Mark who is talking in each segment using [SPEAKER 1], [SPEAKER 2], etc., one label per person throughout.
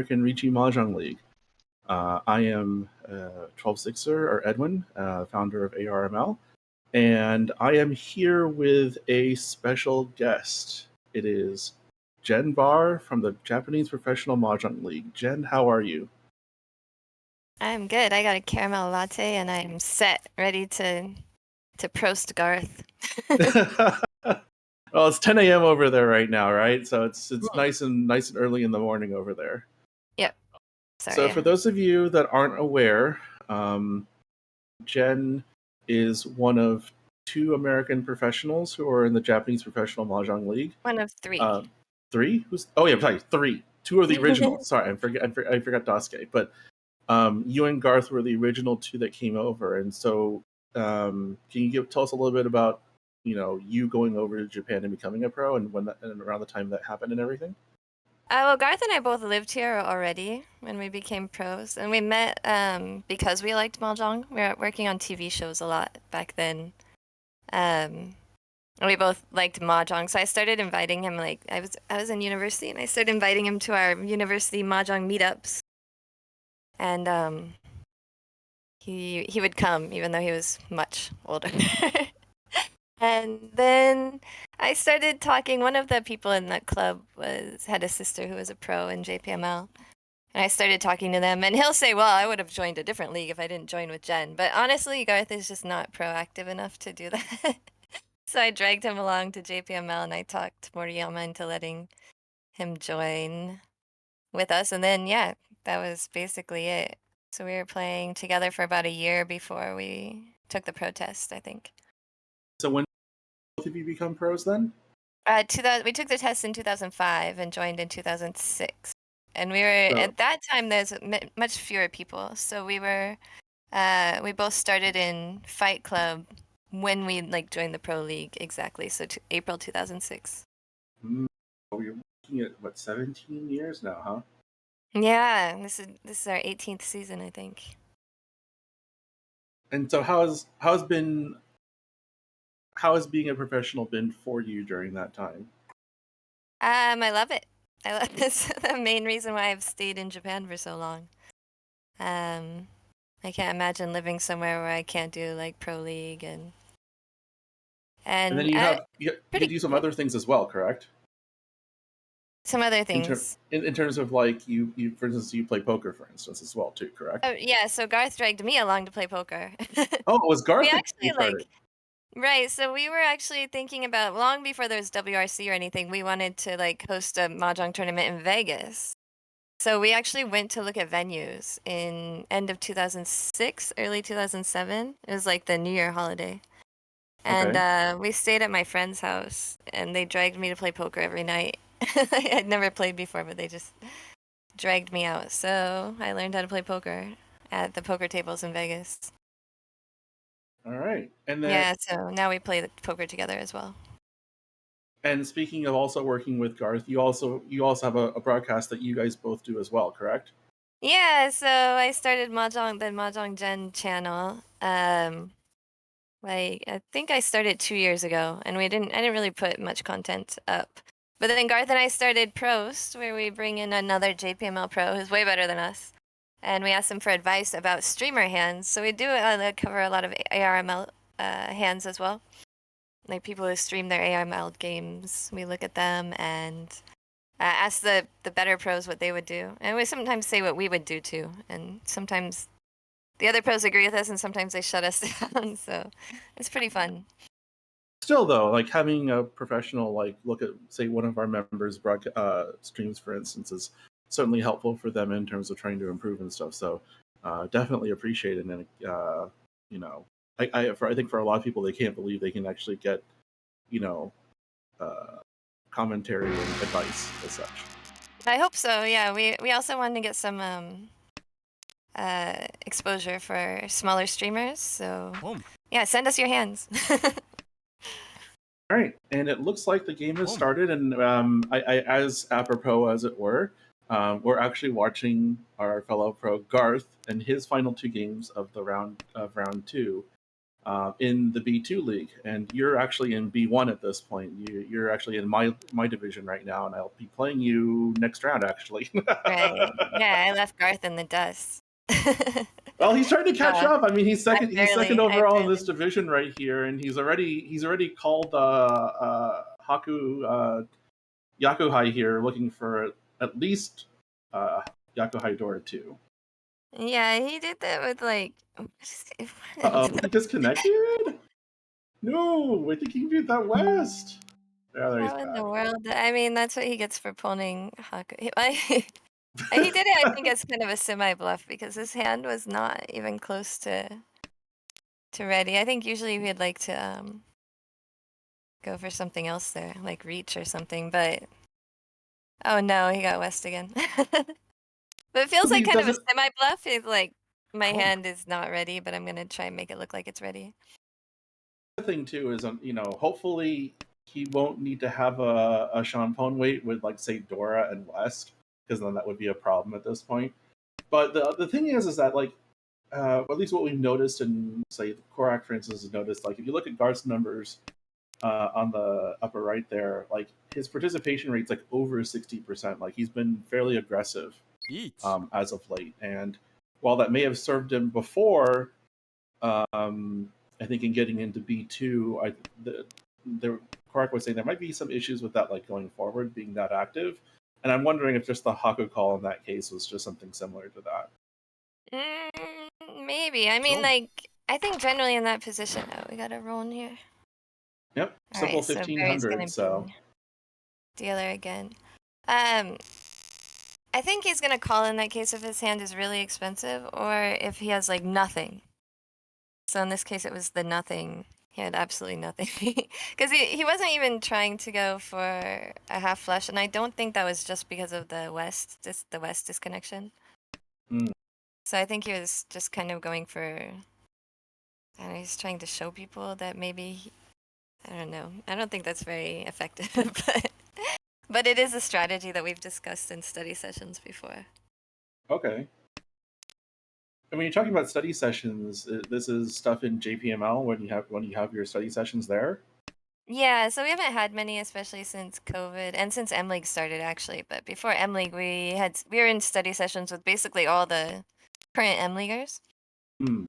[SPEAKER 1] American Ricci Mahjong League. I am 12-6er, or Edwin, founder of ARML, and I am here with a special guest. It is Jen Barr from the Japanese Professional Mahjong League. Jen, how are you?
[SPEAKER 2] I'm good. I got a caramel latte and I'm set, ready to prost Garth.
[SPEAKER 1] Well, it's 10 a.m. over there right now, right? So it's
[SPEAKER 2] Mm.
[SPEAKER 1] nice and early in the morning over there.
[SPEAKER 2] Yep.
[SPEAKER 1] So
[SPEAKER 2] Sorry.
[SPEAKER 1] for those of you that aren't aware, Jen is one of two American professionals who are in the Japanese Professional Mahjong League.
[SPEAKER 2] One of three.
[SPEAKER 1] Uh, Three? Who's? Oh yeah, sorry, three. Two are the originals. Sorry, I forgot Daisuke. But you and Garth were the original two that came over, and so can you tell us a little bit about you going over to Japan and becoming a pro, and and around the time that happened and everything?
[SPEAKER 2] Well, Garth and I both lived here already when we became pros, and we met because we liked mahjong. We were working on TV shows a lot back then. And we both liked mahjong, so I started inviting him. Like I was in university, and I started inviting him to our university mahjong meetups, and he would come even though he was much older. And then I started talking. One of the people in that club had a sister who was a pro in JPML. And I started talking to them, and he'll say, "Well, I would have joined a different league if I didn't join with Jen." But honestly, Garth is just not proactive enough to do that. So I dragged him along to JPML, and I talked Moriyama into letting him join with us. And then, yeah, that was basically it. So we were playing together for about a year before we took the protest, I think.
[SPEAKER 1] So when both of you become pros, then?
[SPEAKER 2] We took the test in 2005 and joined in 2006. And we were
[SPEAKER 1] So
[SPEAKER 2] at that time there's much fewer people. So we both started in Fight Club when we like joined the pro league exactly. So April 2006.
[SPEAKER 1] You're looking at what, 17 years now, huh?
[SPEAKER 2] Yeah, this is our 18th season, I think.
[SPEAKER 1] And so how has being a professional been for you during that time?
[SPEAKER 2] I love it. I love this. The main reason why I've stayed in Japan for so long. Um, I can't imagine living somewhere where I can't do like pro league and
[SPEAKER 1] And then
[SPEAKER 2] and
[SPEAKER 1] you
[SPEAKER 2] uh,
[SPEAKER 1] have you
[SPEAKER 2] pretty
[SPEAKER 1] do some other things as well, correct?
[SPEAKER 2] some other things.
[SPEAKER 1] In terms of like you for instance you play poker for instance as well too, correct?
[SPEAKER 2] Oh yeah, so Garth dragged me along to play poker.
[SPEAKER 1] Oh, it was
[SPEAKER 2] We
[SPEAKER 1] Garth that
[SPEAKER 2] actually
[SPEAKER 1] you started.
[SPEAKER 2] right, so we were actually thinking about long before there was WRC or anything, we wanted to like host a mahjong tournament in Vegas. So we actually went to look at venues in end of 2006, early 2007. It was like the New Year holiday. And
[SPEAKER 1] Okay.
[SPEAKER 2] we stayed at my friend's house, and they dragged me to play poker every night. I'd never played before, but they just dragged me out. So I learned how to play poker at the poker tables in Vegas.
[SPEAKER 1] All right. And then
[SPEAKER 2] Yeah, so now we play the poker together as well.
[SPEAKER 1] and speaking of also working with Garth, you also have a broadcast that you guys both do as well, correct?
[SPEAKER 2] Yeah, so I started the Mahjong Gen channel. Like I think I started 2 years ago, and I didn't really put much content up. But then Garth and I started Prost, where we bring in another JPML pro who's way better than us, and we ask them for advice about streamer hands. So we do cover a lot of ARML hands as well, like people who stream their ARML games. We look at them and ask the better pros what they would do, and we sometimes say what we would do too, and sometimes the other pros agree with us, and sometimes they shut us down. So it's pretty fun.
[SPEAKER 1] Still though, like having a professional like look at say one of our members streams for instance is certainly helpful for them in terms of trying to improve and stuff. So definitely appreciate it. And you know, I think for a lot of people they can't believe they can actually get you know uh, commentary and advice as such.
[SPEAKER 2] I hope so. Yeah, we also wanted to get some exposure for smaller streamers. So yeah, send us your hands.
[SPEAKER 1] All right, and it looks like the game has started, and as apropos as it were, we're actually watching our fellow pro Garth and his final two games of the round two in the B2 league, and you're actually in B1 at this point. You're actually in my division right now, and I'll be playing you next round, actually.
[SPEAKER 2] Right. Yeah, I left Garth in the dust.
[SPEAKER 1] Well, he's trying to catch
[SPEAKER 2] Uh,
[SPEAKER 1] up. I mean, he's
[SPEAKER 2] I
[SPEAKER 1] second. He's second
[SPEAKER 2] barely, I
[SPEAKER 1] overall in this
[SPEAKER 2] barely.
[SPEAKER 1] division right here, and he's already called Haku Yakuhai here, looking for at least Yakuhai Dora 2.
[SPEAKER 2] Yeah, he did that with like.
[SPEAKER 1] Uh oh, he disconnected? No, I think he did that west. Yeah, there he's
[SPEAKER 2] How in the
[SPEAKER 1] back.
[SPEAKER 2] world? I mean, that's what he gets for pulling Haku. He did it, I think, as kind of a semi bluff because his hand was not even close to ready. I think usually we'd like to go for something else there, like reach or something. But oh no, he got west again. But it feels like
[SPEAKER 1] He
[SPEAKER 2] kind of a
[SPEAKER 1] doesn't.
[SPEAKER 2] semi bluff. It's like my
[SPEAKER 1] Oh,
[SPEAKER 2] hand is not ready, but I'm gonna try and make it look like it's ready.
[SPEAKER 1] the thing too is, hopefully he won't need to have a Sean Pone wait with, like, say, Dora and West, because then that would be a problem at this point. But the thing is that, like, at least what we've noticed, and say Korak, for instance, has noticed, like, if you look at Garth's numbers on the upper right there, like, his participation rate's like over 60%. Like, he's been fairly aggressive
[SPEAKER 3] Eat.
[SPEAKER 1] as of late, and while that may have served him before, I think in getting into B2, the Korak was saying there might be some issues with that, like, going forward, being that active. And I'm wondering if just the Haku call in that case was just something similar to that.
[SPEAKER 2] Maybe. I mean,
[SPEAKER 3] Cool.
[SPEAKER 2] like, I think generally in that position. Oh, we got a roll in here.
[SPEAKER 1] Yep,
[SPEAKER 2] All
[SPEAKER 1] simple
[SPEAKER 2] right, so Barry's
[SPEAKER 1] 1500.
[SPEAKER 2] gonna
[SPEAKER 1] So
[SPEAKER 2] be dealer again. Um, I think he's gonna call in that case if his hand is really expensive or if he has like nothing. So in this case, it was the nothing. He had absolutely nothing because he wasn't even trying to go for a half flush, and I don't think that was just because of the west disconnection.
[SPEAKER 1] mm,
[SPEAKER 2] So I think he was just kind of going for. I don't know, he's trying to show people that maybe I don't know. I don't think that's very effective, but it is a strategy that we've discussed in study sessions before.
[SPEAKER 1] okay. I mean, you're talking about study sessions. This is stuff in JPML when you have your study sessions there.
[SPEAKER 2] Yeah, so we haven't had many, especially since COVID and since M League started actually. But before M League, we were in study sessions with basically all the current M Leaguers.
[SPEAKER 1] Hmm.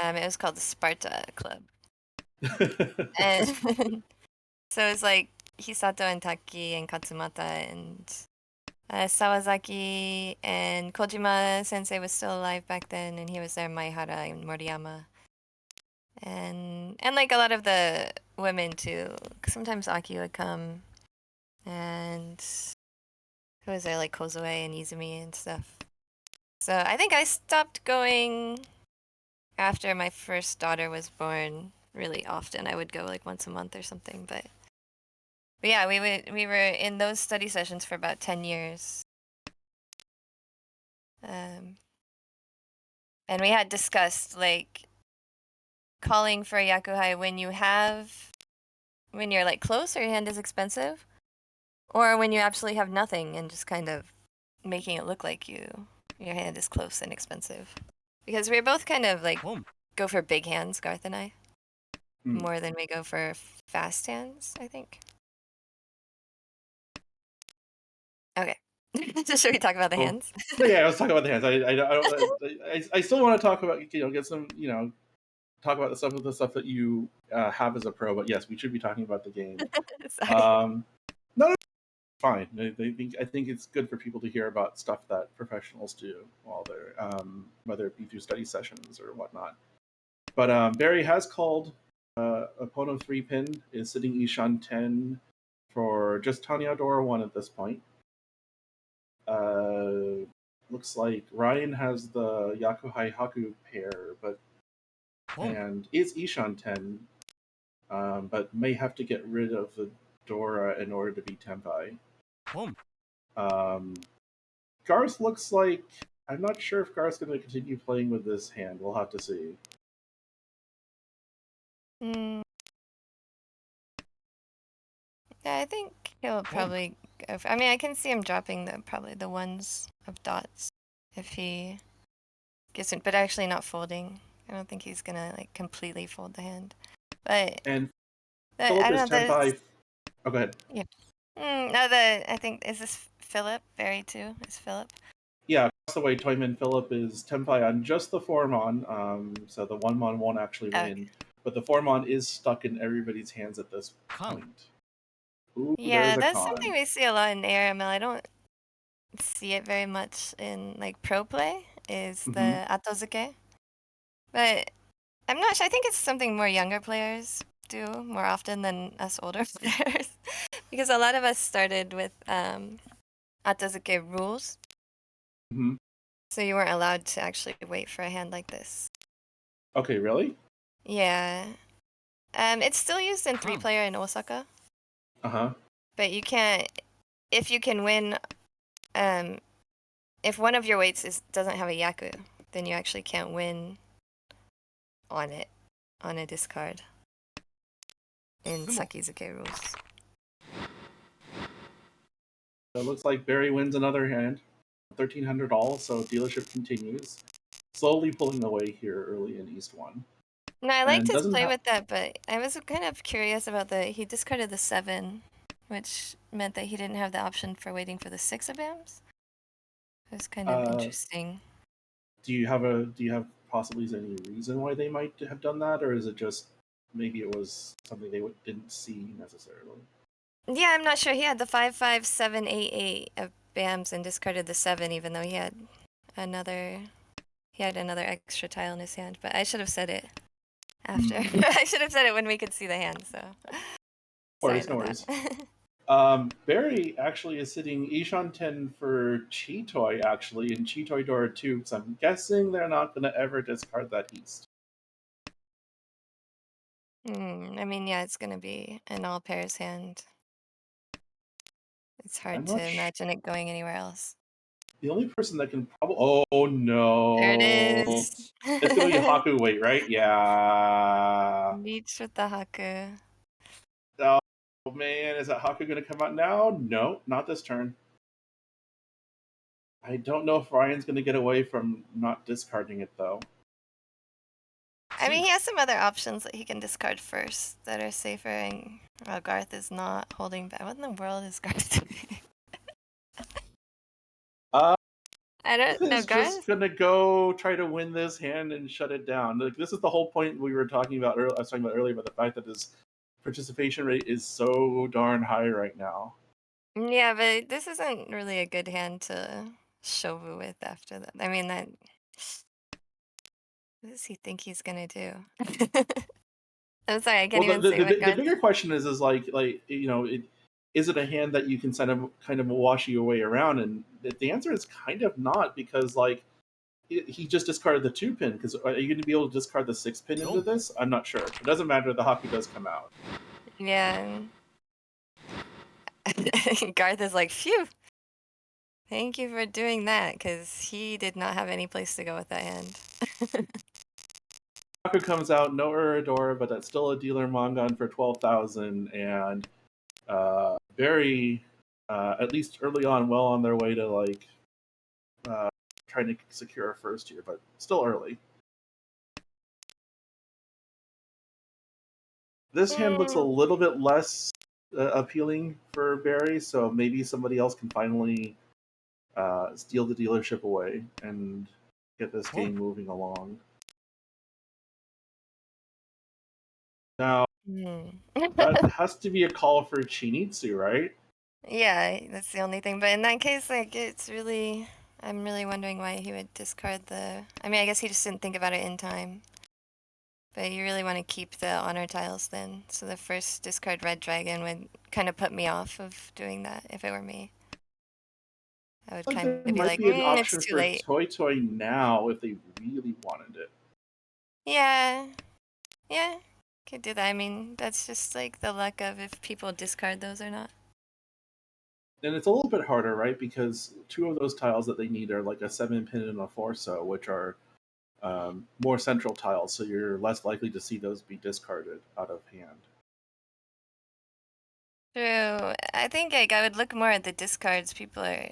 [SPEAKER 2] It was called the Sparta Club, and so it was like Hisato and Taki and Katsumata and Sawazaki and Kojima Sensei was still alive back then, and he was there. Maihara and Moriyama, and like a lot of the women too. Sometimes Aki would come, and who was there, like Kozue and Izumi and stuff. So I think I stopped going after my first daughter was born really often. I would go like once a month or something, but yeah, we were in those study sessions for about 10 years. Um, and we had discussed like calling for a yakuhai when you're like close or your hand is expensive, or when you absolutely have nothing and just kind of making it look like your hand is close and expensive. Because we're both kind of like
[SPEAKER 3] Boom.
[SPEAKER 2] go for big hands, Garth and I,
[SPEAKER 1] Hmm.
[SPEAKER 2] more than we go for fast hands, I think. Okay. So should we talk about the
[SPEAKER 1] Oh,
[SPEAKER 2] hands?
[SPEAKER 1] no, yeah, let's talk about the hands. I still want to talk about, get some, talk about the stuff that you have as a pro. But yes, we should be talking about the game.
[SPEAKER 2] Sorry.
[SPEAKER 1] No, no, fine. I think it's good for people to hear about stuff that professionals do while they're, whether it be through study sessions or whatnot. But Barry has called Opponent 3 pin, is sitting Ishan 10 for just Tanya Dora 1 at this point. Looks like Ryan has the Yakuhai Haku pair, but
[SPEAKER 3] Boom.
[SPEAKER 1] and is Ishan 10, but may have to get rid of the Dora in order to beat Tenpai.
[SPEAKER 3] Boom.
[SPEAKER 1] Um, Garth looks like, I'm not sure if Garth's going to continue playing with this hand. We'll have to see.
[SPEAKER 2] Mm, yeah, I think he'll probably go for, I mean, I can see him dropping probably the ones of dots if he gets it, but actually not folding. I don't think he's gonna like completely fold the hand. But
[SPEAKER 1] And
[SPEAKER 2] I
[SPEAKER 1] Philip
[SPEAKER 2] don't
[SPEAKER 1] is
[SPEAKER 2] know.
[SPEAKER 1] 10-5. Oh, go ahead.
[SPEAKER 2] Yeah. No, I think is this Philip? Barry too? Is Philip?
[SPEAKER 1] Yeah, across the way, Toyman Philip is 10-5 on just the 4-mon, so the 1-mon won't actually win. But the 4-mon is stuck in everybody's hands at this point. Ooh,
[SPEAKER 2] Yeah,
[SPEAKER 1] there's a
[SPEAKER 2] that's
[SPEAKER 1] con.
[SPEAKER 2] something we see a lot in ARML. I don't see it very much in like pro play. Is the atozuke, but I'm not sure. I think it's something more younger players do more often than us older players, because a lot of us started with atozuke rules.
[SPEAKER 1] Mm-hmm.
[SPEAKER 2] So you weren't allowed to actually wait for a hand like this.
[SPEAKER 1] Okay, really?
[SPEAKER 2] Yeah. It's still used in 3-player in Osaka.
[SPEAKER 1] Uh-huh.
[SPEAKER 2] But you can't, if you can win, if one of your weights doesn't have a yaku, then you actually can't win on it, on a discard in Sakizuke rules.
[SPEAKER 1] So it looks like Barry wins another hand. 1,300 all, so dealership continues. Slowly pulling away here early in East 1.
[SPEAKER 2] No, I liked
[SPEAKER 1] And
[SPEAKER 2] his
[SPEAKER 1] doesn't
[SPEAKER 2] play
[SPEAKER 1] ha-
[SPEAKER 2] with that, but I was kind of curious about he discarded the 7, which meant that he didn't have the option for waiting for the 6 of bams. It was kind of interesting.
[SPEAKER 1] Do you have possibly any reason why they might have done that, or is it just maybe it was something they didn't see necessarily?
[SPEAKER 2] Yeah, I'm not sure. He had the 55788 of bams and discarded the 7, even though he had another extra tile in his hand. But I should have said it after. I should have said it when we could see the hand. So sorry
[SPEAKER 1] No
[SPEAKER 2] about
[SPEAKER 1] worries.
[SPEAKER 2] that.
[SPEAKER 1] Barry actually is sitting Ishan 10 for Chitoy actually, and Chitoy Dora 2, because I'm guessing they're not going to ever discard that East.
[SPEAKER 2] I mean, yeah, it's gonna be an all pairs hand. It's hard to imagine it going anywhere else.
[SPEAKER 1] The only person that can probably... Oh, no.
[SPEAKER 2] There it is.
[SPEAKER 1] It's going to be Haku Wait, right? Yeah.
[SPEAKER 2] Beach with the Haku.
[SPEAKER 1] Oh, man. Is that Haku going to come out now? No, not this turn. I don't know if Ryan's going to get away from not discarding it, though.
[SPEAKER 2] I mean, he has some other options that he can discard first that are safer, and Garth is not holding back. What in the world is Garth doing? I don't know,
[SPEAKER 1] Garth is just going to go try to win this hand and shut it down. Like, this is the whole point we were talking about earlier. I was talking about earlier about the fact that his participation rate is so darn high right now.
[SPEAKER 2] Yeah, but this isn't really a good hand to shovu with after that. I mean, what does he think he's gonna do? I'm sorry, I can't even say what
[SPEAKER 1] the bigger question is like you know, is it a hand that you can kind of wash your way around? And the answer is kind of not, because like he just discarded the 2-pin. Because are you going to be able to discard the 6-pin into this? I'm not sure. It doesn't matter. The Haku does come out.
[SPEAKER 2] Yeah. Garth is like, phew. Thank you for doing that, because he did not have any place to go with that hand.
[SPEAKER 1] Haku comes out, no Uradora, but that's still a dealer Mongon for 12,000, and very, at least early on, well on their way to like trying to secure a first here, but still early. This hand looks a little bit less appealing for Barry, so maybe somebody else can finally steal the dealership away and get this game moving along. Now, that has to be a call for Chinitsu, right?
[SPEAKER 2] Yeah, that's the only thing. But in that case, like, I'm really wondering why he would discard I mean, I guess he just didn't think about it in time. But you really want to keep the honor tiles then. So the first discard red dragon would kind of put me off of doing that if it were me. I would kind of be like,
[SPEAKER 1] be an option
[SPEAKER 2] it's too
[SPEAKER 1] for
[SPEAKER 2] late.
[SPEAKER 1] Toy Toy now if they really wanted it.
[SPEAKER 2] Yeah. Yeah. Could do that. I mean, that's just like the luck of if people discard those or not.
[SPEAKER 1] And it's a little bit harder, right? Because 2 of those tiles that they need are like a 7-pin and a 4-so, which are more central tiles, so you're less likely to see those be discarded out of hand.
[SPEAKER 2] True. I think like I would look more at the discards people are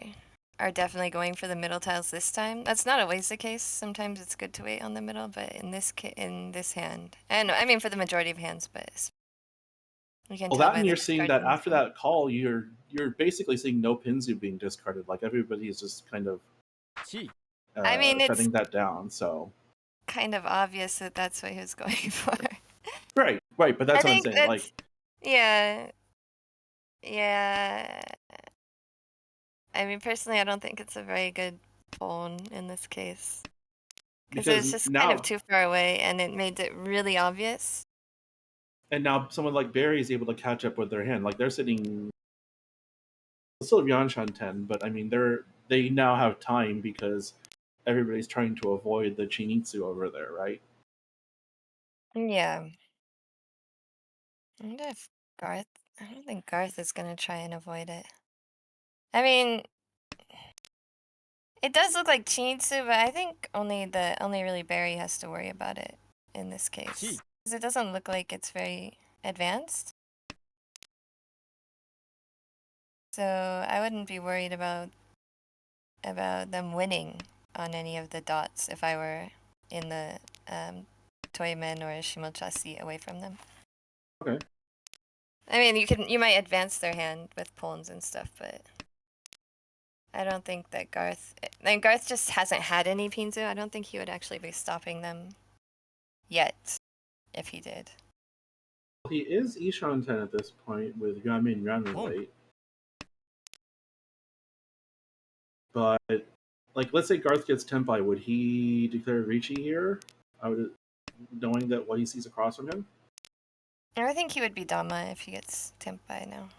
[SPEAKER 2] are definitely going for the middle tiles this time. That's not always the case. Sometimes it's good to wait on the middle, but in this hand, and I mean for the majority of hands, but you can
[SPEAKER 1] Well,
[SPEAKER 2] tell
[SPEAKER 1] that
[SPEAKER 2] by
[SPEAKER 1] and
[SPEAKER 2] the
[SPEAKER 1] you're seeing
[SPEAKER 2] discards
[SPEAKER 1] that
[SPEAKER 2] on the
[SPEAKER 1] after
[SPEAKER 2] front.
[SPEAKER 1] that call, you're basically seeing no Pinzu being discarded. Like everybody is just kind of
[SPEAKER 3] T.
[SPEAKER 2] I mean, it's
[SPEAKER 1] shutting that down. So
[SPEAKER 2] kind of obvious that that's what he was going for.
[SPEAKER 1] right, but
[SPEAKER 2] I
[SPEAKER 1] that's what I'm
[SPEAKER 2] think
[SPEAKER 1] saying.
[SPEAKER 2] that's
[SPEAKER 1] Like,
[SPEAKER 2] yeah, yeah. I mean, personally, I don't think it's a very good pawn in this case because it
[SPEAKER 1] because
[SPEAKER 2] was just kind of
[SPEAKER 1] now
[SPEAKER 2] too far away, and it made it really obvious.
[SPEAKER 1] and now someone like Barry is able to catch up with their hand. Like they're sitting still Yanshan 10, but I mean they now have time because everybody's trying to avoid the Chinitsu over there, right?
[SPEAKER 2] Yeah. I wonder if Garth. I don't think Garth is gonna try and avoid it. I mean, it does look like Chinitsu, but I think only really Barry has to worry about it in this case.
[SPEAKER 3] T.
[SPEAKER 2] Because it doesn't look like it's very advanced. So I wouldn't be worried about them winning on any of the dots if I were in the Toymen or Shimocha seat away from them.
[SPEAKER 1] Okay.
[SPEAKER 2] I mean, you might advance their hand with pawns and stuff, but I don't think that Garth. And Garth just hasn't had any Pinzu. I don't think he would actually be stopping them yet, if he did.
[SPEAKER 1] He is Ishan 10 at this point with Yuanmin
[SPEAKER 3] Boom.
[SPEAKER 1] late. But like let's say Garth gets Tenpai, would he declare Ricci here? Knowing that what he sees across from him?
[SPEAKER 2] I think he would be Dama if he gets Tenpai now.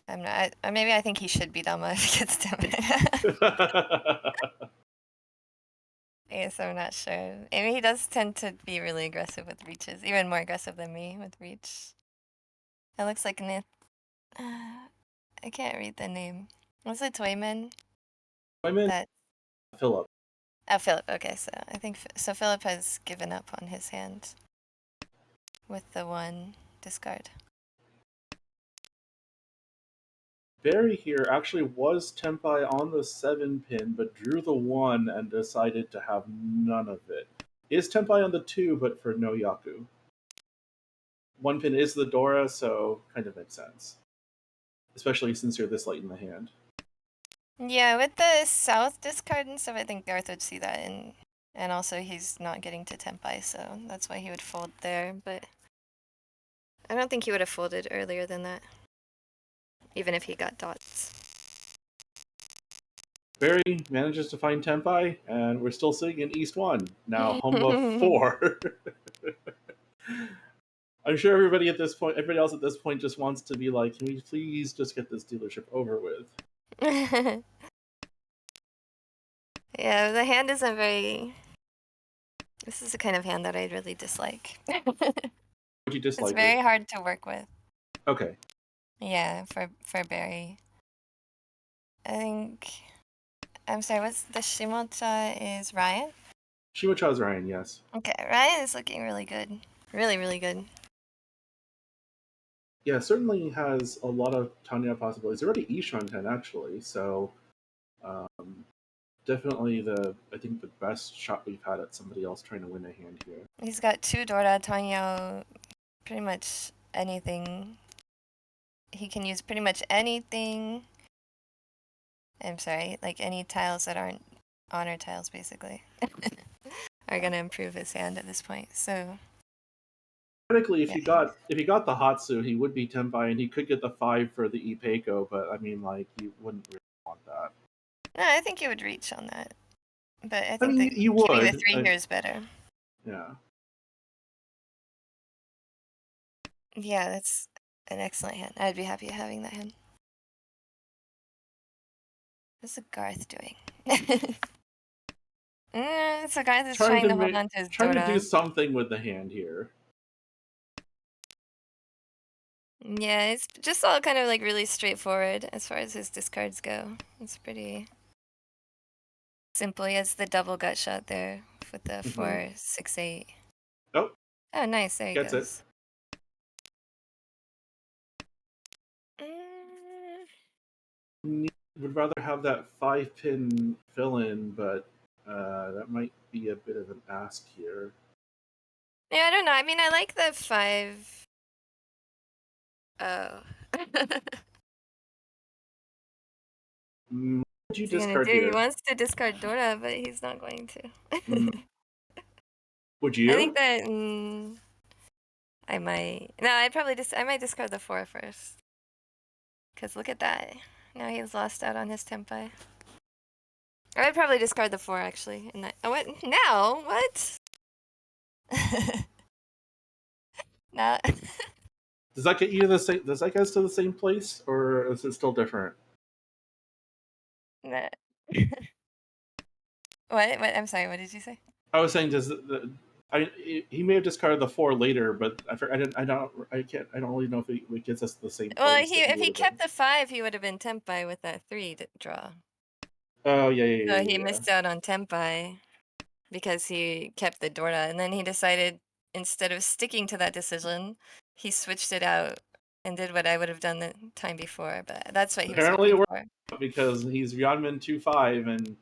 [SPEAKER 2] I'm not. Maybe I think he should be Dama if he gets Tenpai. I guess I'm not sure. I mean, he does tend to be really aggressive with reaches, even more aggressive than me with reach. It looks like I can't read the name. What's the Toyman?
[SPEAKER 1] Toyman
[SPEAKER 2] That
[SPEAKER 1] Philip.
[SPEAKER 2] Oh, Philip. Okay, so I think so. Philip has given up on his hand with the one discard.
[SPEAKER 1] Barry here actually was Tenpai on the 7 pin, but drew the 1 and decided to have none of it. Is Tenpai on the 2, but for no Yaku. 1 pin is the Dora, so kind of makes sense. Especially since you're this late in the hand.
[SPEAKER 2] Yeah, with the south discard and stuff, I think Garth would see that, and also he's not getting to Tenpai, so that's why he would fold there. But I don't think he would have folded earlier than that, even if he got dots.
[SPEAKER 1] Barry manages to find Tenpai, and we're still sitting in East 1. Now Humba 4. I'm sure everybody else at this point just wants to be like, can we please just get this dealership over with?
[SPEAKER 2] Yeah, the hand isn't very... This is the kind of hand that I really dislike.
[SPEAKER 1] Would you dislike
[SPEAKER 2] It's very
[SPEAKER 1] it?
[SPEAKER 2] hard to work with.
[SPEAKER 1] Okay.
[SPEAKER 2] Yeah, for Barry. I think... I'm sorry, what's the Shimocha is Ryan?
[SPEAKER 1] Shimocha's Ryan, yes.
[SPEAKER 2] Okay, Ryan is looking really good. Really, really good.
[SPEAKER 1] Yeah, certainly has a lot of Tanya possibilities. Already Ishan 10, actually, so definitely I think the best shot we've had at somebody else trying to win a hand here.
[SPEAKER 2] He's got 2 Dora, Tanya, pretty much anything. He can use pretty much anything. I'm sorry, like any tiles that aren't honor tiles, basically, are gonna improve his hand at this point. So
[SPEAKER 1] Technically, if
[SPEAKER 2] yeah.
[SPEAKER 1] he got the Hatsu, he would be Tenpai, and he could get the 5 for the Ipeiko, but I mean, like, you wouldn't really want that.
[SPEAKER 2] No, I think he would reach on that. But I
[SPEAKER 1] I
[SPEAKER 2] think
[SPEAKER 1] mean,
[SPEAKER 2] that
[SPEAKER 1] you
[SPEAKER 2] keeping the
[SPEAKER 1] would.
[SPEAKER 2] 3 here is better.
[SPEAKER 1] Yeah.
[SPEAKER 2] Yeah, that's an excellent hand. I'd be happy having that hand. What's the Garth doing? So Garth is trying to hold on to his
[SPEAKER 1] trying to do
[SPEAKER 2] Dora.
[SPEAKER 1] something with the hand here.
[SPEAKER 2] Yeah, it's just all kind of like really straightforward as far as his discards go. It's pretty simple. He has the double gut shot there with the 4, 6, 8.
[SPEAKER 1] Oh,
[SPEAKER 2] Oh, nice. There he
[SPEAKER 1] gets it.
[SPEAKER 2] goes.
[SPEAKER 1] would rather have that 5-pin fill-in, but that might be a bit of an ask here.
[SPEAKER 2] Yeah, I don't know. I mean, I like the 5. Oh.
[SPEAKER 1] What would you
[SPEAKER 2] What's he gonna
[SPEAKER 1] discard
[SPEAKER 2] do? He
[SPEAKER 1] here?
[SPEAKER 2] wants to discard Dora, but he's not going to.
[SPEAKER 1] Would
[SPEAKER 2] I
[SPEAKER 1] you?
[SPEAKER 2] think that I might. No, I might discard the 4 first. Cause look at that. Now he's lost out on his tempai. I would probably discard the 4 actually. And that. Oh, what now? What? Now.
[SPEAKER 1] Does that get you to the same? Does that get us to the same place, or is it still different?
[SPEAKER 2] Nah. What? I'm sorry. What did you say?
[SPEAKER 1] I was saying, he may have discarded the 4 later, but I don't really know if it gets us to the same
[SPEAKER 2] Well,
[SPEAKER 1] place that
[SPEAKER 2] if
[SPEAKER 1] would
[SPEAKER 2] he
[SPEAKER 1] have
[SPEAKER 2] kept
[SPEAKER 1] been.
[SPEAKER 2] the 5, he would have been tempai with that 3 draw.
[SPEAKER 1] Oh
[SPEAKER 2] So he
[SPEAKER 1] yeah.
[SPEAKER 2] missed out on tempai because he kept the Dora, and then he decided instead of sticking to that decision, he switched it out and did what I would have done the time before. But that's what he was
[SPEAKER 1] Apparently, it
[SPEAKER 2] hoping
[SPEAKER 1] worked
[SPEAKER 2] for.
[SPEAKER 1] because he's Ryanman 2-5, and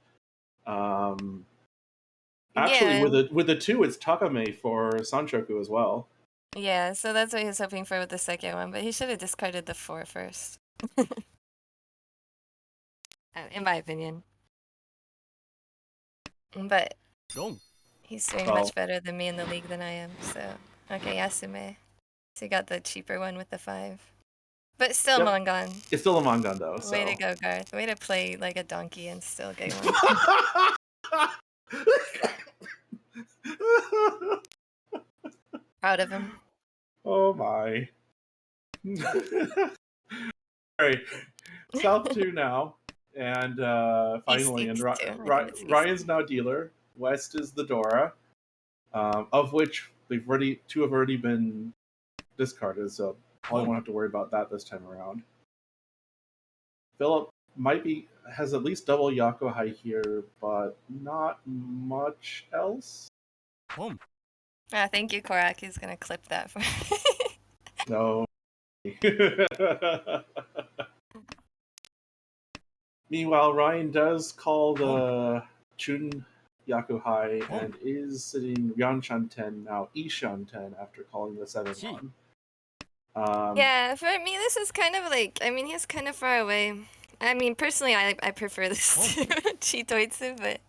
[SPEAKER 1] actually
[SPEAKER 2] Yeah,
[SPEAKER 1] with the 2, it's Takame for Sanchoku as well.
[SPEAKER 2] yeah. So that's what he was hoping for with the second one, but he should have discarded the 4 first, in my opinion. But
[SPEAKER 3] Wrong.
[SPEAKER 2] he's doing
[SPEAKER 1] Well,
[SPEAKER 2] much better than me in the league than I am. So okay, Yasume. So he got the cheaper one with the 5. But still
[SPEAKER 1] yep,
[SPEAKER 2] Mongon.
[SPEAKER 1] it's still a Mangan though.
[SPEAKER 2] Way to
[SPEAKER 1] So.
[SPEAKER 2] go, Garth. Way to play like a donkey and still get one. Proud of him.
[SPEAKER 1] Oh my. Alright. South 2 now. And finally, and
[SPEAKER 2] E6 too. I think it's
[SPEAKER 1] Ryan's now dealer. West is the Dora, of which 2 have already been discarded, so probably won't have to worry about that this time around. Philip has at least double Yakuhai here, but not much else.
[SPEAKER 3] Home.
[SPEAKER 2] Thank you, Korak. He's gonna clip that for me.
[SPEAKER 1] No. Meanwhile, Ryan does call the Chun Yakuhai and is sitting Ryanshan 10, now Ishan 10, after calling the 7
[SPEAKER 3] Gee.
[SPEAKER 1] on.
[SPEAKER 2] Yeah, for me, this is kind of like, I mean, he's kind of far away. I mean, personally, I prefer this to Chitoitsu, but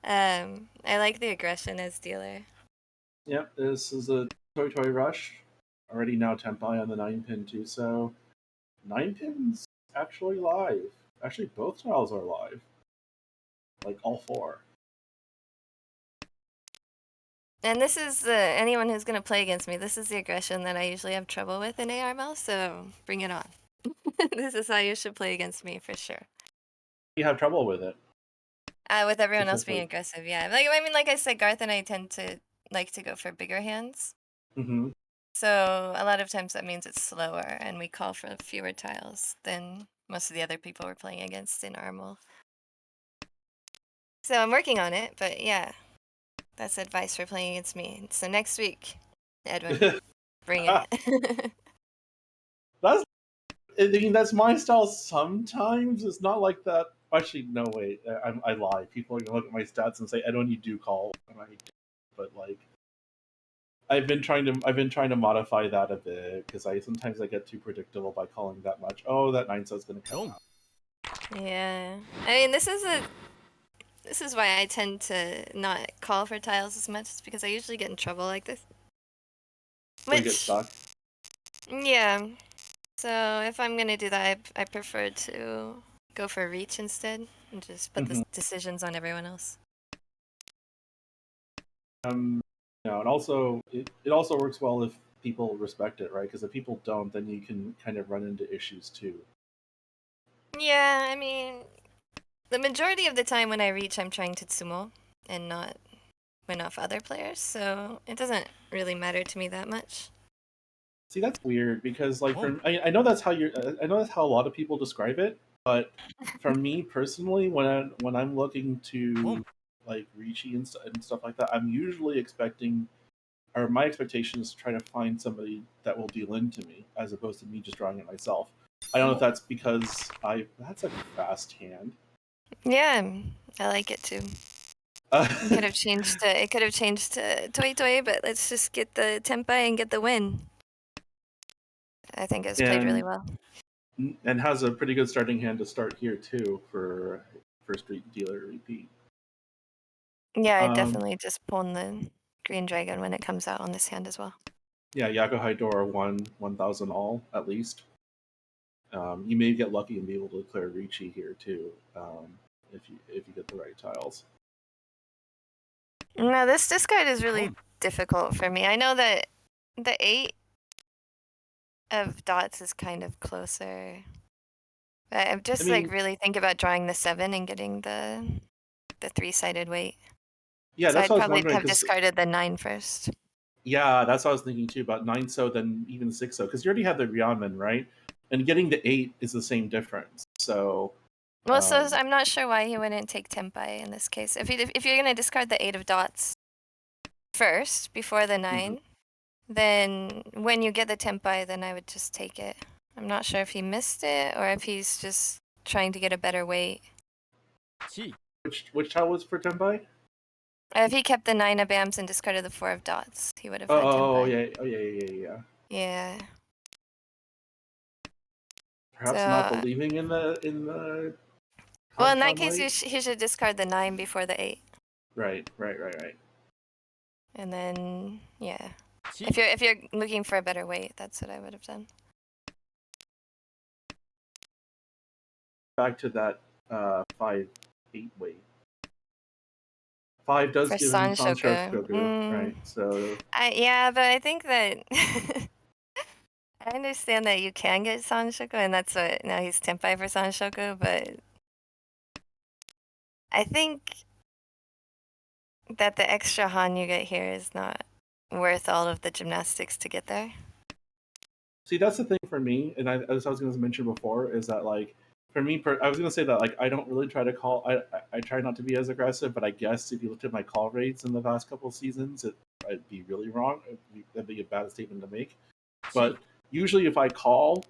[SPEAKER 2] I like the aggression as dealer.
[SPEAKER 1] Yep, this is a Toy Toy Rush. Already now Tempai on the 9-pin too, so 9-pin's actually live. Actually, both tiles are live. Like, all 4.
[SPEAKER 2] And this is anyone who's gonna play against me. This is the aggression that I usually have trouble with in ARML, so bring it on. This is how you should play against me for sure.
[SPEAKER 1] You have trouble with it.
[SPEAKER 2] With everyone else
[SPEAKER 1] Because,
[SPEAKER 2] being
[SPEAKER 1] like-
[SPEAKER 2] aggressive, yeah. Like I mean, like I said, Garth and I tend to like to go for bigger hands.
[SPEAKER 1] Mm-hmm.
[SPEAKER 2] So a lot of times that means it's slower, and we call for fewer tiles than most of the other people we're playing against in Armel. So I'm working on it, but yeah, that's advice for playing against me. So next week, Edwin, bring it.
[SPEAKER 1] I mean, that's my style sometimes. It's not like that. Actually, no, wait. I lie. People are going to look at my stats and say, Edwin, you do call. And I do. But, like, I've been trying to modify that a bit because sometimes I get too predictable by calling that much. Oh, that 9-set's going to come out.
[SPEAKER 2] Yeah, I mean this is why I tend to not call for tiles as much, is because I usually get in trouble like this.
[SPEAKER 1] So you get stuck.
[SPEAKER 2] Yeah. So if I'm gonna do that, I prefer to go for reach instead and just put the decisions on everyone else.
[SPEAKER 1] And also it also works well if people respect it, right? Because if people don't, then you can kind of run into issues too.
[SPEAKER 2] Yeah, I mean, the majority of the time when I reach, I'm trying to Tsumo and not win off other players, so it doesn't really matter to me that much.
[SPEAKER 1] See, that's weird because, like, I know that's how I know that's how a lot of people describe it, but for me personally, when I'm looking to like Ricci and stuff like that, I'm usually expecting, or my expectation is to try to find somebody that will deal into me, as opposed to me just drawing it myself. I don't know if that's because that's a fast hand.
[SPEAKER 2] Yeah, I like it too. It could have changed to Toy Toy, but let's just get the Tenpai and get the win. I think it's played really well.
[SPEAKER 1] And has a pretty good starting hand to start here too for first dealer repeat.
[SPEAKER 2] Yeah, I definitely just pulled the green dragon when it comes out on this hand as well.
[SPEAKER 1] Yeah, Yakuhai Dora 1,000 all at least. You may get lucky and be able to declare Ricci here too, if you get the right tiles.
[SPEAKER 2] No, this discard is really difficult for me. I know that the 8 of dots is kind of closer. But I'm just like really think about drawing the 7 and getting the 3-sided weight.
[SPEAKER 1] Yeah,
[SPEAKER 2] so
[SPEAKER 1] that's
[SPEAKER 2] I'd
[SPEAKER 1] what I was
[SPEAKER 2] probably
[SPEAKER 1] wondering.
[SPEAKER 2] have discarded the 9 first.
[SPEAKER 1] Yeah, that's what I was thinking too, about 9-so, then even 6-so, because you already have the Ryanman, right? And getting the 8 is the same difference. So,
[SPEAKER 2] well, so I'm not sure why he wouldn't take Tenpai in this case. If you're gonna discard the 8 of dots first before the 9, then when you get the Tenpai, then I would just take it. I'm not sure if he missed it or if he's just trying to get a better weight.
[SPEAKER 1] Which tile was for Tenpai?
[SPEAKER 2] If he kept the 9 of bams and discarded the 4 of dots, he would have had Tenpai.
[SPEAKER 1] Yeah.
[SPEAKER 2] Yeah.
[SPEAKER 1] Perhaps not believing in the.
[SPEAKER 2] Well, in that case, he should discard the 9 before the 8.
[SPEAKER 1] Right.
[SPEAKER 2] And then, yeah. If you're looking for a better weight, that's what I would have done.
[SPEAKER 1] Back to that 5-8 weight. 5 does give him Sanshoku, right? So
[SPEAKER 2] yeah, but I think that I understand that you can get Sanshoku, and that's what now he's Tenpai for Sanshoku, but I think that the extra Han you get here is not worth all of the gymnastics to get there.
[SPEAKER 1] See, that's the thing for me, and as I was going to mention before, is that like for me, I was going to say that like I don't really try to call. I try not to be as aggressive, but I guess if you looked at my call rates in the past couple of seasons, I'd be really wrong. That'd be a bad statement to make. But usually, if I call,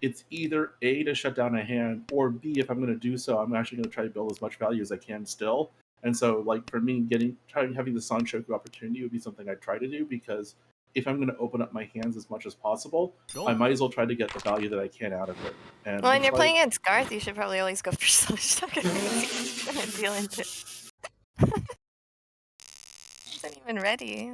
[SPEAKER 1] it's either A, to shut down a hand, or B, if I'm going to do so, I'm actually going to try to build as much value as I can still. And so, like for me, having the Sanshoku opportunity would be something I'd try to do, because if I'm going to open up my hands as much as possible, I might as well try to get the value that I can out of it. And
[SPEAKER 2] well, when you're playing against Garth, you should probably always go for Sanshoku. He's going to deal into it. Isn't even ready.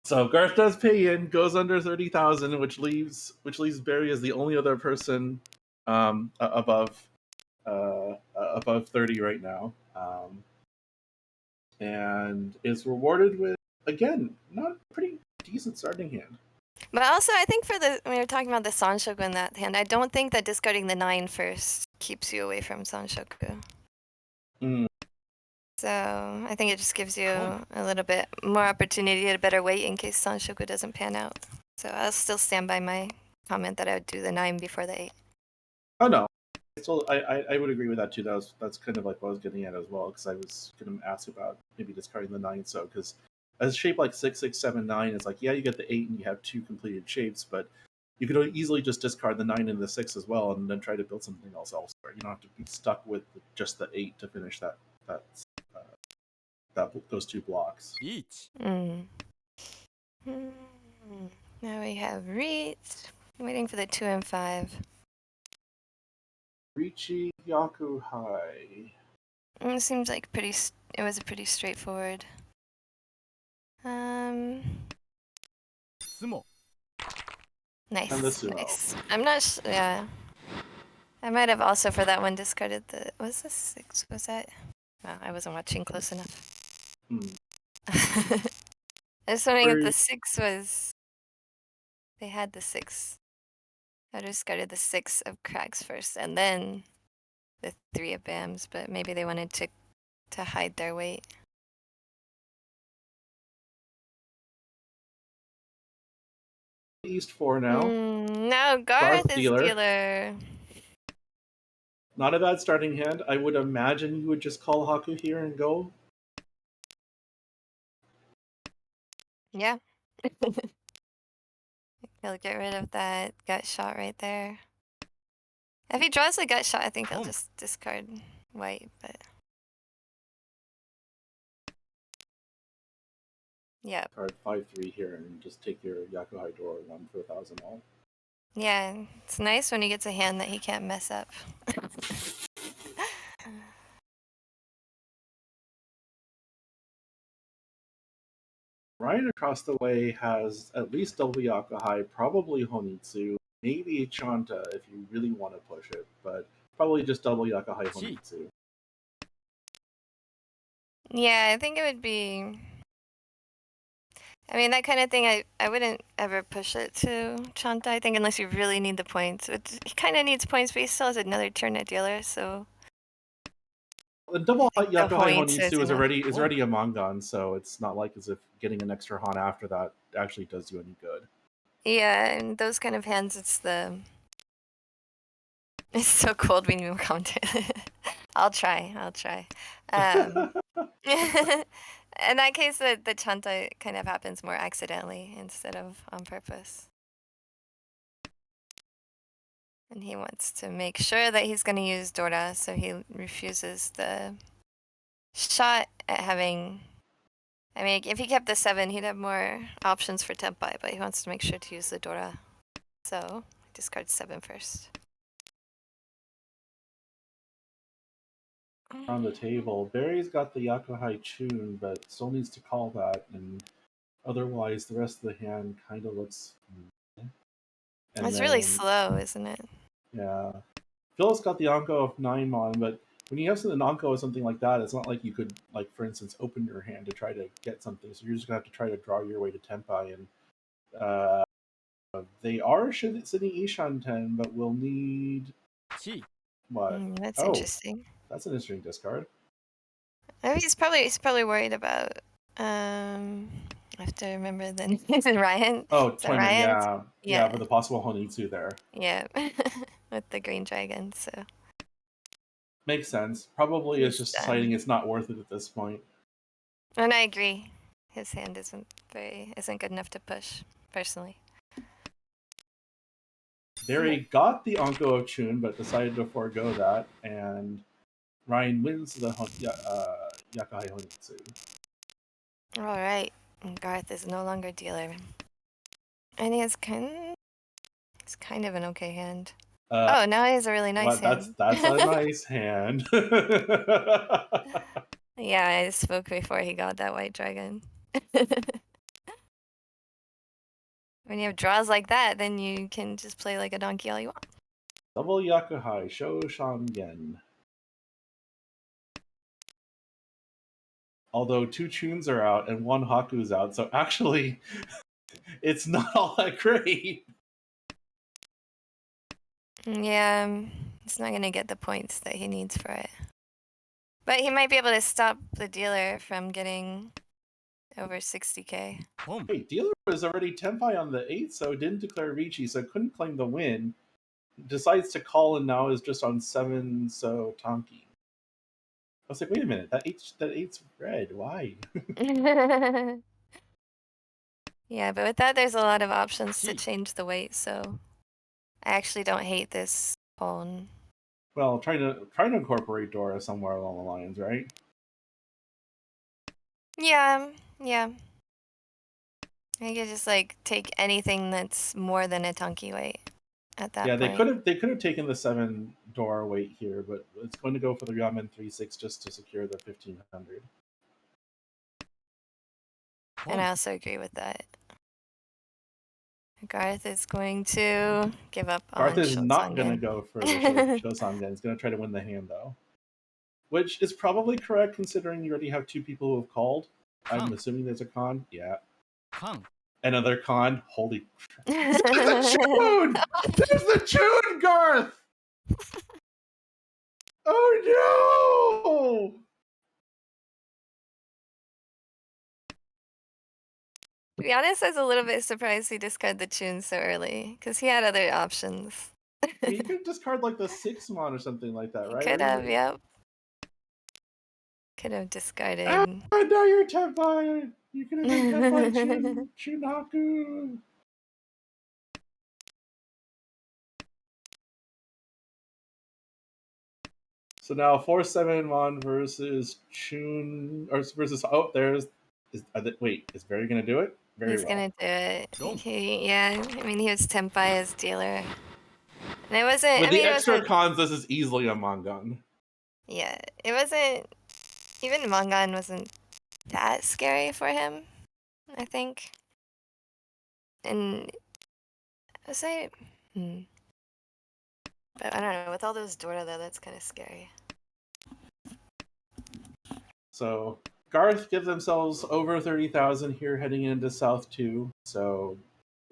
[SPEAKER 1] So Garth does pay in, goes under 30,000, which leaves Barry as the only other person above 30 right now, and is rewarded with, again, not a pretty decent starting hand.
[SPEAKER 2] But also, I think when you're talking about the Sanshoku in that hand, I don't think that discarding the 9 first keeps you away from Sanshoku. So I think it just gives you a little bit more opportunity to get a better weight in case Sanshoku doesn't pan out. So I'll still stand by my comment that I would do the 9 before the 8.
[SPEAKER 1] Oh no, I would agree with that too. That's kind of like what I was getting at as well, because I was going to ask about maybe discarding the 9. So because a shape like 6, 6, 7, 9, it's like, yeah, you get the 8 and you have 2 completed shapes, but you could easily just discard the 9 and the 6 as well, and then try to build something else elsewhere. You don't have to be stuck with just the 8 to finish those 2 blocks.
[SPEAKER 2] Now we have Reach. I'm waiting for the 2 and 5.
[SPEAKER 1] Ricci Yakuhai.
[SPEAKER 2] It seems like it was a pretty straightforward.
[SPEAKER 3] Tsumo.
[SPEAKER 2] Nice.
[SPEAKER 1] And the Tsumo.
[SPEAKER 2] Nice. I'm not yeah. I might have also for that one discarded was this 6? Was that? Well, I wasn't watching close enough. I was wondering if the 6 was. They had the 6. I discarded the 6 of cracks first, and then the 3 of bams, but maybe they wanted to hide their weight.
[SPEAKER 1] East 4 now.
[SPEAKER 2] No, Garth is dealer.
[SPEAKER 1] Not a bad starting hand. I would imagine you would just call Haku here and go.
[SPEAKER 2] Yeah. He'll get rid of that gut shot right there. If he draws the gut shot, I think he'll
[SPEAKER 3] Boom.
[SPEAKER 2] just discard white, but... Yep.
[SPEAKER 1] Card 5/3 here and just take your Yakuhai Door 1 for 1,000 all.
[SPEAKER 2] Yeah, it's nice when he gets a hand that he can't mess up.
[SPEAKER 1] Ryan across the way has at least double Yakuhai, probably Honitsu, maybe Chanta if you really want to push it, but probably just double Yakuhai
[SPEAKER 3] Gee.
[SPEAKER 1] Honitsu.
[SPEAKER 2] Yeah, I think it would be... I mean, that kind of thing, I wouldn't ever push it to Chanta, I think, unless you really need the points. He kind of needs points, but he still has another turn at dealer, so...
[SPEAKER 1] The double
[SPEAKER 2] I think the
[SPEAKER 1] Yakuhai
[SPEAKER 2] points is
[SPEAKER 1] Honitsu is
[SPEAKER 2] enough.
[SPEAKER 1] already a Mangan, so it's not like as if getting an extra Han after that actually does you any good.
[SPEAKER 2] Yeah, and those kind of hands, it's the... It's so cold when you comment it. I'll try. In that case, the Chanta kind of happens more accidentally instead of on purpose. And he wants to make sure that he's going to use Dora, so he refuses the shot at having... I mean, if he kept the 7, he'd have more options for Tempai, but he wants to make sure to use the Dora. So, discard 7 first.
[SPEAKER 1] On the table, Barry's got the Yakuhai Chun, but still needs to call that, and otherwise the rest of the hand kind of looks... And
[SPEAKER 2] It's
[SPEAKER 1] then,
[SPEAKER 2] really slow, isn't it?
[SPEAKER 1] yeah. Phil's got the Anko of 9 Mon, but when you have an Anko or something like that, it's not like you could, like, for instance, open your hand to try to get something. So you're just going to have to try to draw your way to Tempai. And they are sitting Ishan 10, but we'll need...
[SPEAKER 3] Gee.
[SPEAKER 1] What?
[SPEAKER 2] That's
[SPEAKER 1] Oh,
[SPEAKER 2] interesting.
[SPEAKER 1] that's an interesting discard.
[SPEAKER 2] I mean, he's probably worried about. I have to remember the name. Is it Ryan?
[SPEAKER 1] Oh,
[SPEAKER 2] Is that
[SPEAKER 1] Toyman,
[SPEAKER 2] Ryan?
[SPEAKER 1] yeah. Yeah,
[SPEAKER 2] Yeah.
[SPEAKER 1] for the possible Honitsu there.
[SPEAKER 2] Yeah. With the green dragon, so.
[SPEAKER 1] Makes sense. Probably is just deciding it's not worth it at this point.
[SPEAKER 2] And I agree. His hand isn't good enough to push, personally.
[SPEAKER 1] Barry got the Anko of Chun, but decided to forego that, and Ryan wins the Yakuhai Honitsu.
[SPEAKER 2] All right. And Garth is no longer dealer. And he has it's kind of an okay hand. Oh, now he has a really nice hand.
[SPEAKER 1] That's a nice hand.
[SPEAKER 2] Yeah, I spoke before he got that white dragon. When you have draws like that, then you can just play like a donkey all you want.
[SPEAKER 1] Double Yakuhai, Sho Shangen. Although 2 Chuns are out and 1 Haku's out, so actually, it's not all that great.
[SPEAKER 2] Yeah, he's not going to get the points that he needs for it. But he might be able to stop the dealer from getting over 60k.
[SPEAKER 3] Boom.
[SPEAKER 1] Hey, dealer was already Tempai on the 8th, so didn't declare Ricci, so couldn't claim the win. Decides to call and now is just on 7, so Tonki. I was like, wait a minute, that 8's red. Why?
[SPEAKER 2] Yeah, but with that, there's a lot of options to change the weight, so I actually don't hate this pawn.
[SPEAKER 1] Well, trying to incorporate Dora somewhere along the lines, right?
[SPEAKER 2] Yeah. I could just like take anything that's more than a Tonki weight at that point.
[SPEAKER 1] Yeah, they could have taken the 7 Dora weight here, but it's going to go for the Ramen 3/6 just to secure the 1500.
[SPEAKER 2] And I also agree with that. Garth is going to give up on
[SPEAKER 1] Garth is not going to
[SPEAKER 2] Shosangen.
[SPEAKER 1] go for the Shosangen. He's going to try to win the hand, though. Which is probably correct considering you already have 2 people who have called. I'm assuming there's a con. Yeah.
[SPEAKER 3] Con.
[SPEAKER 1] Another con. Holy crap. There's the Chun! There's the Chun, Garth! Oh no!
[SPEAKER 2] To be honest, I was a little bit surprised he discarded the tune so early, because he had other options.
[SPEAKER 1] Yeah, you could discard like the 6 Mon or something like that, right?
[SPEAKER 2] Could have, yep. Could have discarded.
[SPEAKER 1] Ah, now you're Tempai! You could have been Tempai Chunhaku! So now 4-7 Mon versus Chun, or versus, oh, there's, wait, is Barry going to do it? Very
[SPEAKER 2] He's
[SPEAKER 1] well.
[SPEAKER 2] gonna do it.
[SPEAKER 3] Go.
[SPEAKER 2] Yeah, I mean, he was temped by his dealer. And it wasn't,
[SPEAKER 1] With
[SPEAKER 2] I
[SPEAKER 1] the
[SPEAKER 2] mean, it
[SPEAKER 1] extra
[SPEAKER 2] wasn't,
[SPEAKER 1] cons, this is easily a Mongun.
[SPEAKER 2] yeah, it wasn't, even Mongan wasn't that scary for him, I think. And was I, but I don't know, with all those Dora though, that's kind of scary.
[SPEAKER 1] So Garth gives themselves over 30,000 here heading into South 2. So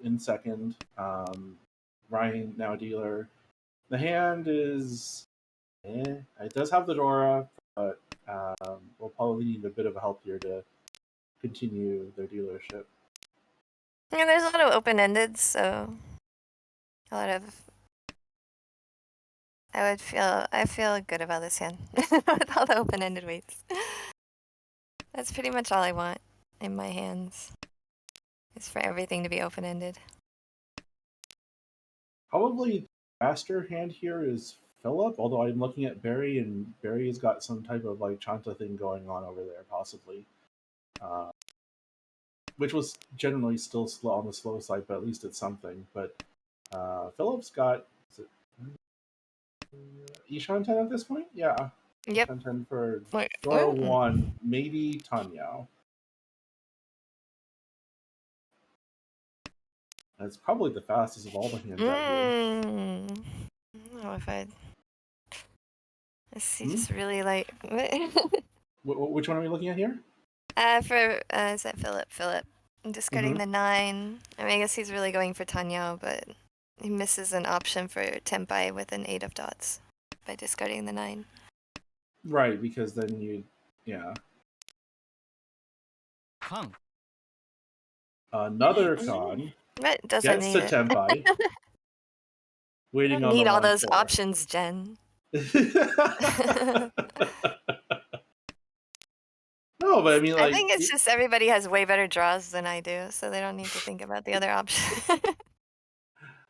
[SPEAKER 1] in second. Ryan, now dealer. The hand is, it does have the Dora, but we'll probably need a bit of help here to continue their dealership.
[SPEAKER 2] Yeah, there's a lot of open-ended, so a lot of, I feel good about this hand with all the open-ended weights. That's pretty much all I want in my hands, is for everything to be open-ended.
[SPEAKER 1] Probably the faster hand here is Philip, although I'm looking at Barry, and Barry has got some type of like Chanta thing going on over there, possibly. Which was generally still slow on the slow side, but at least it's something. But Philip's got, is it Ishan 10 at this point? Yeah.
[SPEAKER 2] Yep.
[SPEAKER 1] Ishan 10 for
[SPEAKER 2] Wait,
[SPEAKER 1] Dora 1, maybe Tanyao. That's probably the fastest of all the hands out here.
[SPEAKER 2] I don't know if I'd. Let's see, just really like.
[SPEAKER 1] Which one are we looking at here?
[SPEAKER 2] Is that Philip? Philip. I'm discarding the 9. I mean, I guess he's really going for Tanyao, but he misses an option for Tempai with an 8 of dots by discarding the 9.
[SPEAKER 1] Right, because then you, yeah.
[SPEAKER 3] Kang.
[SPEAKER 1] Another con
[SPEAKER 2] But doesn't
[SPEAKER 1] gets
[SPEAKER 2] need
[SPEAKER 1] to
[SPEAKER 2] it.
[SPEAKER 1] Tempai.
[SPEAKER 2] I
[SPEAKER 1] Waiting
[SPEAKER 2] don't
[SPEAKER 1] on
[SPEAKER 2] need
[SPEAKER 1] the
[SPEAKER 2] all those
[SPEAKER 1] 1-4.
[SPEAKER 2] options, Jen.
[SPEAKER 1] No, but I mean,
[SPEAKER 2] I
[SPEAKER 1] like,
[SPEAKER 2] think it's just everybody has way better draws than I do, so they don't need to think about the other option.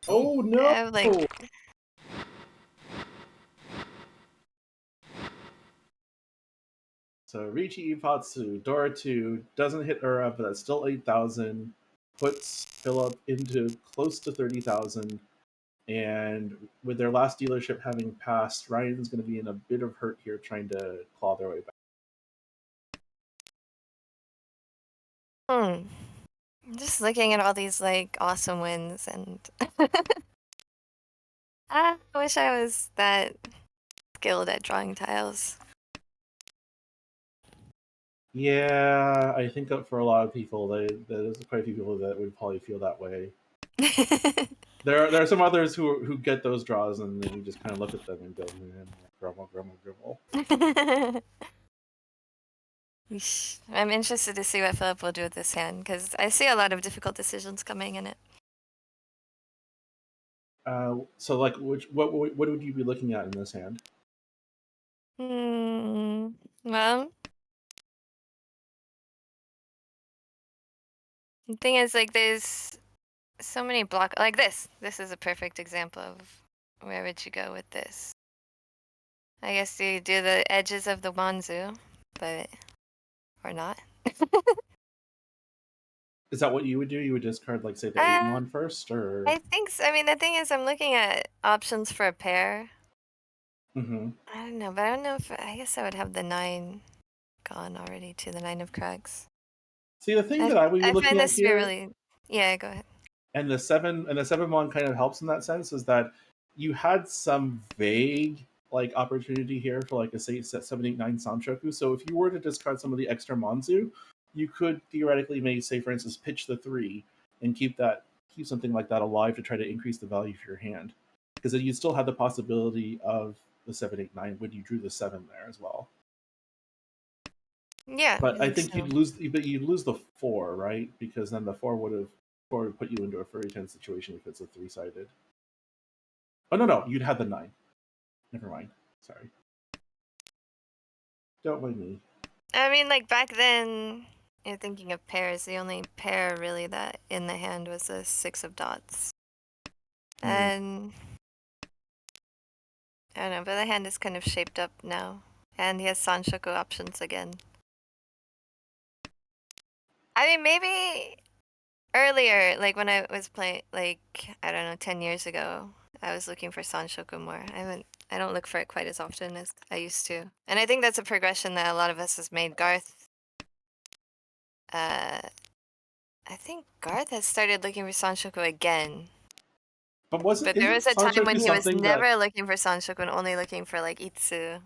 [SPEAKER 1] oh
[SPEAKER 2] I
[SPEAKER 1] no!
[SPEAKER 2] have like.
[SPEAKER 1] So Richi Ipatsu, Dora 2, doesn't hit Ura, but that's still 8,000. Puts Philip into close to 30,000. And with their last dealership having passed, Ryan's going to be in a bit of hurt here trying to claw their way back.
[SPEAKER 2] I'm just looking at all these like awesome wins, and I wish I was that skilled at drawing tiles.
[SPEAKER 1] Yeah, I think that for a lot of people, there's quite a few people that would probably feel that way. There are some others who get those draws, and then you just kind of look at them and go, man, grumble, grumble, grumble.
[SPEAKER 2] I'm interested to see what Philip will do with this hand, because I see a lot of difficult decisions coming in it.
[SPEAKER 1] So, like, what would you be looking at in this hand?
[SPEAKER 2] Well, the thing is, like, there's so many like this. This is a perfect example of where would you go with this. I guess you do the edges of the Wanzu, but or not.
[SPEAKER 1] Is that what you would do? You would discard, like, say, the 8-1 first, or?
[SPEAKER 2] I think so. I mean, the thing is, I'm looking at options for a pair. I don't know, but I don't know if I guess I would have the 9 gone already to the 9 of Cracks.
[SPEAKER 1] See, the thing that I would be looking
[SPEAKER 2] find
[SPEAKER 1] at
[SPEAKER 2] this to be
[SPEAKER 1] here,
[SPEAKER 2] really. Yeah, go ahead.
[SPEAKER 1] and the 7-1 kind of helps in that sense, is that you had some vague like opportunity here for like a say 7-8-9 Samshoku. So if you were to discard some of the extra Monzu, you could theoretically maybe say, for instance, pitch the 3 and keep something like that alive to try to increase the value of your hand, because then you still have the possibility of the 7-8-9 when you drew the 7 there as well.
[SPEAKER 2] Yeah,
[SPEAKER 1] but I think
[SPEAKER 2] so.
[SPEAKER 1] you'd lose the 4, right? Because then the 4 would put you into a furry 10 situation if it's a 3-sided. Oh no, you'd have the 9. Never mind. Sorry. Don't blame me.
[SPEAKER 2] I mean, like back then, you're thinking of pairs. The only pair really that in the hand was a 6 of dots. And I don't know, but the hand is kind of shaped up now. And he has Sanshoku options again. I mean, maybe earlier, like when I was playing, like, I don't know, 10 years ago, I was looking for Sanshoku more. I don't look for it quite as often as I used to. And I think that's a progression that a lot of us has made. I think Garth has started looking for Sanshoku again.
[SPEAKER 1] But
[SPEAKER 2] But there
[SPEAKER 1] isn't
[SPEAKER 2] was a time when
[SPEAKER 1] Sanshoku
[SPEAKER 2] he was
[SPEAKER 1] something that?
[SPEAKER 2] never looking for Sanshoku and only looking for like Itsu.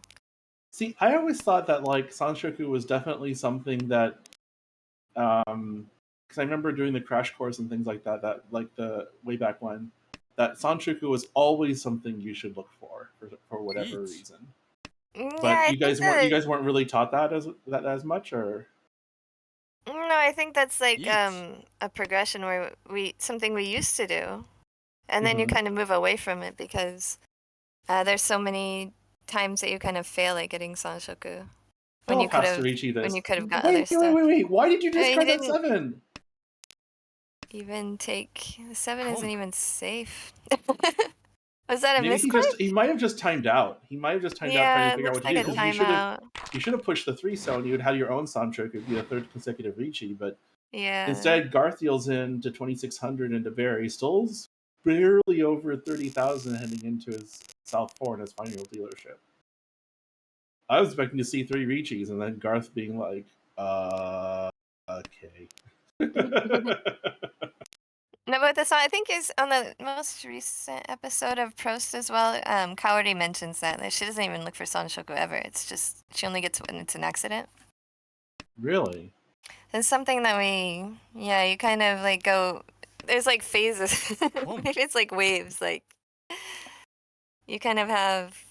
[SPEAKER 1] See, I always thought that like Sanshoku was definitely something that, because I remember doing the crash course and things like that. That like the way back when, that Sanshoku was always something you should look for whatever
[SPEAKER 3] Eat.
[SPEAKER 1] reason.
[SPEAKER 2] Yeah,
[SPEAKER 1] But
[SPEAKER 2] I
[SPEAKER 1] you
[SPEAKER 2] think
[SPEAKER 1] guys weren't really taught that as much, or
[SPEAKER 2] no, I think that's like
[SPEAKER 3] Eat.
[SPEAKER 2] a progression where something we used to do, and then you
[SPEAKER 1] Mhm.
[SPEAKER 2] kind of move away from it because there's so many times that you kind of fail at getting Sanshoku when you
[SPEAKER 1] Philip
[SPEAKER 2] could
[SPEAKER 1] has to
[SPEAKER 2] have
[SPEAKER 1] reach you this.
[SPEAKER 2] got other stuff.
[SPEAKER 1] Wait! Why did you
[SPEAKER 2] He
[SPEAKER 1] discard that
[SPEAKER 2] didn't
[SPEAKER 1] 7?
[SPEAKER 2] even take the 7 isn't
[SPEAKER 3] Pump.
[SPEAKER 2] even safe. Was that a
[SPEAKER 1] Maybe
[SPEAKER 2] misclick?
[SPEAKER 1] he might have just timed out. He might have just timed out trying to
[SPEAKER 2] Yeah, it
[SPEAKER 1] figure out
[SPEAKER 2] looks
[SPEAKER 1] what to
[SPEAKER 2] like
[SPEAKER 1] do
[SPEAKER 2] a
[SPEAKER 1] because
[SPEAKER 2] timeout.
[SPEAKER 1] you should have pushed the 3 cell and you would have your own Sanshoku. It'd be a third consecutive Ricci, but
[SPEAKER 2] Yeah.
[SPEAKER 1] instead Garth deals in to 2600 into Barry, still's barely over 30,000 heading into his South 4 in his final dealership. I was expecting to see 3 Ricci's and then Garth being like, okay.
[SPEAKER 2] No, but this I think is on the most recent episode of Prost as well. Kaori mentions that she doesn't even look for Sanshoku ever. It's just she only gets when it's an accident.
[SPEAKER 1] Really?
[SPEAKER 2] It's something that you kind of like go. There's like phases. Maybe it's like waves. Like you kind of have,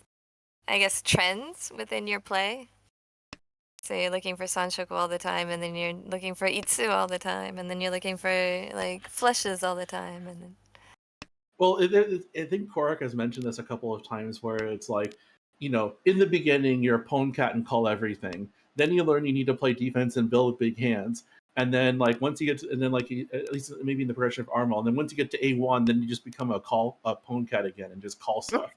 [SPEAKER 2] I guess, trends within your play. So you're looking for Sanshoku all the time, and then you're looking for Itsu all the time, and then you're looking for like flushes all the time, and then.
[SPEAKER 1] Well, I think Korak has mentioned this a couple of times where it's like, in the beginning, you're a pwn cat and call everything. Then you learn you need to play defense and build big hands. And then, like, once you get to, and then, like, at least maybe in the progression of Armal, and then once you get to A1, then you just become a pwn cat again and just call stuff.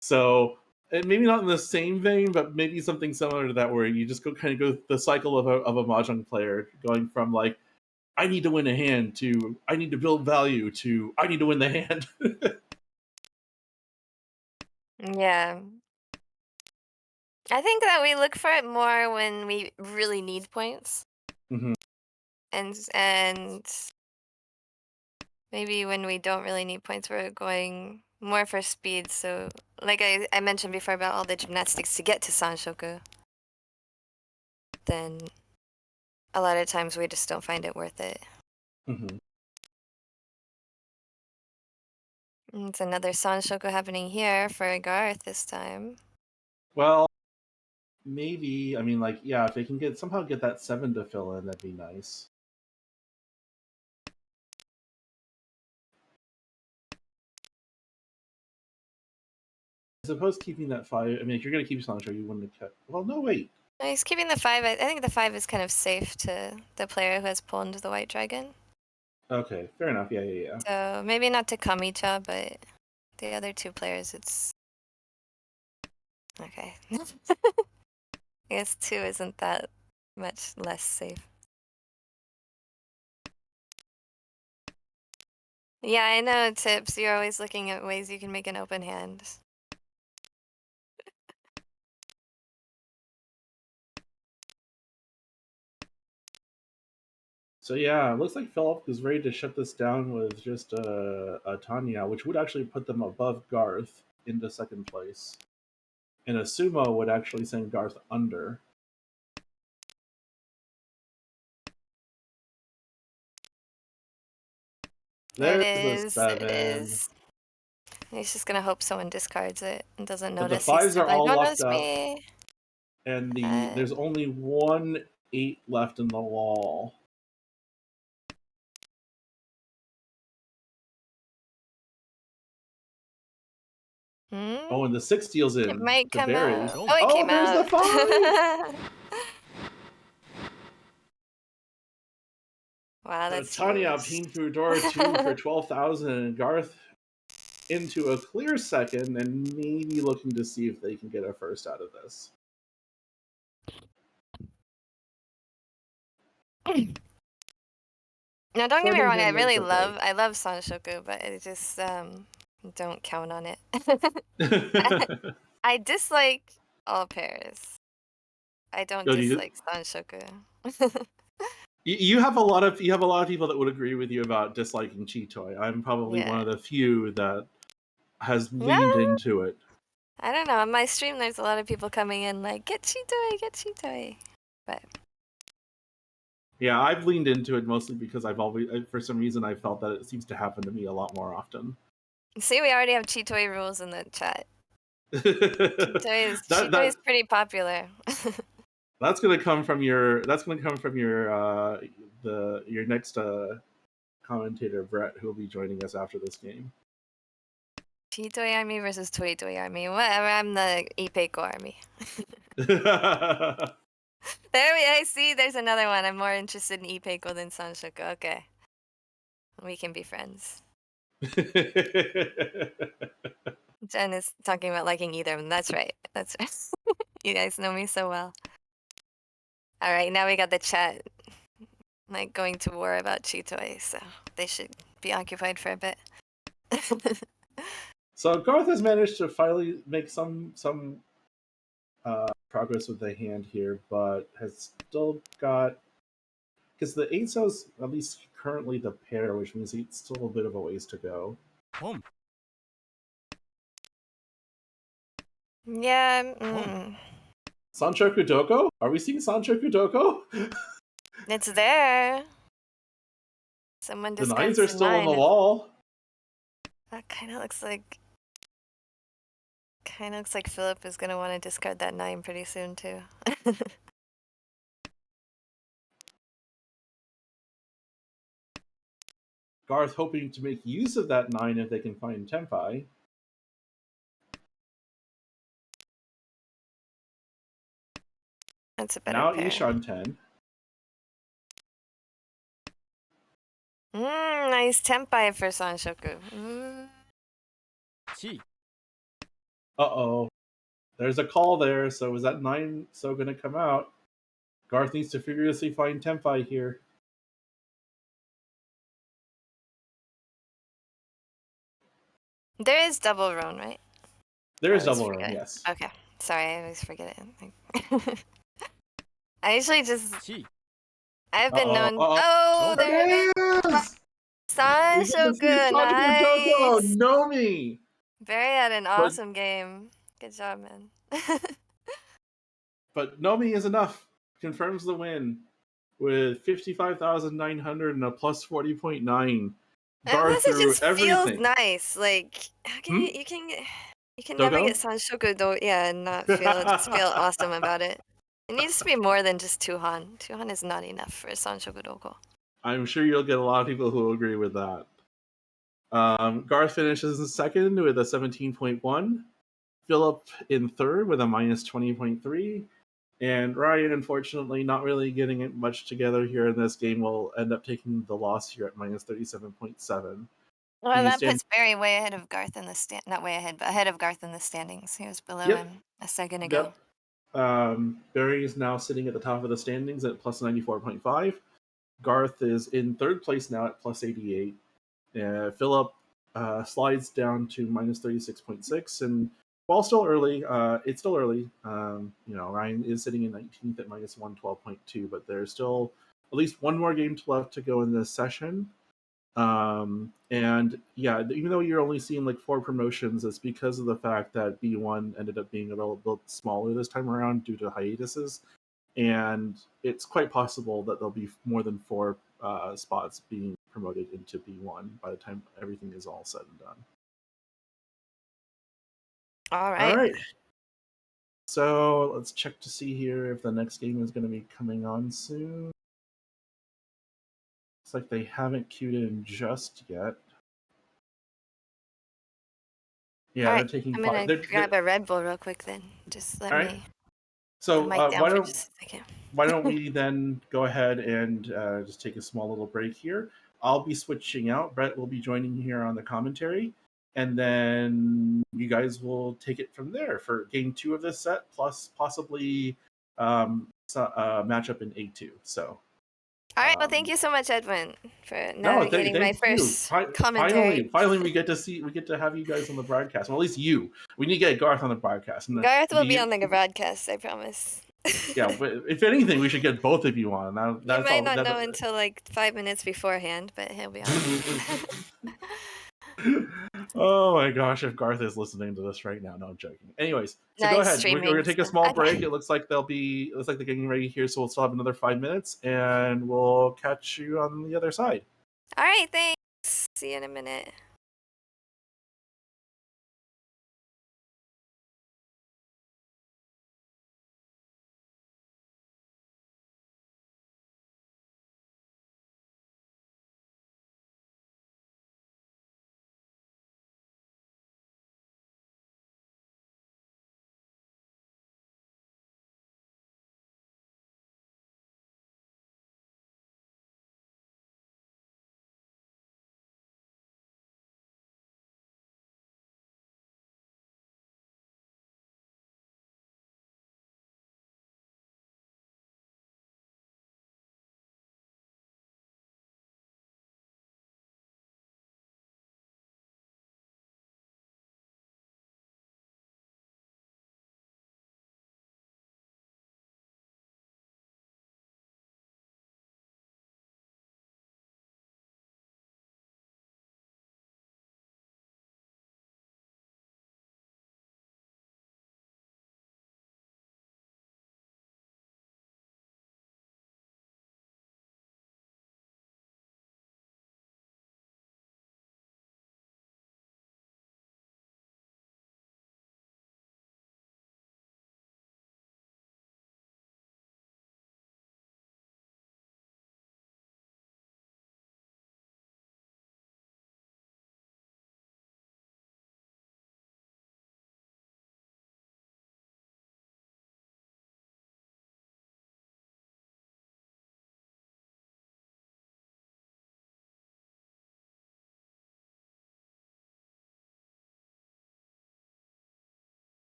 [SPEAKER 1] So, and maybe not in the same vein, but maybe something similar to that where you just go the cycle of a Mahjong player going from, like, I need to win a hand to I need to build value to I need to win the hand.
[SPEAKER 2] Yeah. I think that we look for it more when we really need points.
[SPEAKER 1] Mhm.
[SPEAKER 2] And maybe when we don't really need points, we're going more for speed. So, like I mentioned before about all the gymnastics to get to Sanshoku, then a lot of times we just don't find it worth it.
[SPEAKER 1] Mhm.
[SPEAKER 2] It's another Sanshoku happening here for Garth this time.
[SPEAKER 1] Well, maybe I mean, like, yeah, if they can somehow get that 7 to fill in, that'd be nice. I suppose keeping that 5. I mean, if you're gonna keep Sancho, you wouldn't have kept. Well, no, wait.
[SPEAKER 2] No, he's keeping the 5. I think the 5 is kind of safe to the player who has pulled the White Dragon.
[SPEAKER 1] Okay, fair enough. Yeah.
[SPEAKER 2] So maybe not to Kamicha, but the other 2 players, it's okay. I guess 2 isn't that much less safe. Yeah, I know, Tips. You're always looking at ways you can make an open hand.
[SPEAKER 1] So yeah, it looks like Philip is ready to shut this down with just a Tanya, which would actually put them above Garth into second place, and a Sumo would actually send Garth under. There's the
[SPEAKER 2] It
[SPEAKER 1] 7.
[SPEAKER 2] is. He's just gonna hope someone discards it and doesn't
[SPEAKER 1] But the
[SPEAKER 2] notice. He's
[SPEAKER 1] 5s
[SPEAKER 2] still
[SPEAKER 1] are
[SPEAKER 2] like,
[SPEAKER 1] all
[SPEAKER 2] don't
[SPEAKER 1] locked
[SPEAKER 2] notice
[SPEAKER 1] up,
[SPEAKER 2] me.
[SPEAKER 1] and there's only 1 8 left in the wall. Oh, and the 6 deals in
[SPEAKER 2] It might
[SPEAKER 1] to
[SPEAKER 2] come
[SPEAKER 1] Barry.
[SPEAKER 2] out. Oh, it came
[SPEAKER 1] There's
[SPEAKER 2] out.
[SPEAKER 1] the 5.
[SPEAKER 2] Wow,
[SPEAKER 1] So
[SPEAKER 2] that's
[SPEAKER 1] Tanya
[SPEAKER 2] huge.
[SPEAKER 1] peen through door 2 for 12,000, and Garth into a clear second and maybe looking to see if they can get a first out of this.
[SPEAKER 2] Now, don't get me wrong. I really
[SPEAKER 1] okay.
[SPEAKER 2] I love Sanshoku, but I just don't count on it. I dislike all pairs. I don't
[SPEAKER 1] Go,
[SPEAKER 2] dislike Sanshoku.
[SPEAKER 1] you have a lot of people that would agree with you about disliking Chitoi. I'm probably one of the few that has leaned into it.
[SPEAKER 2] I don't know. On my stream, there's a lot of people coming in like, get Chitoi. But
[SPEAKER 1] yeah, I've leaned into it mostly because I've always, for some reason, I felt that it seems to happen to me a lot more often.
[SPEAKER 2] See, we already have Chitoi rules in the chat. Chitoi is pretty popular.
[SPEAKER 1] That's gonna come from your your next commentator Brett, who will be joining us after this game.
[SPEAKER 2] Chitoi army versus Toitoi army. Whatever, I'm the Ipeiko army. I see there's another one. I'm more interested in Ipeiko than Sanshoku. Okay. We can be friends. Jen is talking about liking either of them. That's right. That's right. You guys know me so well. All right, now we got the chat like going to war about Chitoi, so they should be occupied for a bit.
[SPEAKER 1] So Garth has managed to finally make some progress with the hand here, but has still got, because the 8-so is at least currently the pair, which means it's still a bit of a ways to go.
[SPEAKER 2] Yeah.
[SPEAKER 1] Sanchoku Doko? Are we seeing Sanchoku Doko?
[SPEAKER 2] It's there. Someone
[SPEAKER 1] The
[SPEAKER 2] discards
[SPEAKER 1] 9s are still on the wall.
[SPEAKER 2] That kind of looks like Philip is gonna want to discard that 9 pretty soon too.
[SPEAKER 1] Garth hoping to make use of that 9 if they can find Tenpai.
[SPEAKER 2] That's a better
[SPEAKER 1] now
[SPEAKER 2] pair.
[SPEAKER 1] Ishan 10.
[SPEAKER 2] Nice Tenpai for Sanshoku.
[SPEAKER 1] Uh-oh. There's a call there, so is that 9-so going to come out? Garth needs to furiously find Tenpai here.
[SPEAKER 2] There is double roan, right?
[SPEAKER 1] There is double roan, yes.
[SPEAKER 2] Okay. Sorry, I always forget it. I usually just... I've been known... Oh, there it is! Sanshoku, nice!
[SPEAKER 1] Nomi!
[SPEAKER 2] Barry had an awesome game. Good job, man.
[SPEAKER 1] But Nomi is enough. Confirms the win with 55,900 and a plus 40.9.
[SPEAKER 2] Garth through just
[SPEAKER 1] everything.
[SPEAKER 2] Feels nice. Like, how can you can never get Sanshoku and not feel awesome about it. It needs to be more than just Tuhan. Tuhan is not enough for Sanshoku Doko.
[SPEAKER 1] I'm sure you'll get a lot of people who will agree with that. Garth finishes in second with a 17.1. Philip in third with a minus 20.3. And Ryan, unfortunately, not really getting it much together here in this game, will end up taking the loss here at minus 37.7.
[SPEAKER 2] Well, that puts Barry way ahead of Garth in the not way ahead, but ahead of Garth in the standings. He was below him a second ago.
[SPEAKER 1] Barry is now sitting at the top of the standings at plus 94.5. Garth is in third place now at plus 88. Philip slides down to minus 36.6. And while still early, it's still early. Ryan is sitting in 19th at minus 112.2, but there's still at least one more game left to go in this session. And yeah, even though you're only seeing like 4 promotions, it's because of the fact that B1 ended up being a little bit smaller this time around due to hiatuses. And it's quite possible that there'll be more than 4 spots being promoted into B1 by the time everything is all said and done.
[SPEAKER 2] All right.
[SPEAKER 1] So let's check to see here if the next game is going to be coming on soon. Looks like they haven't queued in just yet. Yeah, they're taking.
[SPEAKER 2] I'm gonna grab a Red Bull real quick then. Just let me.
[SPEAKER 1] So why don't we then go ahead and just take a small little break here? I'll be switching out. Brett will be joining here on the commentary, and then you guys will take it from there for game 2 of this set, plus possibly matchup in A2. So
[SPEAKER 2] All right. Well, thank you so much, Edwin, for
[SPEAKER 1] no,
[SPEAKER 2] navigating my
[SPEAKER 1] thank you.
[SPEAKER 2] first commentary.
[SPEAKER 1] Finally, we get to have you guys on the broadcast. Well, at least you. We need to get Garth on the broadcast. And
[SPEAKER 2] Garth will be on the broadcast, I promise.
[SPEAKER 1] Yeah, but if anything, we should get both of you on.
[SPEAKER 2] You might not know until like 5 minutes beforehand, but he'll be on.
[SPEAKER 1] Oh my gosh, if Garth is listening to this right now. No, I'm joking. Anyways, so go ahead. We're gonna take a small break. It looks like they're getting ready here, so we'll still have another 5 minutes, and we'll catch you on the other side.
[SPEAKER 2] All right, thanks. See you in a minute.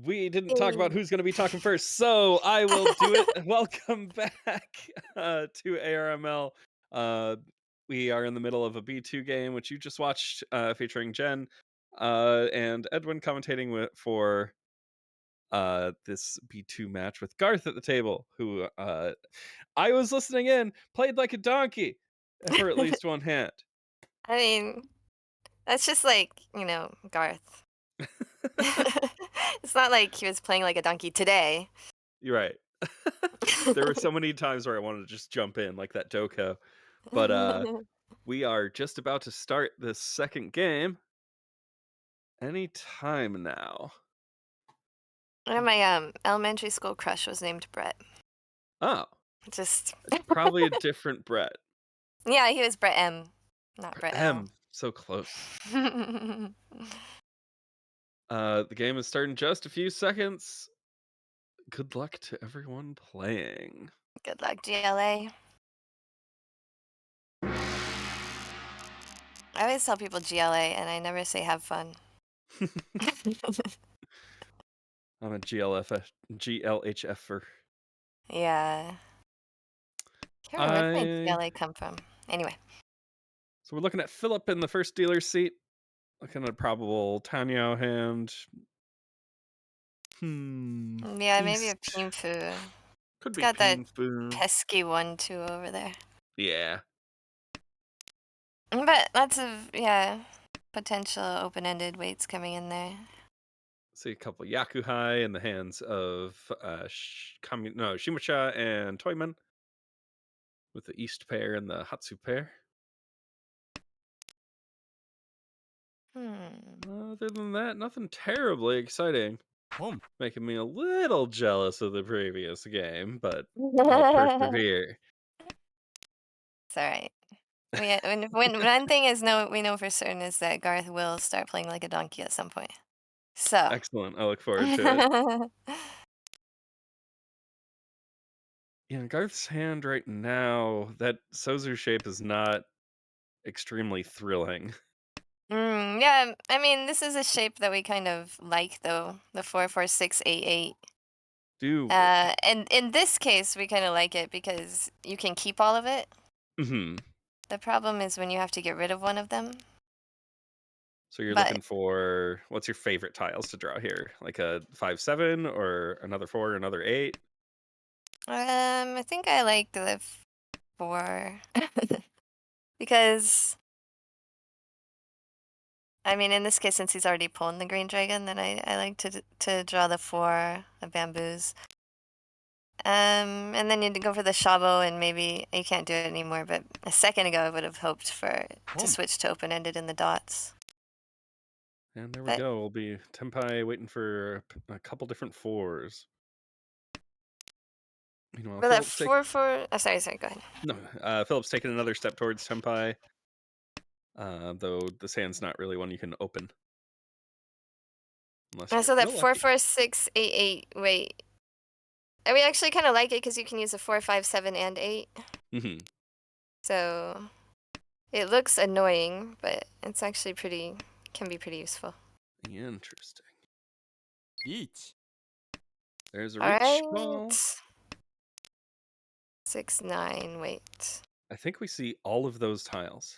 [SPEAKER 4] We didn't talk about who's going to be talking first, so I will do it. Welcome back to ARML. We are in the middle of a B2 game, which you just watched, featuring Jen and Edwin commentating for this B2 match with Garth at the table, who I was listening in, played like a donkey for at least one hand.
[SPEAKER 2] I mean, that's just like, Garth. It's not like he was playing like a donkey today.
[SPEAKER 4] You're right. There were so many times where I wanted to just jump in like that Doko. But we are just about to start this second game. Any time now.
[SPEAKER 2] One of my elementary school crush was named Brett.
[SPEAKER 4] Oh,
[SPEAKER 2] Just
[SPEAKER 4] it's probably a different Brett.
[SPEAKER 2] yeah, he was Brett M, not Brett L.
[SPEAKER 4] So close. The game is starting in just a few seconds. Good luck to everyone playing.
[SPEAKER 2] Good luck, GLA. I always tell people GLA, and I never say have fun.
[SPEAKER 4] I'm a GLHFer.
[SPEAKER 2] Yeah. Can't remember where did GLA come from. Anyway.
[SPEAKER 4] So we're looking at Philip in the first dealer's seat. Looking at a probable Tanyo hand.
[SPEAKER 2] Yeah, maybe a Pingfu.
[SPEAKER 4] Could be
[SPEAKER 2] got that
[SPEAKER 4] Pingfu.
[SPEAKER 2] pesky 1-2 over there.
[SPEAKER 4] Yeah.
[SPEAKER 2] But lots of, potential open-ended weights coming in there.
[SPEAKER 4] See a couple Yakuhai in the hands of Shimusha and Toyman, with the East pair and the Hatsu pair. Other than that, nothing terribly exciting. Making me a little jealous of the previous game, but I'll persevere.
[SPEAKER 2] It's alright. When one thing we know for certain is that Garth will start playing like a donkey at some point. So
[SPEAKER 4] Excellent. I look forward to it. Yeah, Garth's hand right now, that Sozu shape is not extremely thrilling.
[SPEAKER 2] Yeah, I mean, this is a shape that we kind of like, though. The 4-4-6-8-8. And in this case, we kind of like it because you can keep all of it.
[SPEAKER 4] Mm-hmm.
[SPEAKER 2] The problem is when you have to get rid of one of them.
[SPEAKER 4] So you're looking for, what's your favorite tiles to draw here? Like a 5-7 or another 4, another 8?
[SPEAKER 2] I think I like the 4 because I mean, in this case, since he's already pulled the green dragon, then I like to draw the 4 of bamboos. And then you go for the Shabo, and maybe you can't do it anymore. But a second ago, I would have hoped to switch to open-ended in the dots.
[SPEAKER 4] And there we go. We'll be Tenpai waiting for a couple different 4s. Meanwhile,
[SPEAKER 2] But that 4-4. Oh, sorry. Go ahead.
[SPEAKER 4] No, Philip's taking another step towards Tenpai. Though this hand's not really one you can open.
[SPEAKER 2] So that 4-4-6-8-8. Wait. We actually kind of like it because you can use a 4, 5, 7, and 8.
[SPEAKER 4] Mm-hmm.
[SPEAKER 2] So it looks annoying, but it's actually can be pretty useful.
[SPEAKER 4] Interesting.
[SPEAKER 3] Each.
[SPEAKER 4] There's a reach ball.
[SPEAKER 2] 6, 9, wait.
[SPEAKER 4] I think we see all of those tiles.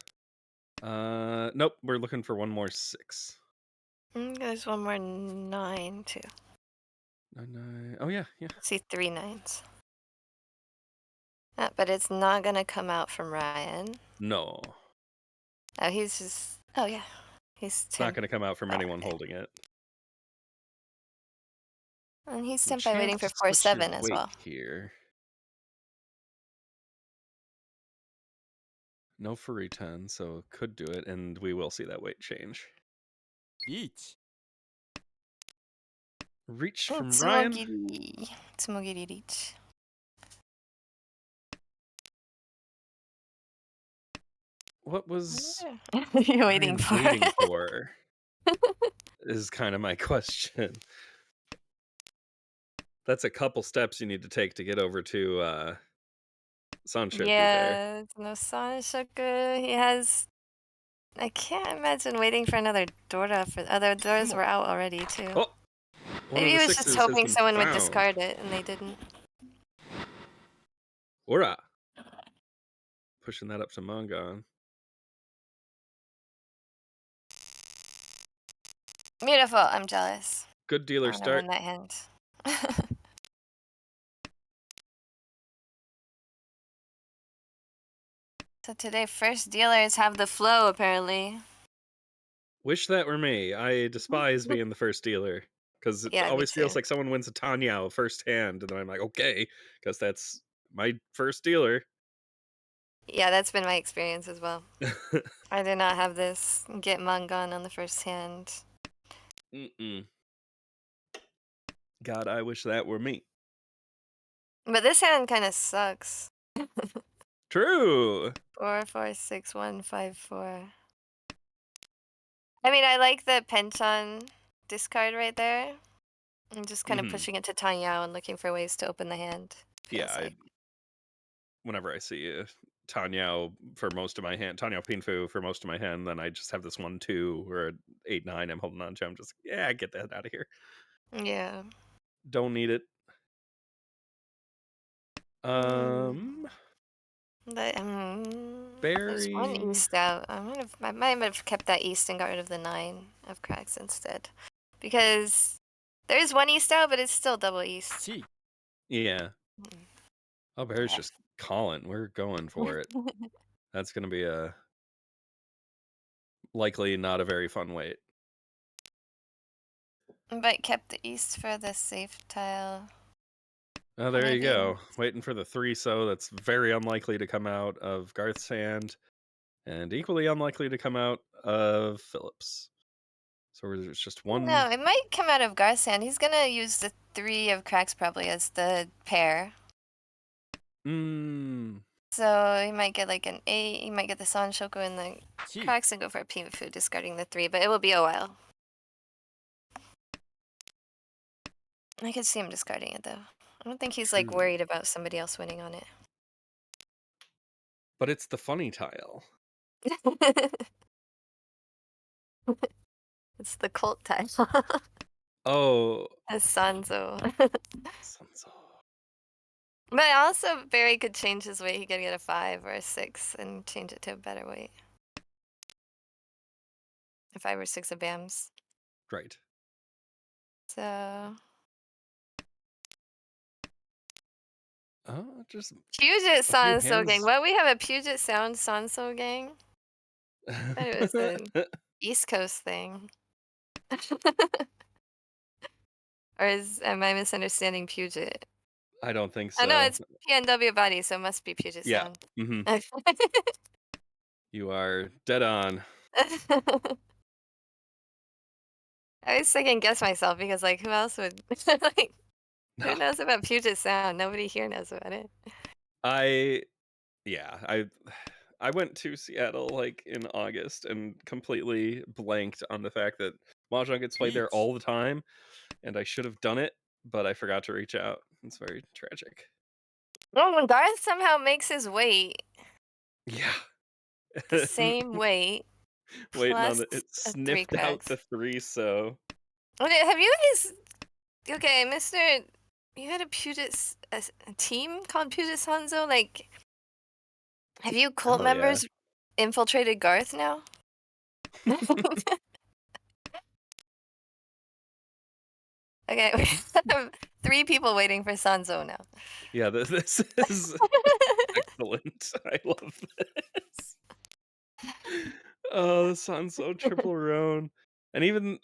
[SPEAKER 4] Nope, we're looking for one more 6.
[SPEAKER 2] There's one more 9 too.
[SPEAKER 4] 9. Oh yeah.
[SPEAKER 2] I see 3 9s. But it's not gonna come out from Ryan.
[SPEAKER 4] No.
[SPEAKER 2] Oh, he's just. Oh yeah, he's.
[SPEAKER 4] It's not gonna come out from anyone holding it.
[SPEAKER 2] And he's Tenpai waiting for 4-7 as well.
[SPEAKER 4] Here. No furry 10, so could do it, and we will see that weight change.
[SPEAKER 3] Each.
[SPEAKER 4] Reach from Ryan.
[SPEAKER 2] Tsumogiri reach.
[SPEAKER 4] What was
[SPEAKER 2] you waiting
[SPEAKER 4] for? Is kind of my question. That's a couple steps you need to take to get over to Sanshoku there.
[SPEAKER 2] Yeah, no Sanshoku. He has. I can't imagine waiting for another Dora. For other doors were out already too.
[SPEAKER 4] Oh, One
[SPEAKER 2] Maybe
[SPEAKER 4] of
[SPEAKER 2] he
[SPEAKER 4] the
[SPEAKER 2] was just
[SPEAKER 4] sixes has
[SPEAKER 2] hoping
[SPEAKER 4] been
[SPEAKER 2] someone would
[SPEAKER 4] found.
[SPEAKER 2] discard it, and they didn't.
[SPEAKER 4] Ora. Pushing that up to Mongon.
[SPEAKER 2] Beautiful. I'm jealous.
[SPEAKER 4] Good
[SPEAKER 2] I
[SPEAKER 4] dealer
[SPEAKER 2] want to
[SPEAKER 4] start.
[SPEAKER 2] win that hand. So today, first dealers have the flow, apparently.
[SPEAKER 4] Wish that were me. I despise being the first dealer because it
[SPEAKER 2] Yeah, me
[SPEAKER 4] always feels
[SPEAKER 2] too.
[SPEAKER 4] like someone wins a Tanyao first hand, and then I'm like, okay, because that's my first dealer.
[SPEAKER 2] Yeah, that's been my experience as well. I did not have this get Mangan on the first hand.
[SPEAKER 4] Mm-mm. God, I wish that were me.
[SPEAKER 2] But this hand kind of sucks.
[SPEAKER 4] True.
[SPEAKER 2] 4, 4, 6, 1, 5, 4. I mean, I like the penchant discard right there. I'm just kind of
[SPEAKER 4] Mhm.
[SPEAKER 2] pushing it to Tanyao and looking for ways to open the hand.
[SPEAKER 4] Yeah,
[SPEAKER 2] Feels like.
[SPEAKER 4] whenever I see Tanyao for most of my hand, Tanyao Pinfu for most of my hand, then I just have this 1-2 or an 8-9 I'm holding on to. I'm just yeah, get that out of here.
[SPEAKER 2] Yeah.
[SPEAKER 4] Don't need it.
[SPEAKER 2] But, there's one
[SPEAKER 4] Barry.
[SPEAKER 2] east out. I might have kept that east and got rid of the 9 of cracks instead. Because there's one east out, but it's still double east.
[SPEAKER 3] Chi.
[SPEAKER 4] Yeah.
[SPEAKER 2] Mm.
[SPEAKER 4] Oh, Barry's
[SPEAKER 2] Yeah.
[SPEAKER 4] just calling. We're going for it. That's gonna be a likely not a very fun wait.
[SPEAKER 2] But kept the east for the safe tile.
[SPEAKER 4] Oh, there you
[SPEAKER 2] Maybe.
[SPEAKER 4] go. Waiting for the 3-so that's very unlikely to come out of Garth's hand, and equally unlikely to come out of Phillips. So there's just one.
[SPEAKER 2] No, it might come out of Garth's hand. He's gonna use the 3 of cracks probably as the pair. So he might get like an 8. He might get the San Shoko and the
[SPEAKER 3] Chi.
[SPEAKER 2] cracks and go for a Pinfu, discarding the 3. But it will be a while. I could see him discarding it though. I don't think he's like
[SPEAKER 4] True.
[SPEAKER 2] worried about somebody else winning on it.
[SPEAKER 4] But it's the funny tile.
[SPEAKER 2] It's the cult tile.
[SPEAKER 4] Oh,
[SPEAKER 2] A Sanzo.
[SPEAKER 4] Sanzo.
[SPEAKER 2] But also, Barry could change his weight. He could get a 5 or a 6 and change it to a better weight. A 5 or 6 of BAMs.
[SPEAKER 4] Right.
[SPEAKER 2] So.
[SPEAKER 4] Oh, just
[SPEAKER 2] Puget
[SPEAKER 4] a few
[SPEAKER 2] Sanso gang.
[SPEAKER 4] hands.
[SPEAKER 2] What, we have a Puget Sound Sanso gang? I thought it was an East Coast thing. Or am I misunderstanding Puget?
[SPEAKER 4] I don't think
[SPEAKER 2] Oh no,
[SPEAKER 4] so.
[SPEAKER 2] it's PNW body, so it must be Puget
[SPEAKER 4] Yeah.
[SPEAKER 2] Sound.
[SPEAKER 4] Mm-hmm. You are dead on.
[SPEAKER 2] I always second guess myself because, like, who else would like? Who
[SPEAKER 4] No.
[SPEAKER 2] knows about Puget Sound? Nobody here knows about it.
[SPEAKER 4] I went to Seattle like in August and completely blanked on the fact that Mahjong gets played there
[SPEAKER 3] Each.
[SPEAKER 4] all the time, and I should have done it, but I forgot to reach out. It's very tragic.
[SPEAKER 2] Well, when Garth somehow makes his weight
[SPEAKER 4] Yeah.
[SPEAKER 2] the same weight
[SPEAKER 4] Waiting on
[SPEAKER 2] plus
[SPEAKER 4] it. It
[SPEAKER 2] a 3
[SPEAKER 4] sniffed out
[SPEAKER 2] cracks.
[SPEAKER 4] the 3-so.
[SPEAKER 2] Okay, have you guys? Okay, Mister, you had a a team called Puget Sanzo. Like, have you cult
[SPEAKER 4] Hell yeah.
[SPEAKER 2] members infiltrated Garth now? Okay, we have 3 people waiting for Sanzo now.
[SPEAKER 4] Yeah, this is excellent. I love this. Oh, the Sanso triple roan. And even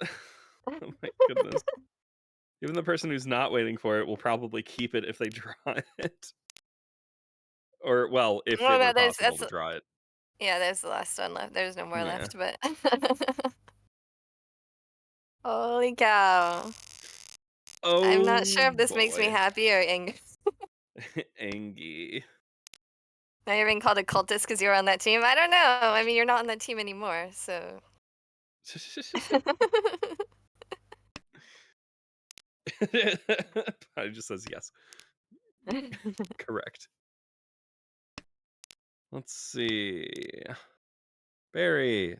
[SPEAKER 4] oh my goodness. Even the person who's not waiting for it will probably keep it if they draw it. Or well, if
[SPEAKER 2] Well,
[SPEAKER 4] it were
[SPEAKER 2] no,
[SPEAKER 4] possible to draw it.
[SPEAKER 2] yeah, there's the last one left. There's no more
[SPEAKER 4] Yeah.
[SPEAKER 2] left, but holy cow. I'm not sure
[SPEAKER 4] Oh
[SPEAKER 2] if this makes me
[SPEAKER 4] boy.
[SPEAKER 2] happy or angry.
[SPEAKER 4] Angie.
[SPEAKER 2] Now you're being called a cultist because you're on that team. I don't know. I mean, you're not on that team anymore, so.
[SPEAKER 4] I just says yes. Correct. Let's see. Barry.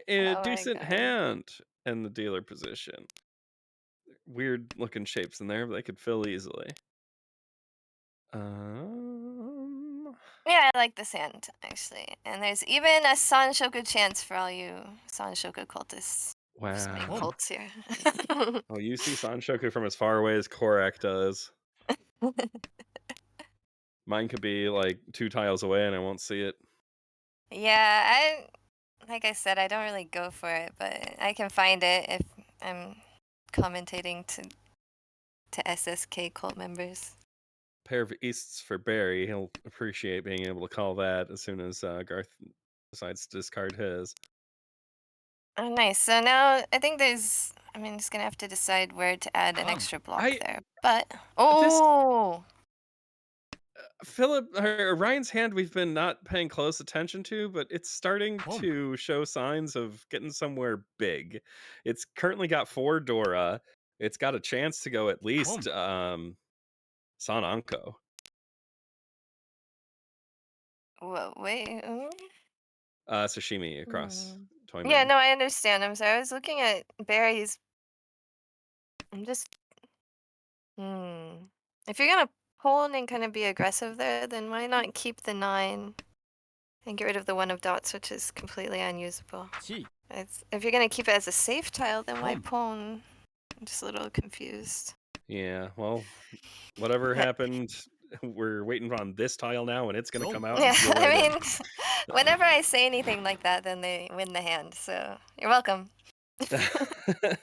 [SPEAKER 4] A
[SPEAKER 2] Oh my
[SPEAKER 4] decent
[SPEAKER 2] God.
[SPEAKER 4] hand in the dealer position. weird looking shapes in there, but they could fill easily.
[SPEAKER 2] Yeah, I like this hand, actually. And there's even a Sanshoku chance for all you Sanshoku cultists. Just make
[SPEAKER 4] Wow.
[SPEAKER 2] cults here.
[SPEAKER 4] Oh, you see Sanshoku from as far away as Korak does. Mine could be like 2 tiles away and I won't see it.
[SPEAKER 2] Yeah, like I said, I don't really go for it, but I can find it if I'm commentating to SSK cult members.
[SPEAKER 4] Pair of Easts for Barry. He'll appreciate being able to call that as soon as Garth decides to discard his.
[SPEAKER 2] Oh, nice. So now I think I'm just gonna have to decide where to add an extra block
[SPEAKER 4] I-
[SPEAKER 2] there. But
[SPEAKER 4] This-
[SPEAKER 2] oh,
[SPEAKER 4] Philip or Ryan's hand we've been not paying close attention to, but it's starting to show signs of getting somewhere big. It's currently got 4 Dora. It's got a chance to go at least Sananko.
[SPEAKER 2] wait.
[SPEAKER 4] Sashimi across Toyman.
[SPEAKER 2] Yeah, no, I understand. I'm sorry. I was looking at Barry's. I'm just. If you're gonna pull and kind of be aggressive there, then why not keep the 9 and get rid of the 1 of dots, which is completely unusable. If you're gonna keep it as a safe tile, then why pawn? I'm just a little confused.
[SPEAKER 4] Yeah, well, whatever happened, we're waiting on this tile now, and it's gonna come out.
[SPEAKER 2] Yeah,
[SPEAKER 4] And peel right
[SPEAKER 2] I
[SPEAKER 4] in.
[SPEAKER 2] mean, whenever I say anything like that, then they win the hand. So you're welcome.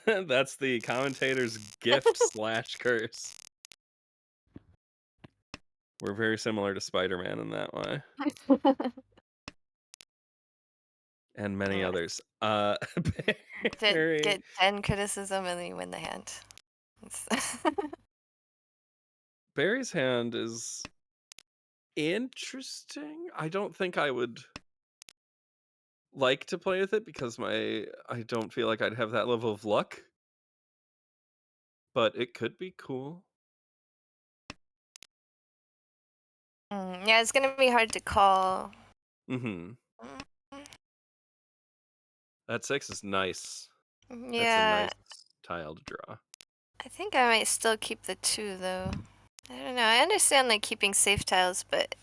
[SPEAKER 4] That's the commentator's gift / curse. We're very similar to Spider-Man in that way, and many
[SPEAKER 2] Yeah.
[SPEAKER 4] others.
[SPEAKER 2] Get 10 criticism and then you win the hand.
[SPEAKER 4] Barry's hand is interesting. I don't think I would like to play with it because I don't feel like I'd have that level of luck. But it could be cool.
[SPEAKER 2] Yeah, it's gonna be hard to call.
[SPEAKER 4] Mm-hmm. That 6 is nice.
[SPEAKER 2] Yeah.
[SPEAKER 4] That's a nice tile to draw.
[SPEAKER 2] I think I might still keep the 2 though. I don't know. I understand like keeping safe tiles, but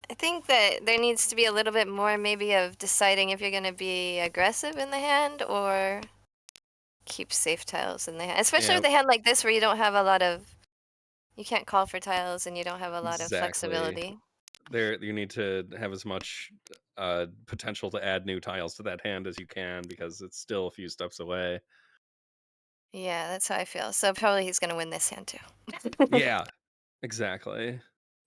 [SPEAKER 2] I think that there needs to be a little bit more maybe of deciding if you're going to be aggressive in the hand or keep safe tiles in the hand. Especially with a hand like this where you don't have a lot of you can't call for tiles and you don't have a lot of flexibility.
[SPEAKER 4] There you need to have as much potential to add new tiles to that hand as you can because it's still a few steps away.
[SPEAKER 2] Yeah, that's how I feel. So probably he's going to win this hand too.
[SPEAKER 4] Yeah, exactly.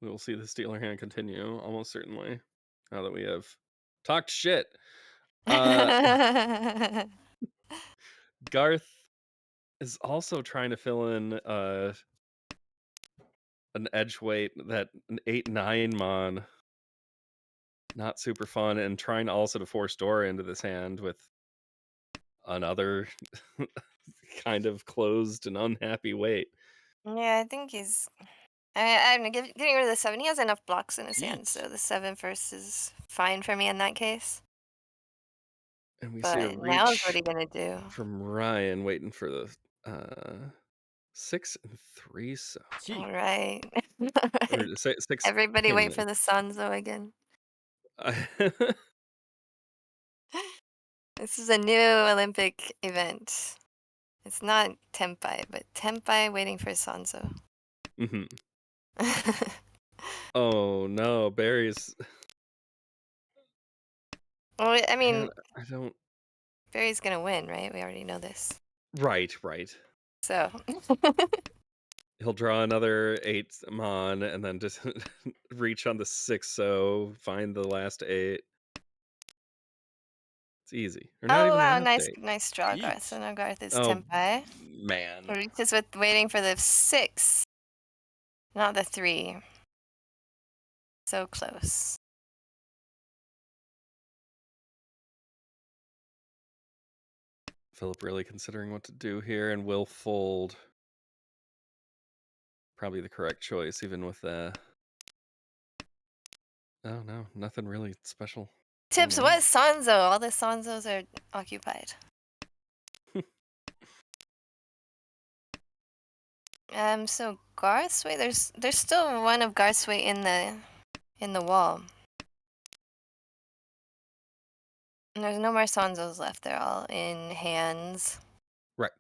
[SPEAKER 4] We will see the Steeler hand continue, almost certainly, now that we have talked shit. Garth is also trying to fill in an edge weight, that an 8/9 mon. Not super fun, and trying also to force Dora into this hand with another kind of closed and unhappy weight.
[SPEAKER 2] Yeah, I think he's. I'm getting rid of the 7. He has enough blocks in his hand, so the 7 first is fine for me in that case.
[SPEAKER 4] And we
[SPEAKER 2] but
[SPEAKER 4] see a
[SPEAKER 2] now
[SPEAKER 4] reach
[SPEAKER 2] what are you gonna do?
[SPEAKER 4] from Ryan waiting for the 6 and 3. So
[SPEAKER 2] All right.
[SPEAKER 4] or 6.
[SPEAKER 2] Everybody wait for the Sanzo again. This is a new Olympic event. It's not Tempai, but Tempai waiting for Sanzo.
[SPEAKER 4] Mm-hmm. Oh no, Barry's.
[SPEAKER 2] Well, I mean,
[SPEAKER 4] I don't.
[SPEAKER 2] Barry's gonna win, right? We already know this.
[SPEAKER 4] Right.
[SPEAKER 2] So.
[SPEAKER 4] He'll draw another 8 mon and then just reach on the 6, so find the last 8. It's easy. Or not
[SPEAKER 2] Oh
[SPEAKER 4] even
[SPEAKER 2] wow,
[SPEAKER 4] the last 8.
[SPEAKER 2] nice draw, Garth. So now Garth is
[SPEAKER 4] Oh,
[SPEAKER 2] Tempai.
[SPEAKER 4] man.
[SPEAKER 2] Reaches with waiting for the 6, not the 3. So close.
[SPEAKER 4] Philip really considering what to do here and will fold. Probably the correct choice, even with the. Oh no, nothing really special.
[SPEAKER 2] Tips, what is Sanzo? All the Sanzos are occupied. So Garth's Way, there's still one of Garth's Way in the wall. And there's no more Sanzos left. They're all in hands.
[SPEAKER 4] Right.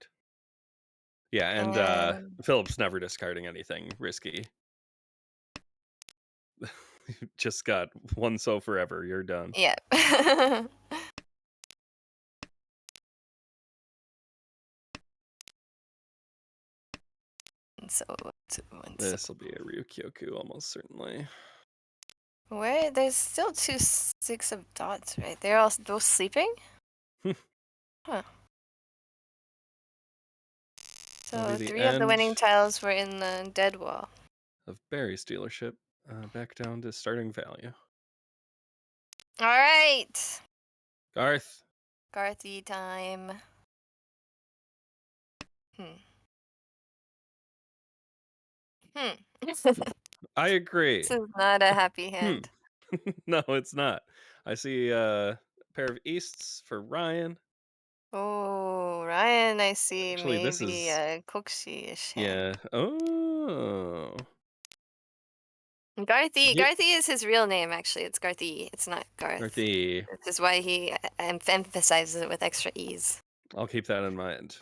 [SPEAKER 4] Yeah, and
[SPEAKER 2] And
[SPEAKER 4] Philip's never discarding anything risky. Just got one so forever. You're done.
[SPEAKER 2] yeah. So
[SPEAKER 4] This will be a Ryukyoku almost certainly.
[SPEAKER 2] where there's still 2 6 of dots, right? They're all both sleeping? Huh.
[SPEAKER 4] That'll
[SPEAKER 2] So
[SPEAKER 4] be the
[SPEAKER 2] 3 of the
[SPEAKER 4] end
[SPEAKER 2] winning tiles were in the dead wall.
[SPEAKER 4] of Barry's dealership. Back down to starting value.
[SPEAKER 2] All right.
[SPEAKER 4] Garth.
[SPEAKER 2] Garthy time.
[SPEAKER 4] I agree.
[SPEAKER 2] This is not a happy
[SPEAKER 4] Hmm.
[SPEAKER 2] hand.
[SPEAKER 4] No, it's not. I see a pair of easts for Ryan.
[SPEAKER 2] Oh, Ryan, I see
[SPEAKER 4] Actually, this
[SPEAKER 2] maybe
[SPEAKER 4] is
[SPEAKER 2] a Kokushi-ish hand.
[SPEAKER 4] yeah. Oh.
[SPEAKER 2] Garthy.
[SPEAKER 4] Yeah.
[SPEAKER 2] Garthy is his real name, actually. It's Garthy. It's not Garth.
[SPEAKER 4] Garthy.
[SPEAKER 2] This is why he emphasizes it with extra ease.
[SPEAKER 4] I'll keep that in mind.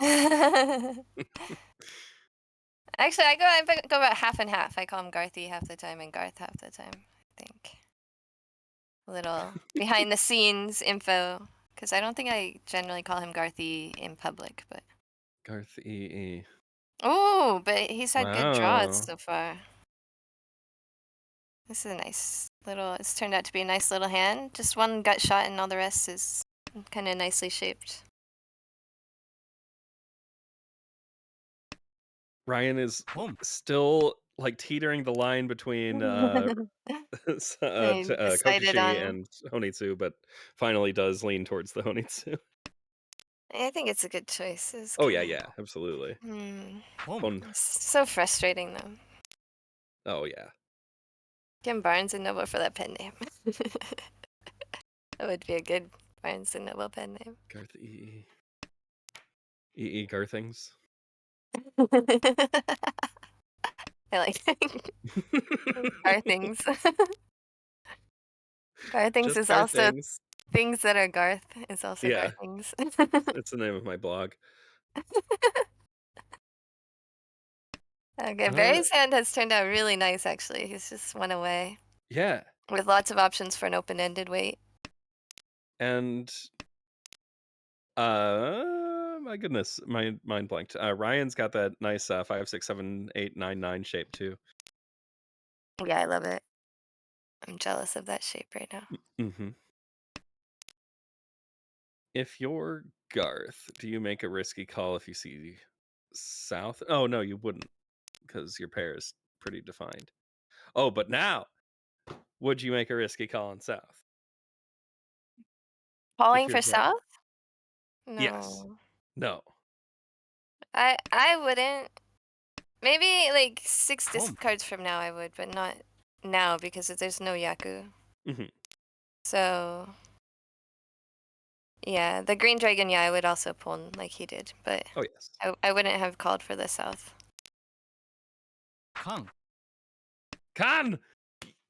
[SPEAKER 2] Actually, I go about half and half. I call him Garthy half the time and Garth half the time, I think. A little behind the scenes info. Because I don't think I generally call him Garthy in public, but...
[SPEAKER 4] Garthy.
[SPEAKER 2] Oh, but he's had good draws
[SPEAKER 4] Wow.
[SPEAKER 2] so far. This is a nice little... It's turned out to be a nice little hand. Just one gut shot and all the rest is kind of nicely shaped.
[SPEAKER 4] Ryan is still like teetering the line between
[SPEAKER 2] Decided
[SPEAKER 4] Kokushi
[SPEAKER 2] on...
[SPEAKER 4] and Honitsu, but finally does lean towards the Honitsu.
[SPEAKER 2] I think it's a good choice.
[SPEAKER 4] Oh yeah, absolutely.
[SPEAKER 2] It's so frustrating though.
[SPEAKER 4] Oh yeah.
[SPEAKER 2] Kim Barnes and Noble for that pen name. That would be a good Barnes and Noble pen name.
[SPEAKER 4] Garth E. Garthings.
[SPEAKER 2] I like Garthings. Garthings
[SPEAKER 4] Just
[SPEAKER 2] is also
[SPEAKER 4] Garthings.
[SPEAKER 2] things that are Garth is also
[SPEAKER 4] Yeah.
[SPEAKER 2] Garthings.
[SPEAKER 4] It's the name of my blog.
[SPEAKER 2] Okay, Barry's hand has turned out really nice actually. He's just one away.
[SPEAKER 4] Yeah.
[SPEAKER 2] With lots of options for an open-ended wait.
[SPEAKER 4] And my goodness, my mind blanked. Ryan's got that nice 5, 6, 7, 8, 9, 9 shape too.
[SPEAKER 2] Yeah, I love it. I'm jealous of that shape right now.
[SPEAKER 4] Mm-hmm. If you're Garth, do you make a risky call if you see south? Oh no, you wouldn't, because your pair is pretty defined. Oh, but now, would you make a risky call on south?
[SPEAKER 2] Calling
[SPEAKER 4] you're
[SPEAKER 2] for
[SPEAKER 4] Garth?
[SPEAKER 2] south?
[SPEAKER 4] Yes.
[SPEAKER 2] No.
[SPEAKER 4] No.
[SPEAKER 2] I wouldn't. Maybe like 6 discards from now I would, but not now because there's no Yaku.
[SPEAKER 4] Mm-hmm.
[SPEAKER 2] So yeah, the green dragon, yeah, I would also pull like he did, but
[SPEAKER 4] Oh yes.
[SPEAKER 2] I wouldn't have called for the south.
[SPEAKER 4] Khan!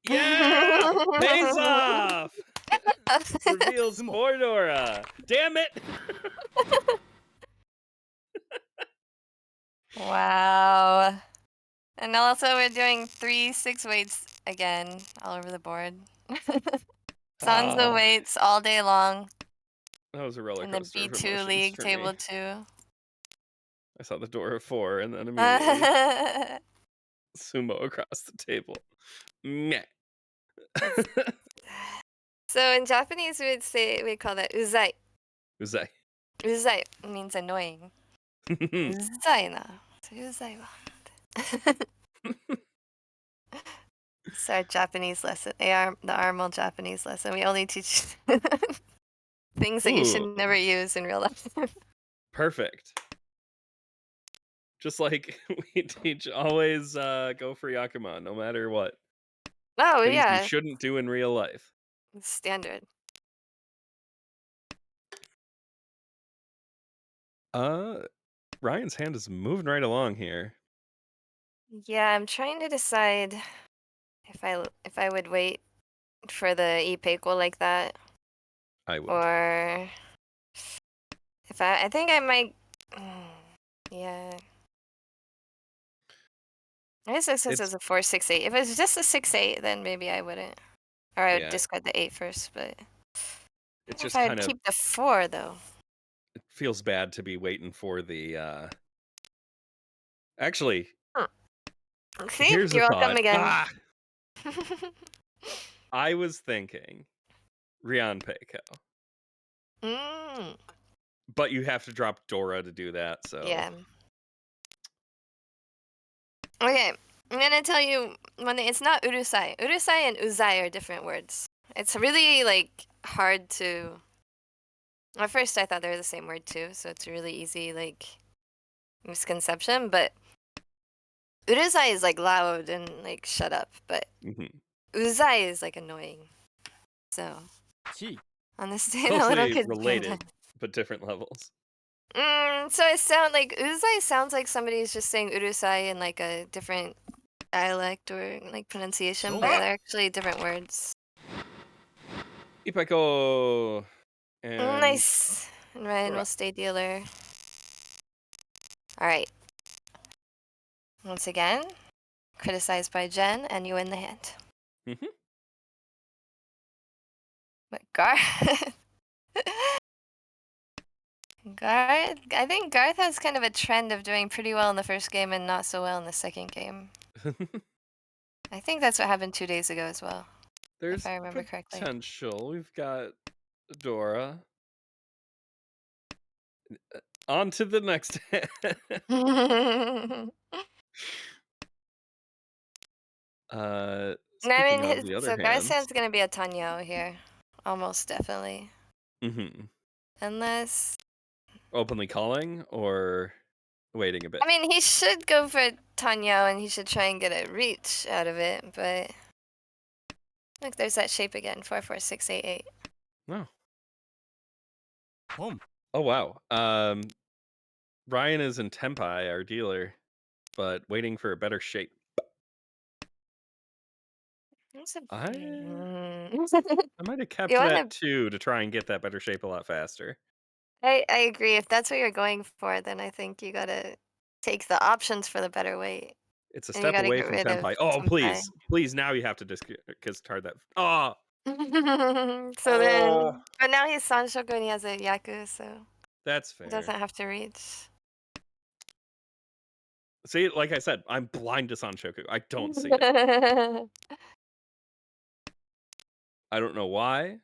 [SPEAKER 4] Yeah! Pays off! Reveals Mordora! Damn it!
[SPEAKER 2] Wow. And also we're doing 3 6 weights again all over the board. Sansa weights all day long.
[SPEAKER 4] That was a roller
[SPEAKER 2] In the
[SPEAKER 4] coaster of
[SPEAKER 2] B2
[SPEAKER 4] emotions
[SPEAKER 2] league,
[SPEAKER 4] for
[SPEAKER 2] table
[SPEAKER 4] me.
[SPEAKER 2] 2.
[SPEAKER 4] I saw the door of 4 and then immediately Tsumo across the table. Meh.
[SPEAKER 2] So in Japanese we call that uzai.
[SPEAKER 4] Uzai.
[SPEAKER 2] Uzai means annoying. Uzai na. Uzai wa. It's our Japanese lesson. The Armal Japanese lesson. We only teach things that you should never use in real life.
[SPEAKER 4] Perfect. Just like we teach always go for Yakima, no matter what.
[SPEAKER 2] Oh,
[SPEAKER 4] Things you
[SPEAKER 2] yeah.
[SPEAKER 4] shouldn't do in real life.
[SPEAKER 2] Standard.
[SPEAKER 4] Ryan's hand is moving right along here.
[SPEAKER 2] Yeah, I'm trying to decide if I would wait for the e-Peiko like that,
[SPEAKER 4] I would.
[SPEAKER 2] or if I think I might. Yeah. I guess this is
[SPEAKER 4] It's
[SPEAKER 2] a 4-6-8. If it's just a 6-8, then maybe I wouldn't. Or I would
[SPEAKER 4] yeah.
[SPEAKER 2] discard the 8 first, but I
[SPEAKER 4] It's
[SPEAKER 2] think if
[SPEAKER 4] just
[SPEAKER 2] I would
[SPEAKER 4] kind of
[SPEAKER 2] keep the 4 though.
[SPEAKER 4] it feels bad to be waiting for the. Actually,
[SPEAKER 2] See?
[SPEAKER 4] here's a
[SPEAKER 2] You're welcome
[SPEAKER 4] thought.
[SPEAKER 2] again.
[SPEAKER 4] I was thinking Rian Peiko,
[SPEAKER 2] Mm,
[SPEAKER 4] but you have to drop Dora to do that. So
[SPEAKER 2] yeah. Okay, I'm gonna tell you one thing. It's not urusai. Urusai and uzai are different words. It's really like hard to. At first, I thought they were the same word too, so it's a really easy like misconception. But urusai is like loud and like shut up, but
[SPEAKER 4] mhm.
[SPEAKER 2] uzai is like annoying. So
[SPEAKER 3] Chi.
[SPEAKER 2] understand a little
[SPEAKER 4] Closely
[SPEAKER 2] kid
[SPEAKER 4] related, but different levels.
[SPEAKER 2] So it sound like uzai sounds like somebody's just saying urusai in like a different dialect or like pronunciation,
[SPEAKER 3] So.
[SPEAKER 2] but they're actually different words.
[SPEAKER 4] Ipeiko and
[SPEAKER 2] Nice. And Ryan
[SPEAKER 4] Dora.
[SPEAKER 2] will stay dealer. Alright. Once again, criticized by Jen, and you win the hand.
[SPEAKER 4] Mhm.
[SPEAKER 2] But Garth. Garth. I think Garth has kind of a trend of doing pretty well in the first game and not so well in the second game. I think that's what happened 2 days ago as well, if
[SPEAKER 4] There's
[SPEAKER 2] I remember correctly.
[SPEAKER 4] potential. We've got Dora. On to the next.
[SPEAKER 2] And I
[SPEAKER 4] Speaking
[SPEAKER 2] mean,
[SPEAKER 4] of the other
[SPEAKER 2] so Garth
[SPEAKER 4] hands.
[SPEAKER 2] hand's gonna be a Tanyao here. Almost definitely.
[SPEAKER 4] Mm-hmm.
[SPEAKER 2] Unless.
[SPEAKER 4] Openly calling or waiting a bit.
[SPEAKER 2] I mean, he should go for Tanyao and he should try and get a reach out of it, but. Look, there's that shape again 4-4-6-8-8.
[SPEAKER 4] No.
[SPEAKER 3] Home.
[SPEAKER 4] Oh wow. Ryan is in Tempai, our dealer, but waiting for a better shape.
[SPEAKER 2] That's a.
[SPEAKER 4] I
[SPEAKER 2] Mm.
[SPEAKER 4] might have kept
[SPEAKER 2] You
[SPEAKER 4] that
[SPEAKER 2] wanna.
[SPEAKER 4] 2 to try and get that better shape a lot faster.
[SPEAKER 2] I agree. If that's what you're going for, then I think you gotta take the options for the better weight.
[SPEAKER 4] It's a
[SPEAKER 2] And you
[SPEAKER 4] step
[SPEAKER 2] gotta
[SPEAKER 4] away
[SPEAKER 2] get
[SPEAKER 4] from
[SPEAKER 2] rid of
[SPEAKER 4] Tempai. Oh,
[SPEAKER 2] Senpai.
[SPEAKER 4] please, now you have to discard that. Oh,
[SPEAKER 2] So
[SPEAKER 4] oh,
[SPEAKER 2] then. But now he's Sanshoku and he has a Yaku, so
[SPEAKER 4] that's
[SPEAKER 2] he
[SPEAKER 4] fair.
[SPEAKER 2] doesn't have to reach.
[SPEAKER 4] See, like I said, I'm blind to Sanshoku. I don't see it. I don't know why.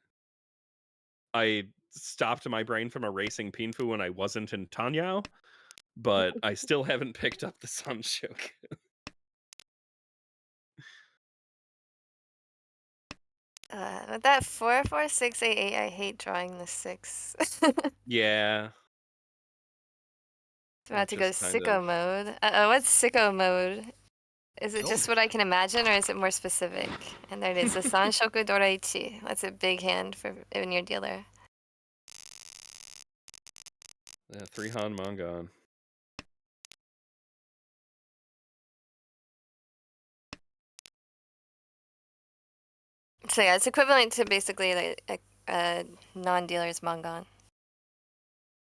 [SPEAKER 4] I stopped my brain from erasing Pinfu when I wasn't in Tanyao, but I still haven't picked up the Sanshoku.
[SPEAKER 2] With that 4-4-6-8-8, I hate drawing the 6.
[SPEAKER 4] Yeah.
[SPEAKER 2] About
[SPEAKER 4] It
[SPEAKER 2] to go
[SPEAKER 4] just kind of
[SPEAKER 2] sicko mode. What's sicko mode? Is it
[SPEAKER 3] So.
[SPEAKER 2] just what I can imagine, or is it more specific? And there it is, the Sanshoku Doraichi. That's a big hand for in your dealer.
[SPEAKER 4] 3 Han Mongon.
[SPEAKER 2] So yeah, it's equivalent to basically like a non-dealer's Mongon.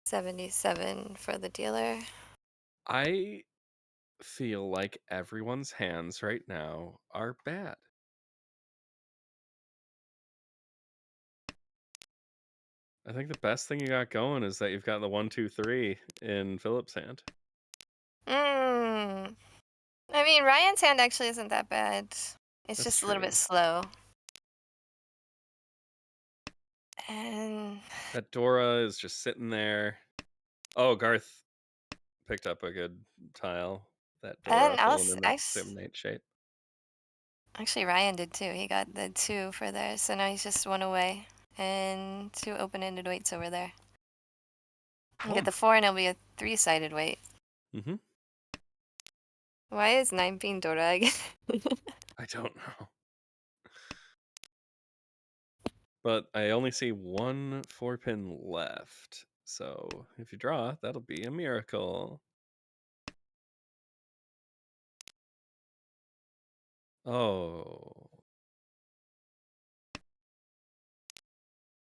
[SPEAKER 2] 77 for the dealer.
[SPEAKER 4] I feel like everyone's hands right now are bad. I think the best thing you got going is that you've got the 1, 2, 3 in Philip's hand.
[SPEAKER 2] I mean, Ryan's hand actually isn't that bad. It's
[SPEAKER 4] That's
[SPEAKER 2] just a little
[SPEAKER 4] true.
[SPEAKER 2] bit slow. And
[SPEAKER 4] That Dora is just sitting there. Oh, Garth picked up a good tile. That Dora filling in that 7-8 shape.
[SPEAKER 2] actually Ryan did too. He got the 2 for there, so now he's just 1 away. And 2 open-ended weights over there. You get the 4 and it'll be a 3-sided weight.
[SPEAKER 4] Mm-hmm.
[SPEAKER 2] Why is 9 being Dora again?
[SPEAKER 4] I don't know. But I only see 1 4-pin left. So if you draw, that'll be a miracle. Oh.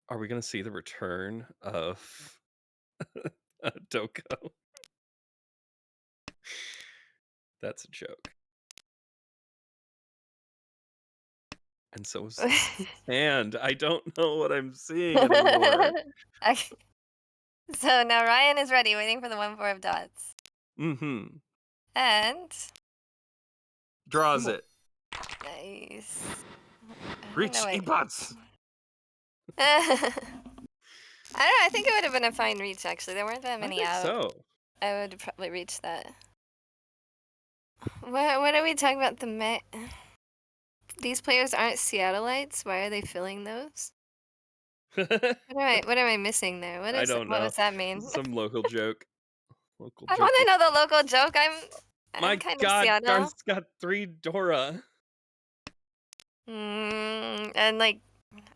[SPEAKER 4] Are we going to see the return of Doko? That's a joke. And so is this hand. I don't know what I'm seeing anymore.
[SPEAKER 2] Okay. So now Ryan is ready, waiting for the 1-4 of dots.
[SPEAKER 4] Mm-hmm.
[SPEAKER 2] And
[SPEAKER 4] Draws it.
[SPEAKER 2] nice. I don't
[SPEAKER 4] Reach
[SPEAKER 2] know.
[SPEAKER 4] E-bots.
[SPEAKER 2] I don't know. I think it would have been a fine reach, actually. There weren't that
[SPEAKER 4] I
[SPEAKER 2] many
[SPEAKER 4] think
[SPEAKER 2] out.
[SPEAKER 4] so.
[SPEAKER 2] I would probably reach that. What are we talking about? These players aren't Seattleites. Why are they filling those? What am I missing there?
[SPEAKER 4] I don't
[SPEAKER 2] What
[SPEAKER 4] know.
[SPEAKER 2] does that mean?
[SPEAKER 4] Some local joke. Local
[SPEAKER 2] I
[SPEAKER 4] joke.
[SPEAKER 2] want to know the local joke.
[SPEAKER 4] My
[SPEAKER 2] I'm kind of
[SPEAKER 4] God,
[SPEAKER 2] Seattle.
[SPEAKER 4] Garth's got 3 Dora.
[SPEAKER 2] And like,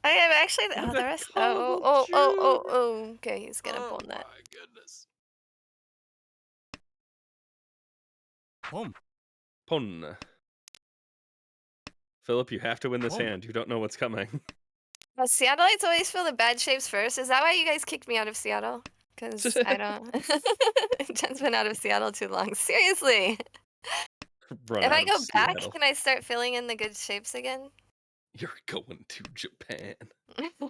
[SPEAKER 2] I have actually.
[SPEAKER 4] Look at
[SPEAKER 2] The
[SPEAKER 4] that
[SPEAKER 2] rest.
[SPEAKER 4] colorful tube.
[SPEAKER 2] Okay, he's gonna
[SPEAKER 4] Oh
[SPEAKER 2] pull that.
[SPEAKER 4] my goodness.
[SPEAKER 3] Pom.
[SPEAKER 4] Pon. Philip, you have to win this
[SPEAKER 3] Pom.
[SPEAKER 4] hand. You don't know what's coming.
[SPEAKER 2] Well, Seattleites always fill the bad shapes first. Is that why you guys kicked me out of Seattle? Because I don't. Jen's been out of Seattle too long. Seriously.
[SPEAKER 4] Run
[SPEAKER 2] If
[SPEAKER 4] out
[SPEAKER 2] I
[SPEAKER 4] of
[SPEAKER 2] go back,
[SPEAKER 4] Seattle.
[SPEAKER 2] can I start filling in the good shapes again?
[SPEAKER 4] You're going to Japan.
[SPEAKER 2] You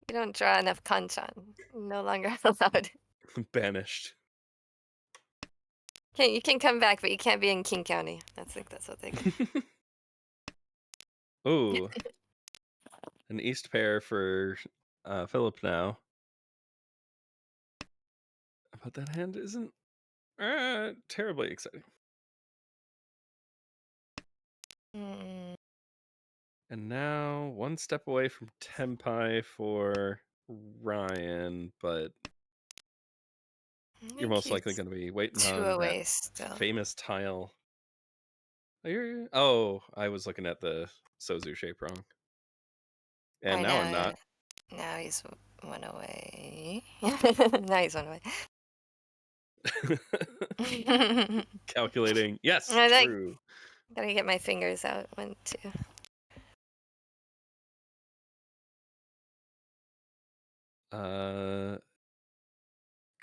[SPEAKER 2] don't draw enough kanchan. No longer allowed.
[SPEAKER 4] Banished.
[SPEAKER 2] Okay, you can come back, but you can't be in King County. That's what they.
[SPEAKER 4] Ooh. An East pair for Philip now. But that hand isn't terribly exciting.
[SPEAKER 2] Mm,
[SPEAKER 4] And now 1 step away from Tenpai for Ryan, but
[SPEAKER 2] I
[SPEAKER 4] you're
[SPEAKER 2] think
[SPEAKER 4] most likely
[SPEAKER 2] he's
[SPEAKER 4] going to be waiting
[SPEAKER 2] 2
[SPEAKER 4] on that
[SPEAKER 2] away still.
[SPEAKER 4] famous tile. Oh, I was looking at the Sozu shape wrong. And
[SPEAKER 2] I
[SPEAKER 4] now I'm
[SPEAKER 2] know.
[SPEAKER 4] not.
[SPEAKER 2] Now he's 1 away. Now he's 1 away.
[SPEAKER 4] Calculating. Yes,
[SPEAKER 2] I think
[SPEAKER 4] true.
[SPEAKER 2] gotta get my fingers out. 1, 2.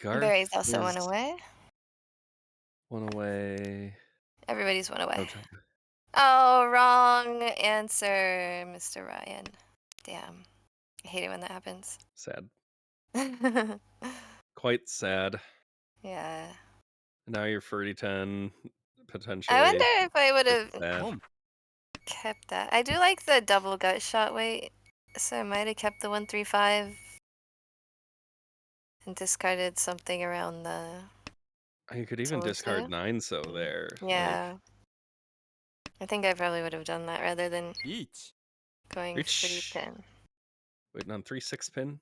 [SPEAKER 4] Garth
[SPEAKER 2] Barry's also 1
[SPEAKER 4] is
[SPEAKER 2] away.
[SPEAKER 4] 1 away.
[SPEAKER 2] Everybody's 1 away.
[SPEAKER 4] No time.
[SPEAKER 2] Oh, wrong answer, Mr. Ryan. Damn. I hate it when that happens.
[SPEAKER 4] Sad. Quite sad.
[SPEAKER 2] Yeah.
[SPEAKER 4] Now you're 30-10, potentially.
[SPEAKER 2] I wonder if I would
[SPEAKER 4] It's
[SPEAKER 2] have
[SPEAKER 4] sad.
[SPEAKER 3] Pom.
[SPEAKER 2] kept that. I do like the double gut shot weight, so I might have kept the 135 and discarded something around the.
[SPEAKER 4] You could even discard
[SPEAKER 2] Torso?
[SPEAKER 4] 9 so there.
[SPEAKER 2] Yeah. I think I probably would have done that rather than
[SPEAKER 3] Each.
[SPEAKER 2] going
[SPEAKER 4] Reach.
[SPEAKER 2] 30-10.
[SPEAKER 4] Waiting on 3 6-pin.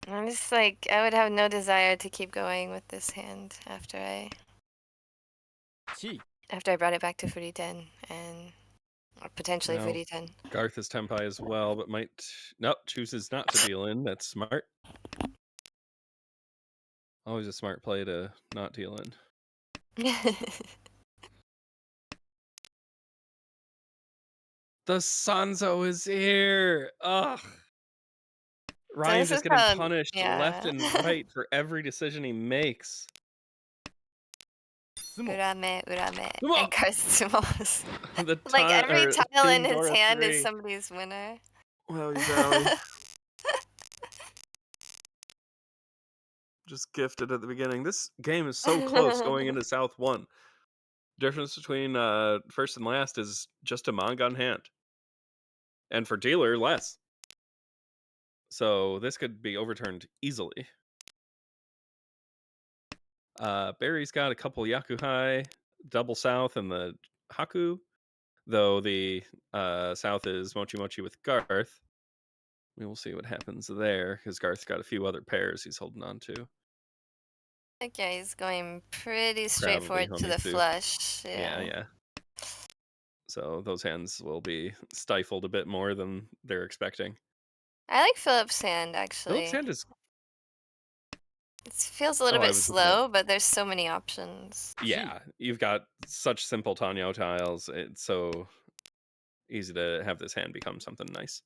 [SPEAKER 2] I'm just like, I would have no desire to keep going with this hand after I
[SPEAKER 3] Chi.
[SPEAKER 2] brought it back to 30-10 and or potentially
[SPEAKER 4] No.
[SPEAKER 2] 30-10.
[SPEAKER 4] Garth is Tenpai as well, but chooses not to deal in. That's smart. Always a smart play to not deal in. The Sanzo is here. Ugh. Ryan's
[SPEAKER 2] this
[SPEAKER 4] just
[SPEAKER 2] is
[SPEAKER 4] getting
[SPEAKER 2] called,
[SPEAKER 4] punished left and right for every decision he makes.
[SPEAKER 3] Tsumo.
[SPEAKER 2] Urame.
[SPEAKER 4] Tsumo!
[SPEAKER 2] And Tsumo's.
[SPEAKER 4] The
[SPEAKER 2] Like every tile in
[SPEAKER 4] King
[SPEAKER 2] his
[SPEAKER 4] Dora
[SPEAKER 2] hand
[SPEAKER 4] 3.
[SPEAKER 2] is somebody's winner.
[SPEAKER 4] Wowie zowie. Just gifted at the beginning. This game is so close going into South 1. Difference between first and last is just a manga in hand. And for dealer, less. So this could be overturned easily. Barry's got a couple Yakuhai, double South, and the Haku. Though the South is Mochi Mochi with Garth. We will see what happens there, because Garth's got a few other pairs he's holding on to.
[SPEAKER 2] Okay, he's going pretty
[SPEAKER 4] Probably
[SPEAKER 2] straightforward to the
[SPEAKER 4] Homitsu.
[SPEAKER 2] flush.
[SPEAKER 4] Yeah. So those hands will be stifled a bit more than they're expecting.
[SPEAKER 2] I like Philip's hand, actually.
[SPEAKER 4] Philip's hand is
[SPEAKER 2] It feels a little
[SPEAKER 4] Oh, I
[SPEAKER 2] bit
[SPEAKER 4] was looking at.
[SPEAKER 2] slow, but there's so many options.
[SPEAKER 4] Yeah, you've got such simple Tanyo tiles. It's so easy to have this hand become something nice.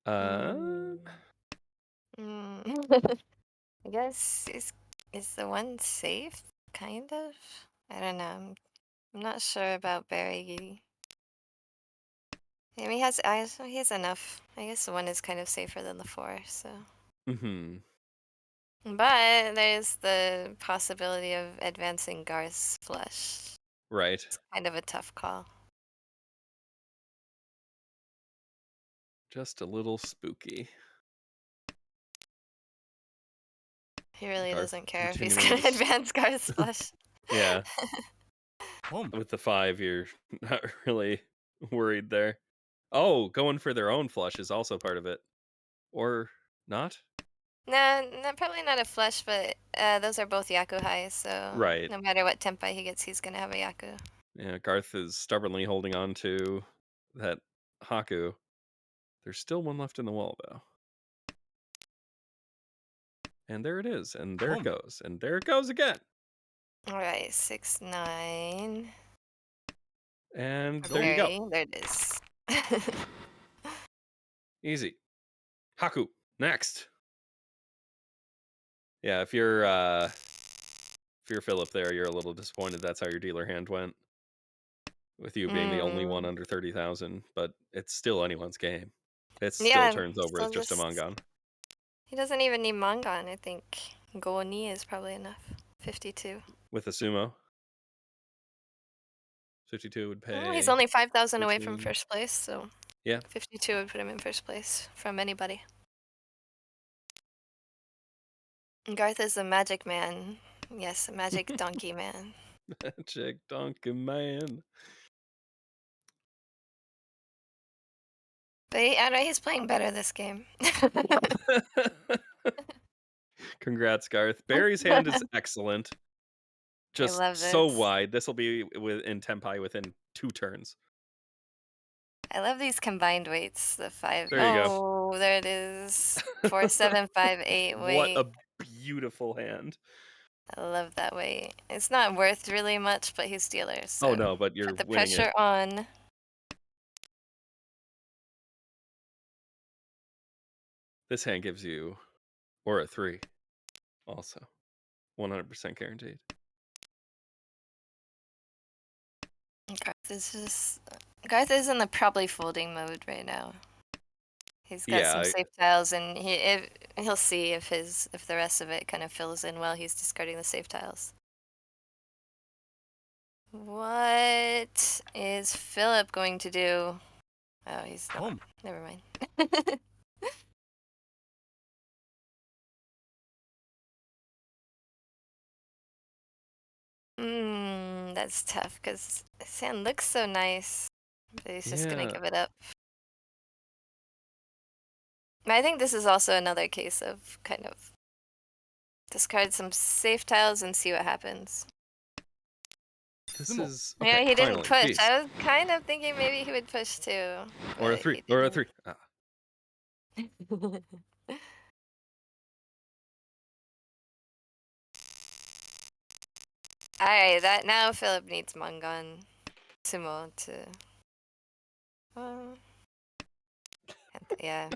[SPEAKER 2] Mm. I guess is the one safe? Kind of. I don't know. I'm not sure about Barry. I mean, he has enough. I guess the one is kind of safer than the 4. So,
[SPEAKER 4] Mm-hmm.
[SPEAKER 2] but there's the possibility of advancing Garth's flush.
[SPEAKER 4] Right.
[SPEAKER 2] It's kind of a tough call.
[SPEAKER 4] Just a little spooky.
[SPEAKER 2] He really
[SPEAKER 4] Garth
[SPEAKER 2] doesn't care if he's
[SPEAKER 4] continuing
[SPEAKER 2] gonna
[SPEAKER 4] to
[SPEAKER 2] advance Garth's flush.
[SPEAKER 4] Yeah,
[SPEAKER 3] ポン
[SPEAKER 4] with the 5, you're not really worried there. Oh, going for their own flush is also part of it. Or not?
[SPEAKER 2] No, probably not a flush, but those are both Yaku highs, so
[SPEAKER 4] Right.
[SPEAKER 2] no matter what tempai he gets, he's gonna have a Yaku.
[SPEAKER 4] Yeah, Garth is stubbornly holding on to that Haku. There's still one left in the wall, though. And there it is, and there it
[SPEAKER 3] Boom.
[SPEAKER 4] goes, and there it goes again.
[SPEAKER 2] All right, 6-9.
[SPEAKER 4] And
[SPEAKER 2] For
[SPEAKER 4] there you go.
[SPEAKER 2] Barry, there it is.
[SPEAKER 4] Easy. Haku, next. Yeah, if you're Philip there, you're a little disappointed that's how your dealer hand went. With you being the only one under 30,000, but it's still anyone's game. It still
[SPEAKER 2] Yeah,
[SPEAKER 4] turns over
[SPEAKER 2] still
[SPEAKER 4] as just a Mangan.
[SPEAKER 2] he doesn't even need Mangan. I think Go-Ni is probably enough. 52.
[SPEAKER 4] With a sumo. 52 would pay.
[SPEAKER 2] Well, he's only 5,000 away from
[SPEAKER 4] 13.
[SPEAKER 2] first place, so
[SPEAKER 4] Yeah.
[SPEAKER 2] 52 would put him in first place from anybody. Garth is a magic man. Yes, a magic donkey man.
[SPEAKER 4] Magic donkey man.
[SPEAKER 2] But I know he's playing better this game.
[SPEAKER 4] Congrats, Garth. Barry's hand is excellent.
[SPEAKER 2] I
[SPEAKER 4] Just
[SPEAKER 2] love
[SPEAKER 4] so
[SPEAKER 2] this.
[SPEAKER 4] wide. This will be in Tempai within 2 turns.
[SPEAKER 2] I love these combined weights. The 5.
[SPEAKER 4] There you go.
[SPEAKER 2] Oh, there it is. 4, 7, 5, 8
[SPEAKER 4] What
[SPEAKER 2] weight.
[SPEAKER 4] a beautiful hand.
[SPEAKER 2] I love that weight. It's not worth really much, but he's dealer. So
[SPEAKER 4] Oh no, but you're
[SPEAKER 2] put the
[SPEAKER 4] winning
[SPEAKER 2] pressure
[SPEAKER 4] it.
[SPEAKER 2] on.
[SPEAKER 4] This hand gives you or a 3 also. 100% guaranteed.
[SPEAKER 2] Garth is in the probably folding mode right now. He's got some
[SPEAKER 4] Yeah,
[SPEAKER 2] safe tiles, and he'll see if the rest of it kind of fills in while he's discarding the safe tiles. What is Philip going to do? Oh, he's not.
[SPEAKER 3] Boom.
[SPEAKER 2] Never mind. That's tough because his hand looks so nice, but he's just gonna
[SPEAKER 4] Yeah.
[SPEAKER 2] give it up. I think this is also another case of kind of discard some safe tiles and see what happens.
[SPEAKER 4] This
[SPEAKER 3] Tsumo.
[SPEAKER 4] is
[SPEAKER 2] Yeah,
[SPEAKER 4] okay.
[SPEAKER 2] he didn't
[SPEAKER 4] Finally,
[SPEAKER 2] push.
[SPEAKER 4] geez.
[SPEAKER 2] I was kind of thinking maybe he would push too.
[SPEAKER 4] Or a
[SPEAKER 2] but
[SPEAKER 4] 3.
[SPEAKER 2] he
[SPEAKER 4] Or a
[SPEAKER 2] didn't.
[SPEAKER 4] 3. Ah.
[SPEAKER 2] Alright, that now Philip needs Mangan Tsumo to yeah.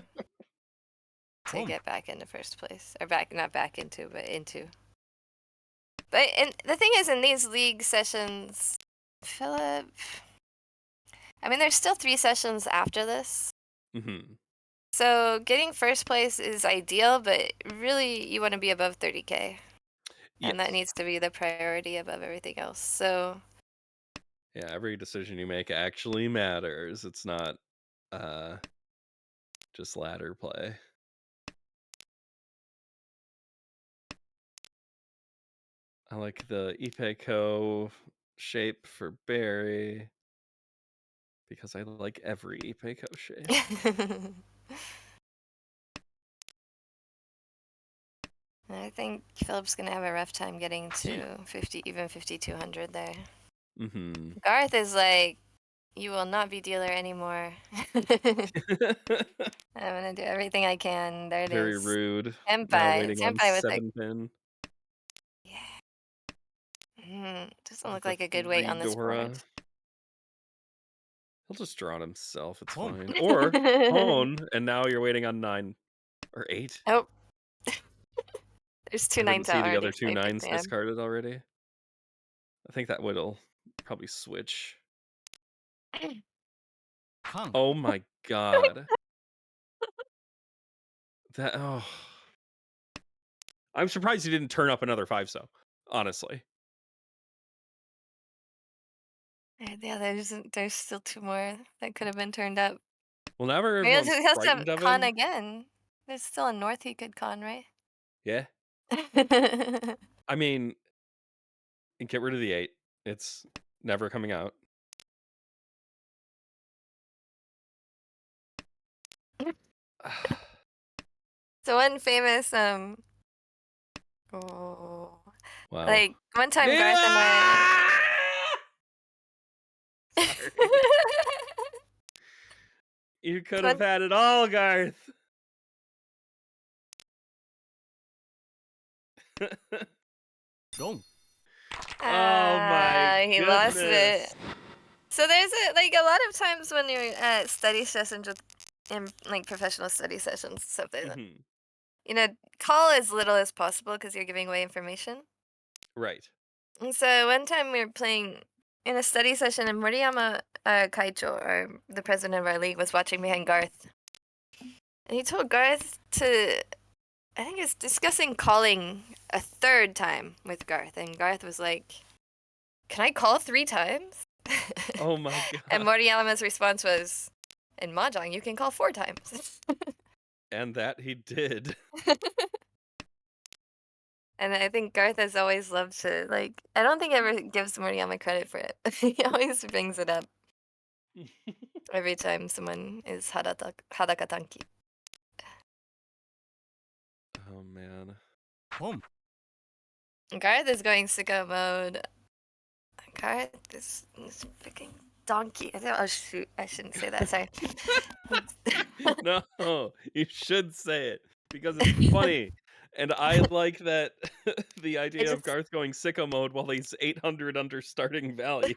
[SPEAKER 2] To
[SPEAKER 3] Boom.
[SPEAKER 2] get back into first place. Or not back into, but into. But the thing is, in these league sessions, Philip, I mean, there's still 3 sessions after this.
[SPEAKER 4] Mm-hmm.
[SPEAKER 2] So getting first place is ideal, but really you want to be above 30K. And that
[SPEAKER 4] Yes.
[SPEAKER 2] needs to be the priority above everything else. So
[SPEAKER 4] Yeah, every decision you make actually matters. It's not just ladder play. I like the Ipeco shape for Barry because I like every Ipeco shape.
[SPEAKER 2] I think Philip's gonna have a rough time getting to 50, even 5,200 there.
[SPEAKER 4] Mm-hmm.
[SPEAKER 2] Garth is like you will not be dealer anymore. I'm gonna do everything I can. There it
[SPEAKER 4] Very
[SPEAKER 2] is.
[SPEAKER 4] rude. Now
[SPEAKER 2] Senpai.
[SPEAKER 4] waiting on
[SPEAKER 2] Senpai with the
[SPEAKER 4] 7-pin.
[SPEAKER 2] doesn't look
[SPEAKER 4] The
[SPEAKER 2] like a good weight on this
[SPEAKER 4] Dora.
[SPEAKER 2] board.
[SPEAKER 4] He'll just draw it himself. It's
[SPEAKER 3] Home.
[SPEAKER 4] fine. Or Hone, and now you're waiting on 9 or 8.
[SPEAKER 2] Oh. There's two
[SPEAKER 4] I didn't
[SPEAKER 2] nines
[SPEAKER 4] see
[SPEAKER 2] out
[SPEAKER 4] the
[SPEAKER 2] already,
[SPEAKER 4] other
[SPEAKER 2] so
[SPEAKER 4] 2
[SPEAKER 2] I picked
[SPEAKER 4] 9s
[SPEAKER 2] them.
[SPEAKER 4] discarded already. I think that will probably switch.
[SPEAKER 3] Kong.
[SPEAKER 4] Oh my god. Oh. I'm surprised he didn't turn up another 5 so, honestly.
[SPEAKER 2] Yeah, there's still 2 more that could have been turned up.
[SPEAKER 4] Well, now
[SPEAKER 2] Maybe he
[SPEAKER 4] everyone's
[SPEAKER 2] has to
[SPEAKER 4] frightened of
[SPEAKER 2] con
[SPEAKER 4] him.
[SPEAKER 2] again. There's still a north he could con, right?
[SPEAKER 4] Yeah. I mean, get rid of the 8. It's never coming out.
[SPEAKER 2] So one famous
[SPEAKER 4] Wow.
[SPEAKER 2] like one time Garth and I
[SPEAKER 4] Sorry. You could have had it all, Garth.
[SPEAKER 3] Go.
[SPEAKER 4] Oh my
[SPEAKER 2] he lost
[SPEAKER 4] goodness.
[SPEAKER 2] it. So there's a lot of times when you're at study sessions in like professional study sessions stuff like that.
[SPEAKER 4] Mhm.
[SPEAKER 2] You know, call as little as possible because you're giving away information.
[SPEAKER 4] Right.
[SPEAKER 2] And so one time we were playing in a study session, and Moriyama Kaicho, or the president of our league, was watching behind Garth. And he told Garth to, I think it's discussing calling a 3rd time with Garth. And Garth was like, "Can I call 3 times?"
[SPEAKER 4] Oh my god.
[SPEAKER 2] And Moriyama's response was, "In Mahjong, you can call 4 times."
[SPEAKER 4] And that he did.
[SPEAKER 2] And I think Garth has always loved to, like, I don't think he ever gives Moriyama credit for it. He always brings it up every time someone is Hadakatanki.
[SPEAKER 4] Oh man.
[SPEAKER 3] Home.
[SPEAKER 2] Garth is going sicko mode. Garth is freaking donkey. Oh shoot, I shouldn't say that, sorry.
[SPEAKER 4] No, you should say it because it's funny. And I like that the idea of
[SPEAKER 2] just-
[SPEAKER 4] Garth going sicko mode while he's 800 under starting value.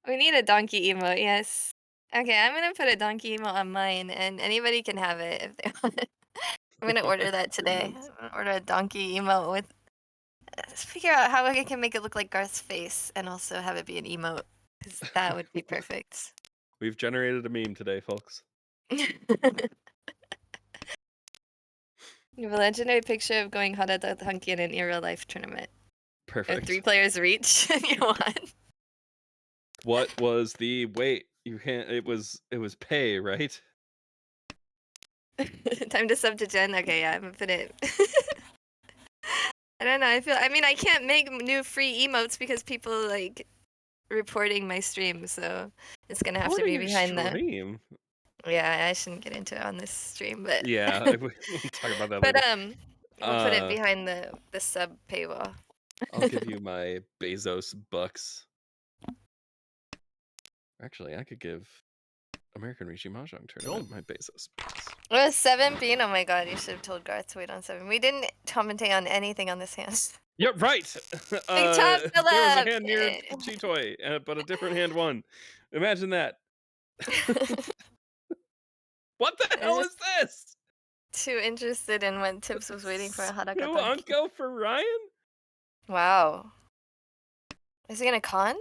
[SPEAKER 2] We need a donkey emote, yes. Okay, I'm gonna put a donkey emote on mine, and anybody can have it if they want it. I'm gonna order that today. I'm gonna order a donkey emote with. Let's figure out how I can make it look like Garth's face, and also have it be an emote, because that would be perfect.
[SPEAKER 4] We've generated a meme today, folks.
[SPEAKER 2] You have a legendary picture of going Hadakatanki in an real life tournament.
[SPEAKER 4] Perfect.
[SPEAKER 2] 3 players reach, and you won.
[SPEAKER 4] What was the wait? You can't. It was pay, right?
[SPEAKER 2] Time to sub to Jen. Okay, yeah, I'm gonna put it. I don't know. I mean, I can't make new free emotes because people like reporting my stream, so it's gonna have to be behind the.
[SPEAKER 4] Stream.
[SPEAKER 2] Yeah, I shouldn't get into it on this stream, but
[SPEAKER 4] Yeah, we'll talk about that
[SPEAKER 2] but
[SPEAKER 4] later.
[SPEAKER 2] we'll put it behind the sub paywall.
[SPEAKER 4] I'll give you my Bezos bucks. Actually, I could give American Rishi Mahjong Tournament my Bezos bucks.
[SPEAKER 2] It was 7 Oh my god, you should have told Garth to wait on 7. We didn't commentate on anything on this hand.
[SPEAKER 4] Yeah, right.
[SPEAKER 2] Big top,
[SPEAKER 4] There was a
[SPEAKER 2] Philip!
[SPEAKER 4] hand near G-Toy, but a different hand won. Imagine that. What the hell is this?
[SPEAKER 2] Too interested in what Tips was waiting for a
[SPEAKER 4] New
[SPEAKER 2] Hadakatanki.
[SPEAKER 4] Unko for Ryan?
[SPEAKER 2] Wow. Is he gonna con?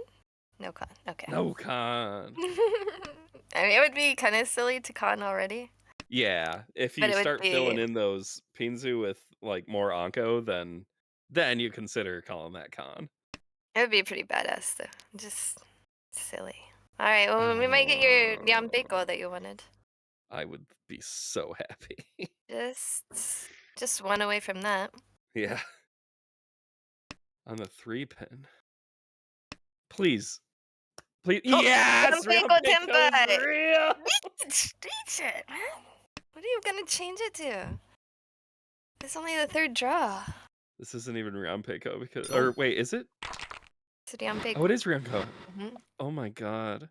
[SPEAKER 2] No con. Okay.
[SPEAKER 4] No con.
[SPEAKER 2] I mean, it would be kind of silly to con already.
[SPEAKER 4] Yeah, if
[SPEAKER 2] But
[SPEAKER 4] you
[SPEAKER 2] it would
[SPEAKER 4] start
[SPEAKER 2] be-
[SPEAKER 4] filling in those Pinzu with like more Anko, then you consider calling that con.
[SPEAKER 2] It would be pretty badass though. Just silly. All right. Well, we might get your Yampeiko that you wanted.
[SPEAKER 4] I would be so happy.
[SPEAKER 2] Just one away from that.
[SPEAKER 4] Yeah. On the 3-pin. Please. Please.
[SPEAKER 2] Oh,
[SPEAKER 4] Yes!
[SPEAKER 2] Yampeiko
[SPEAKER 4] Ryampeiko's
[SPEAKER 2] Tenpai!
[SPEAKER 4] real!
[SPEAKER 2] Reach it, man. What are you gonna change it to? It's only the 3rd draw.
[SPEAKER 4] This isn't even Ryampeiko because, or wait, is it?
[SPEAKER 2] Suriampe.
[SPEAKER 4] Oh, it is Ryunko.
[SPEAKER 2] Hmm.
[SPEAKER 4] Oh my god.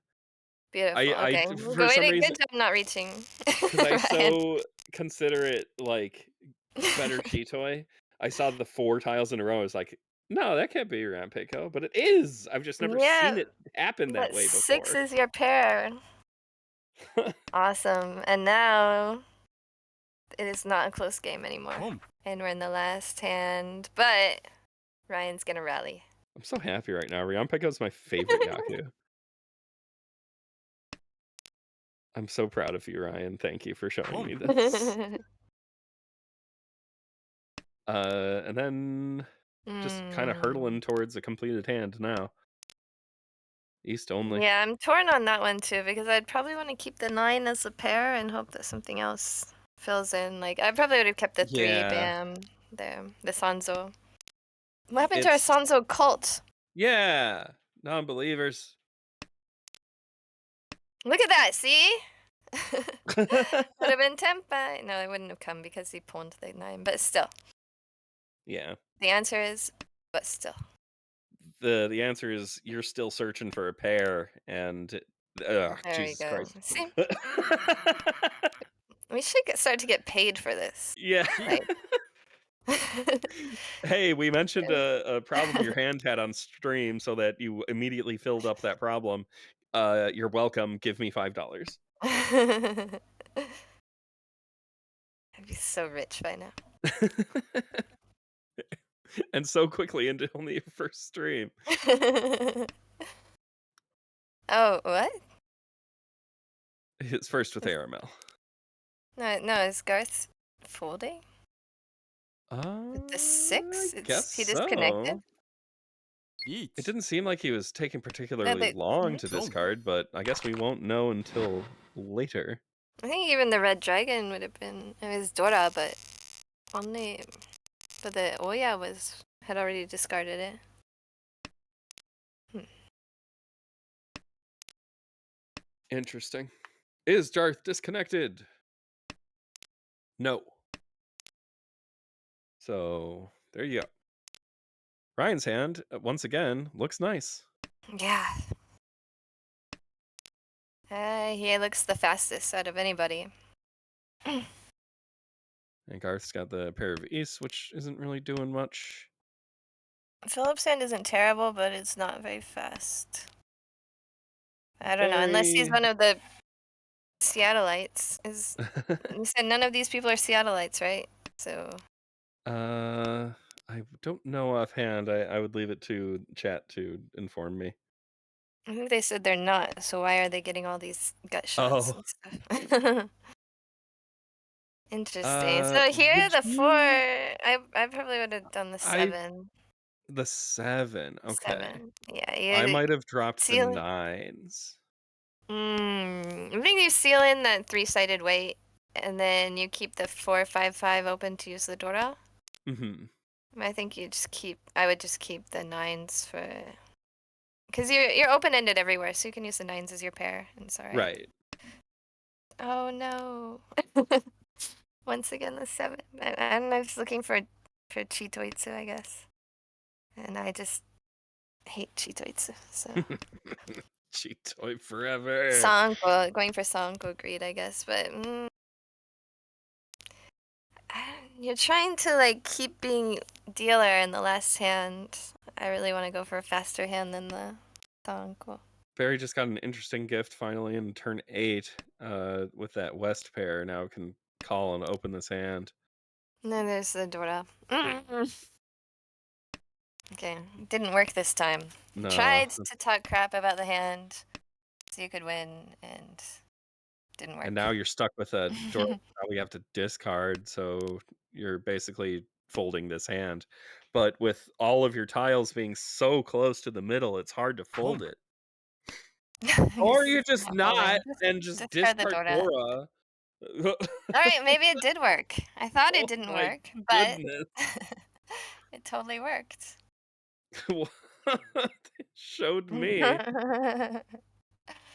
[SPEAKER 2] Beautiful.
[SPEAKER 4] I
[SPEAKER 2] Okay.
[SPEAKER 4] for some
[SPEAKER 2] Good
[SPEAKER 4] reason,
[SPEAKER 2] job not reaching.
[SPEAKER 4] because I
[SPEAKER 2] Ryan.
[SPEAKER 4] so consider it like better Chitoy. I saw the 4 tiles in a row. I was like, no, that can't be Rampeko, but it is. I've just never seen
[SPEAKER 2] Yeah,
[SPEAKER 4] it happen that
[SPEAKER 2] but
[SPEAKER 4] way
[SPEAKER 2] 6
[SPEAKER 4] before.
[SPEAKER 2] is your pair. Awesome. And now it is not a close game anymore.
[SPEAKER 3] Boom.
[SPEAKER 2] And we're in the last hand, but Ryan's gonna rally.
[SPEAKER 4] I'm so happy right now. Ryampeko is my favorite Yaku. I'm so proud of you, Ryan. Thank you for showing me this. And then just kind of hurtling towards a completed hand now. East only.
[SPEAKER 2] Yeah, I'm torn on that one too because I'd probably want to keep the 9 as a pair and hope that something else fills in. Like I probably would have kept the 3,
[SPEAKER 4] Yeah.
[SPEAKER 2] bam, the Sanzo. What happened to our
[SPEAKER 4] It's
[SPEAKER 2] Sanzo cult?
[SPEAKER 4] yeah, non-believers.
[SPEAKER 2] Look at that, see? Would have been Tempa. No, it wouldn't have come because he pawned the 9, but still.
[SPEAKER 4] Yeah.
[SPEAKER 2] The answer is, but still.
[SPEAKER 4] The answer is you're still searching for a pair, and
[SPEAKER 2] There
[SPEAKER 4] Jesus
[SPEAKER 2] we go.
[SPEAKER 4] Christ.
[SPEAKER 2] See? We should start to get paid for this.
[SPEAKER 4] Yeah.
[SPEAKER 2] Right?
[SPEAKER 4] Hey, we mentioned a problem your hand had on stream, so that you immediately filled up that problem. You're welcome. Give me $5.
[SPEAKER 2] I'd be so rich by now.
[SPEAKER 4] And so quickly into only your first stream.
[SPEAKER 2] Oh, what?
[SPEAKER 4] His first with ARML.
[SPEAKER 2] No, is Garth folding? With the 6?
[SPEAKER 4] Guess
[SPEAKER 2] He disconnected?
[SPEAKER 4] so.
[SPEAKER 3] Eat.
[SPEAKER 4] It didn't seem like he was taking
[SPEAKER 2] No,
[SPEAKER 4] particularly long to discard, but I guess we won't know until later.
[SPEAKER 2] I think even the red dragon would have been. It was Dora, but only. But the Oya had already discarded it.
[SPEAKER 4] Interesting. Is Jarth disconnected? No. So there you go. Ryan's hand, once again, looks nice.
[SPEAKER 2] Yeah. He looks the fastest out of anybody.
[SPEAKER 4] And Garth's got the pair of East, which isn't really doing much.
[SPEAKER 2] Philip's hand isn't terrible, but it's not very fast. I don't know, unless he's one of the Seattleites. You said none of these people are Seattleites, right? So.
[SPEAKER 4] I don't know offhand. I would leave it to chat to inform me.
[SPEAKER 2] I think they said they're not, so why are they getting all these gut shots and stuff? Interesting. So here the 4, I probably would have done the 7.
[SPEAKER 4] The 7, okay.
[SPEAKER 2] 7. Yeah,
[SPEAKER 4] I might have dropped the
[SPEAKER 2] seal.
[SPEAKER 4] 9s.
[SPEAKER 2] I think you seal in that 3-sided weight, and then you keep the 4-5-5 open to use the Dora. I think I would just keep the 9s for, because you're open-ended everywhere, so you can use the 9s as your pair, and it's alright.
[SPEAKER 4] Right.
[SPEAKER 2] Oh no. Once again, the 7. I'm just looking for Chitoitsu, I guess. And I just hate Chitoitsu, so.
[SPEAKER 4] Chitoy forever.
[SPEAKER 2] Going for Sanko greed, I guess, but you're trying to like keep being dealer in the last hand. I really want to go for a faster hand than the Sanko.
[SPEAKER 4] Barry just got an interesting gift finally in turn 8 with that West pair. Now can call and open this hand.
[SPEAKER 2] And then there's the Dora. Okay, didn't work this time.
[SPEAKER 4] No.
[SPEAKER 2] Tried to talk crap about the hand so you could win, and didn't work.
[SPEAKER 4] And now you're stuck with a Dora you probably have to discard, so you're basically folding this hand. But with all of your tiles being so close to the middle, it's hard to fold it. Or you're just not, and just
[SPEAKER 2] discard the
[SPEAKER 4] discard
[SPEAKER 2] Dora.
[SPEAKER 4] Dora.
[SPEAKER 2] All right, maybe it did work. I thought it didn't
[SPEAKER 4] my
[SPEAKER 2] work, but
[SPEAKER 4] goodness.
[SPEAKER 2] it totally worked.
[SPEAKER 4] It showed me.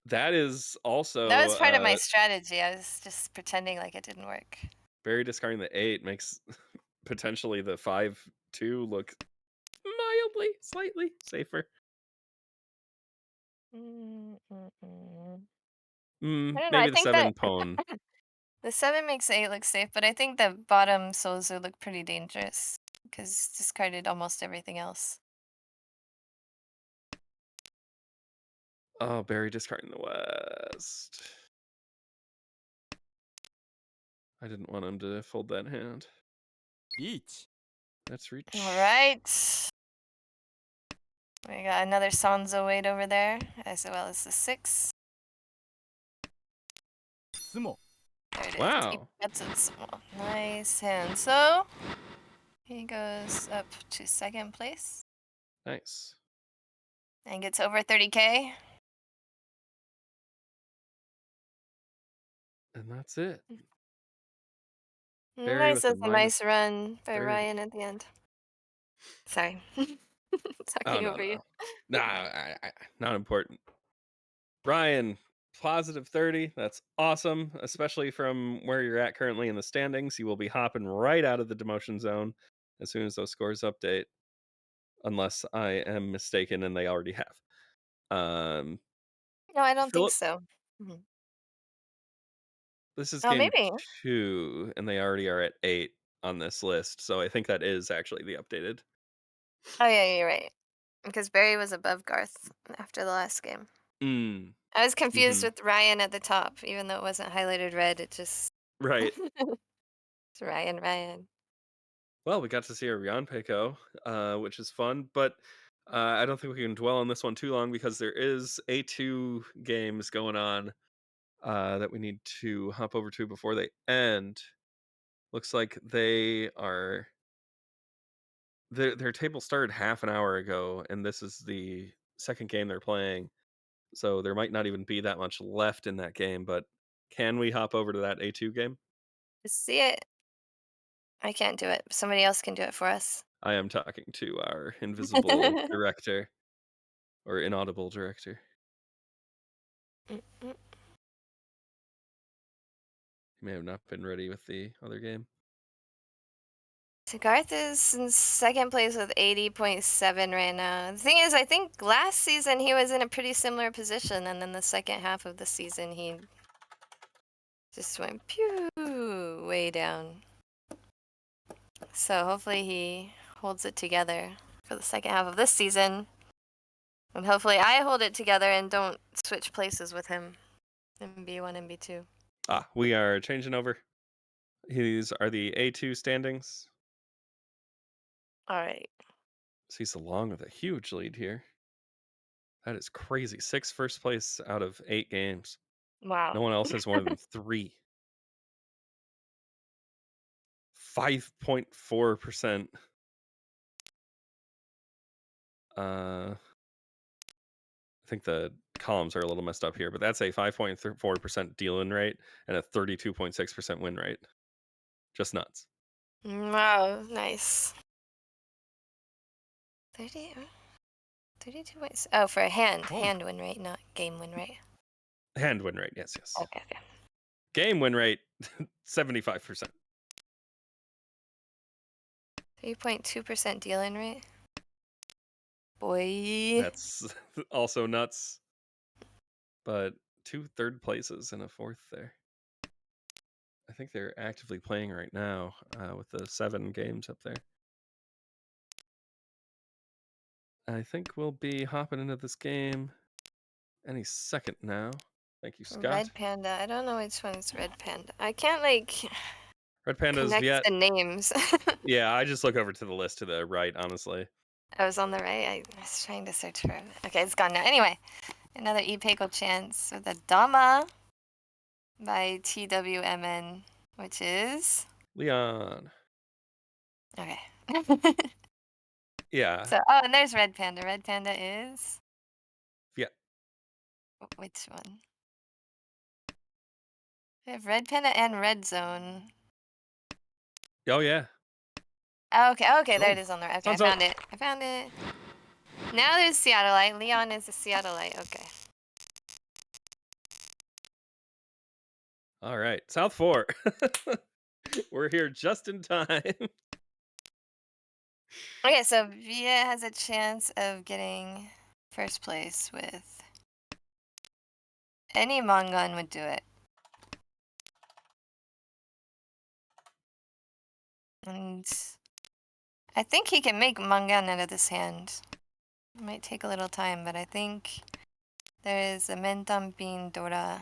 [SPEAKER 4] That is also
[SPEAKER 2] That was part of my strategy. I was just pretending like it didn't work.
[SPEAKER 4] Barry discarding the 8 makes potentially the 5-2 look mildly, slightly safer.
[SPEAKER 2] Mm, mm, mm. I don't know. I
[SPEAKER 4] Maybe the
[SPEAKER 2] think that
[SPEAKER 4] 7 Pwn.
[SPEAKER 2] the 7 makes 8 look safe, but I think the bottom Sozu look pretty dangerous because discarded almost everything else.
[SPEAKER 4] Oh, Barry discarding the West. I didn't want him to fold that hand.
[SPEAKER 3] Reach.
[SPEAKER 4] Let's reach.
[SPEAKER 2] All right. We got another Sanzo weight over there, as well as the 6.
[SPEAKER 3] Tsumo.
[SPEAKER 2] There it is.
[SPEAKER 4] Wow.
[SPEAKER 2] That's it. Small. Nice hand. So he goes up to 2nd place
[SPEAKER 4] Nice.
[SPEAKER 2] and gets over 30K.
[SPEAKER 4] And that's it.
[SPEAKER 2] Mm.
[SPEAKER 4] Barry
[SPEAKER 2] Nice.
[SPEAKER 4] with the
[SPEAKER 2] That's a nice
[SPEAKER 4] minus
[SPEAKER 2] run by
[SPEAKER 4] 30.
[SPEAKER 2] Ryan at the end. Sorry.
[SPEAKER 4] Oh,
[SPEAKER 2] Talking
[SPEAKER 4] no,
[SPEAKER 2] over you.
[SPEAKER 4] no. Nah, not important. Ryan, positive 30. That's awesome, especially from where you're at currently in the standings. You will be hopping right out of the demotion zone as soon as those scores update, unless I am mistaken and they already have.
[SPEAKER 2] No, I don't think
[SPEAKER 4] Philip,
[SPEAKER 2] so. Mhm.
[SPEAKER 4] this is
[SPEAKER 2] Oh,
[SPEAKER 4] game
[SPEAKER 2] maybe.
[SPEAKER 4] 2, and they already are at 8 on this list. So I think that is actually the updated.
[SPEAKER 2] Oh, yeah, you're right. Because Barry was above Garth after the last game.
[SPEAKER 4] Mm,
[SPEAKER 2] I was confused
[SPEAKER 4] mhm.
[SPEAKER 2] with Ryan at the top, even though it wasn't highlighted red. It just
[SPEAKER 4] Right.
[SPEAKER 2] it's Ryan.
[SPEAKER 4] Well, we got to see a Rian Peiko, which is fun, but I don't think we can dwell on this one too long because there is A2 games going on that we need to hop over to before they end. Looks like their table started half an hour ago, and this is the second game they're playing. So there might not even be that much left in that game, but can we hop over to that A2 game?
[SPEAKER 2] See it. I can't do it. Somebody else can do it for us.
[SPEAKER 4] I am talking to our invisible director or inaudible director.
[SPEAKER 2] Mm, mm.
[SPEAKER 4] He may have not been ready with the other game.
[SPEAKER 2] So Garth is in 2nd place with 80.7 right now. The thing is, I think last season he was in a pretty similar position, and then the second half of the season he just went pew way down. So hopefully he holds it together for the second half of this season. And hopefully I hold it together and don't switch places with him in B1 and B2.
[SPEAKER 4] We are changing over. These are the A2 standings.
[SPEAKER 2] All right.
[SPEAKER 4] Sees along with a huge lead here. That is crazy. 6 first place out of 8 games.
[SPEAKER 2] Wow.
[SPEAKER 4] No one else has more than 3. 5.4%. I think the columns are a little messed up here, but that's a 5.4% deal-in rate and a 32.6% win rate. Just nuts.
[SPEAKER 2] Wow, nice. 32 points. Oh, for a hand win rate, not game win rate.
[SPEAKER 4] Hand win rate, yes.
[SPEAKER 2] Okay.
[SPEAKER 4] Game win rate, 75%.
[SPEAKER 2] 3.2% deal-in rate. Boy.
[SPEAKER 4] That's also nuts. But 2 third places and a 4th there. I think they're actively playing right now with the 7 games up there. I think we'll be hopping into this game any second now. Thank you, Scott.
[SPEAKER 2] Red Panda. I don't know which one is Red Panda. I can't like
[SPEAKER 4] Red Panda's
[SPEAKER 2] connect
[SPEAKER 4] Viet.
[SPEAKER 2] the names.
[SPEAKER 4] Yeah, I just look over to the list to the right, honestly.
[SPEAKER 2] I was on the right. I was trying to search for it. Okay, it's gone now. Anyway, another Ipeko chance with a Dama by TWMN, which is
[SPEAKER 4] Leon.
[SPEAKER 2] okay.
[SPEAKER 4] Yeah.
[SPEAKER 2] So, oh, and there's Red Panda. Red Panda is
[SPEAKER 4] Viet.
[SPEAKER 2] which one? We have Red Panda and Red Zone.
[SPEAKER 4] Oh, yeah.
[SPEAKER 2] Oh, okay, there
[SPEAKER 3] Oh.
[SPEAKER 2] it is on there. Okay,
[SPEAKER 4] Sanzo.
[SPEAKER 2] I found it. Now there's Seattleite. Leon is a Seattleite. Okay.
[SPEAKER 4] All right. South 4. We're here just in time.
[SPEAKER 2] Okay, so Via has a chance of getting first place with Any Mangan would do it. And I think he can make Mangan out of this hand. It might take a little time, but I think there is a Mentan Bean Dora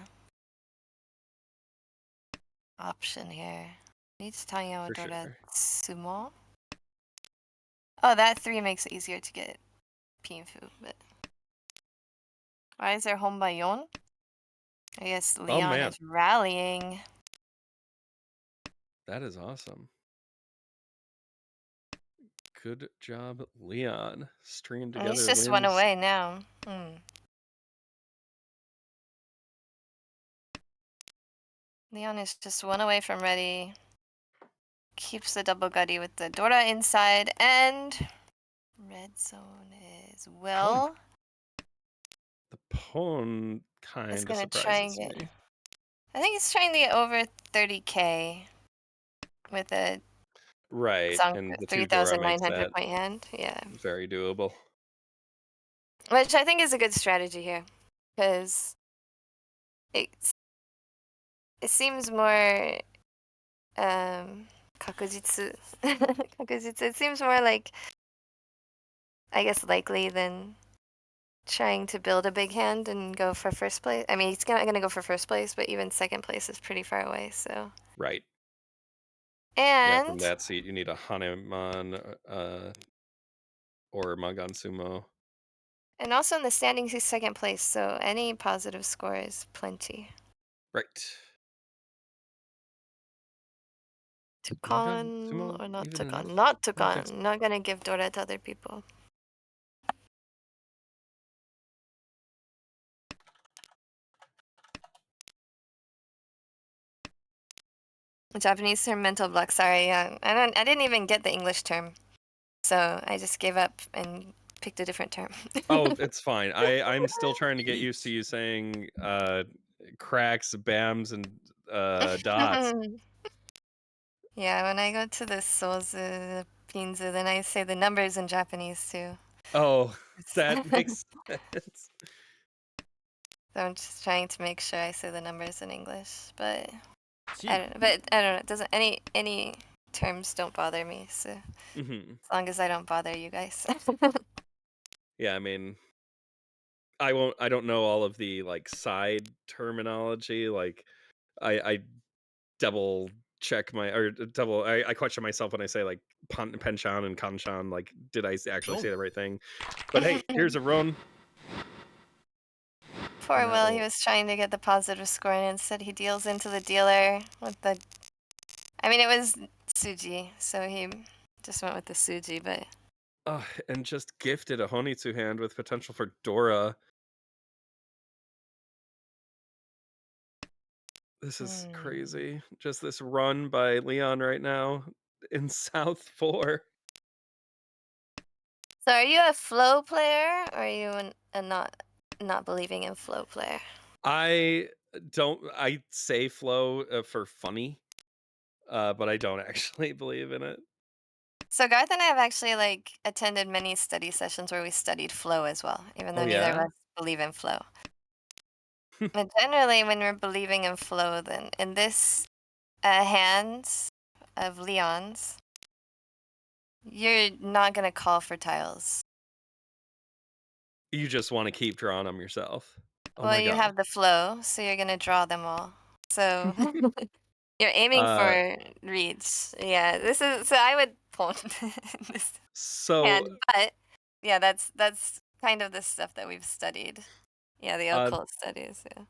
[SPEAKER 2] option here. Needs Tanya
[SPEAKER 4] For
[SPEAKER 2] Dora
[SPEAKER 4] sure.
[SPEAKER 2] Tsumo. Oh, that 3 makes it easier to get Pinfu, but why is there Honbayon? I guess
[SPEAKER 4] Oh
[SPEAKER 2] Leon
[SPEAKER 4] man,
[SPEAKER 2] is rallying.
[SPEAKER 4] that is awesome. Good job, Leon. Stringing
[SPEAKER 2] And he's
[SPEAKER 4] together
[SPEAKER 2] just one
[SPEAKER 4] wins.
[SPEAKER 2] away now. Leon is just one away from ready. Keeps the double gutty with the Dora inside, and red zone is Will.
[SPEAKER 4] The pawn
[SPEAKER 2] Is
[SPEAKER 4] kind of
[SPEAKER 2] gonna try and
[SPEAKER 4] surprises
[SPEAKER 2] get.
[SPEAKER 4] me.
[SPEAKER 2] I think he's trying to get over 30k with a
[SPEAKER 4] Right,
[SPEAKER 2] Zonk
[SPEAKER 4] and the 2 Dora makes
[SPEAKER 2] 3,900
[SPEAKER 4] that
[SPEAKER 2] point hand. Yeah.
[SPEAKER 4] very doable.
[SPEAKER 2] Which I think is a good strategy here. Because it seems more kakujitsu. Kakujitsu. It seems more like, I guess, likely than trying to build a big hand and go for first place. I mean, he's not going to go for first place, but even second place is pretty far away, so.
[SPEAKER 4] Right. Yeah, from
[SPEAKER 2] And
[SPEAKER 4] that seat, you need a Hanuman or Magan Sumo.
[SPEAKER 2] and also in the standings, he's second place, so any positive score is plenty.
[SPEAKER 4] Right. Magan
[SPEAKER 2] Tukan
[SPEAKER 4] Sumo
[SPEAKER 2] or not
[SPEAKER 4] even enough?
[SPEAKER 2] Tukan? Not
[SPEAKER 4] I don't think
[SPEAKER 2] Tukan. Not going to give Dora to other people. Japanese term mental block. Sorry, I didn't even get the English term, so I just gave up and picked a different term.
[SPEAKER 4] Oh, it's fine. I'm still trying to get used to you saying cracks, bams, and dots.
[SPEAKER 2] Yeah, when I go to the sozu, pinzu, then I say the numbers in Japanese too.
[SPEAKER 4] Oh, that makes sense.
[SPEAKER 2] So I'm just trying to make sure I say the numbers in English, but I
[SPEAKER 3] チ
[SPEAKER 2] don't know. But I don't know. It doesn't any terms don't bother me. So
[SPEAKER 4] Hmm.
[SPEAKER 2] as long as I don't bother you guys.
[SPEAKER 4] Yeah, I mean, I don't know all of the like side terminology. Like, I double check my or double. I question myself when I say like penchan and kanchan. Like, did I actually say the right thing? But hey, here's a run.
[SPEAKER 2] Poor
[SPEAKER 4] And that
[SPEAKER 2] Will, he
[SPEAKER 4] will.
[SPEAKER 2] was trying to get the positive score and instead he deals into the dealer with the. I mean, it was Suji, so he just went with the Suji, but.
[SPEAKER 4] And just gifted a Honitsu hand with potential for Dora. This is crazy. Just this run by Leon right now in South 4.
[SPEAKER 2] So are you a flow player or are you a not believing in flow player?
[SPEAKER 4] I say flow for funny, but I don't actually believe in it.
[SPEAKER 2] So Garth and I have actually like attended many study sessions where we studied flow as well, even though
[SPEAKER 4] Oh
[SPEAKER 2] neither of
[SPEAKER 4] yeah?
[SPEAKER 2] us believe in flow. But generally, when we're believing in flow, then in this hands of Leon's, you're not gonna call for tiles.
[SPEAKER 4] You just want to keep drawing them yourself. Oh
[SPEAKER 2] Well,
[SPEAKER 4] my
[SPEAKER 2] you
[SPEAKER 4] god.
[SPEAKER 2] have the flow, so you're gonna draw them all. So you're aiming
[SPEAKER 4] Uh
[SPEAKER 2] for reads. Yeah, this is so I would pawn this
[SPEAKER 4] so
[SPEAKER 2] hand, but yeah, that's kind of the stuff that we've studied. Yeah, the
[SPEAKER 4] uh
[SPEAKER 2] occult studies. Yeah.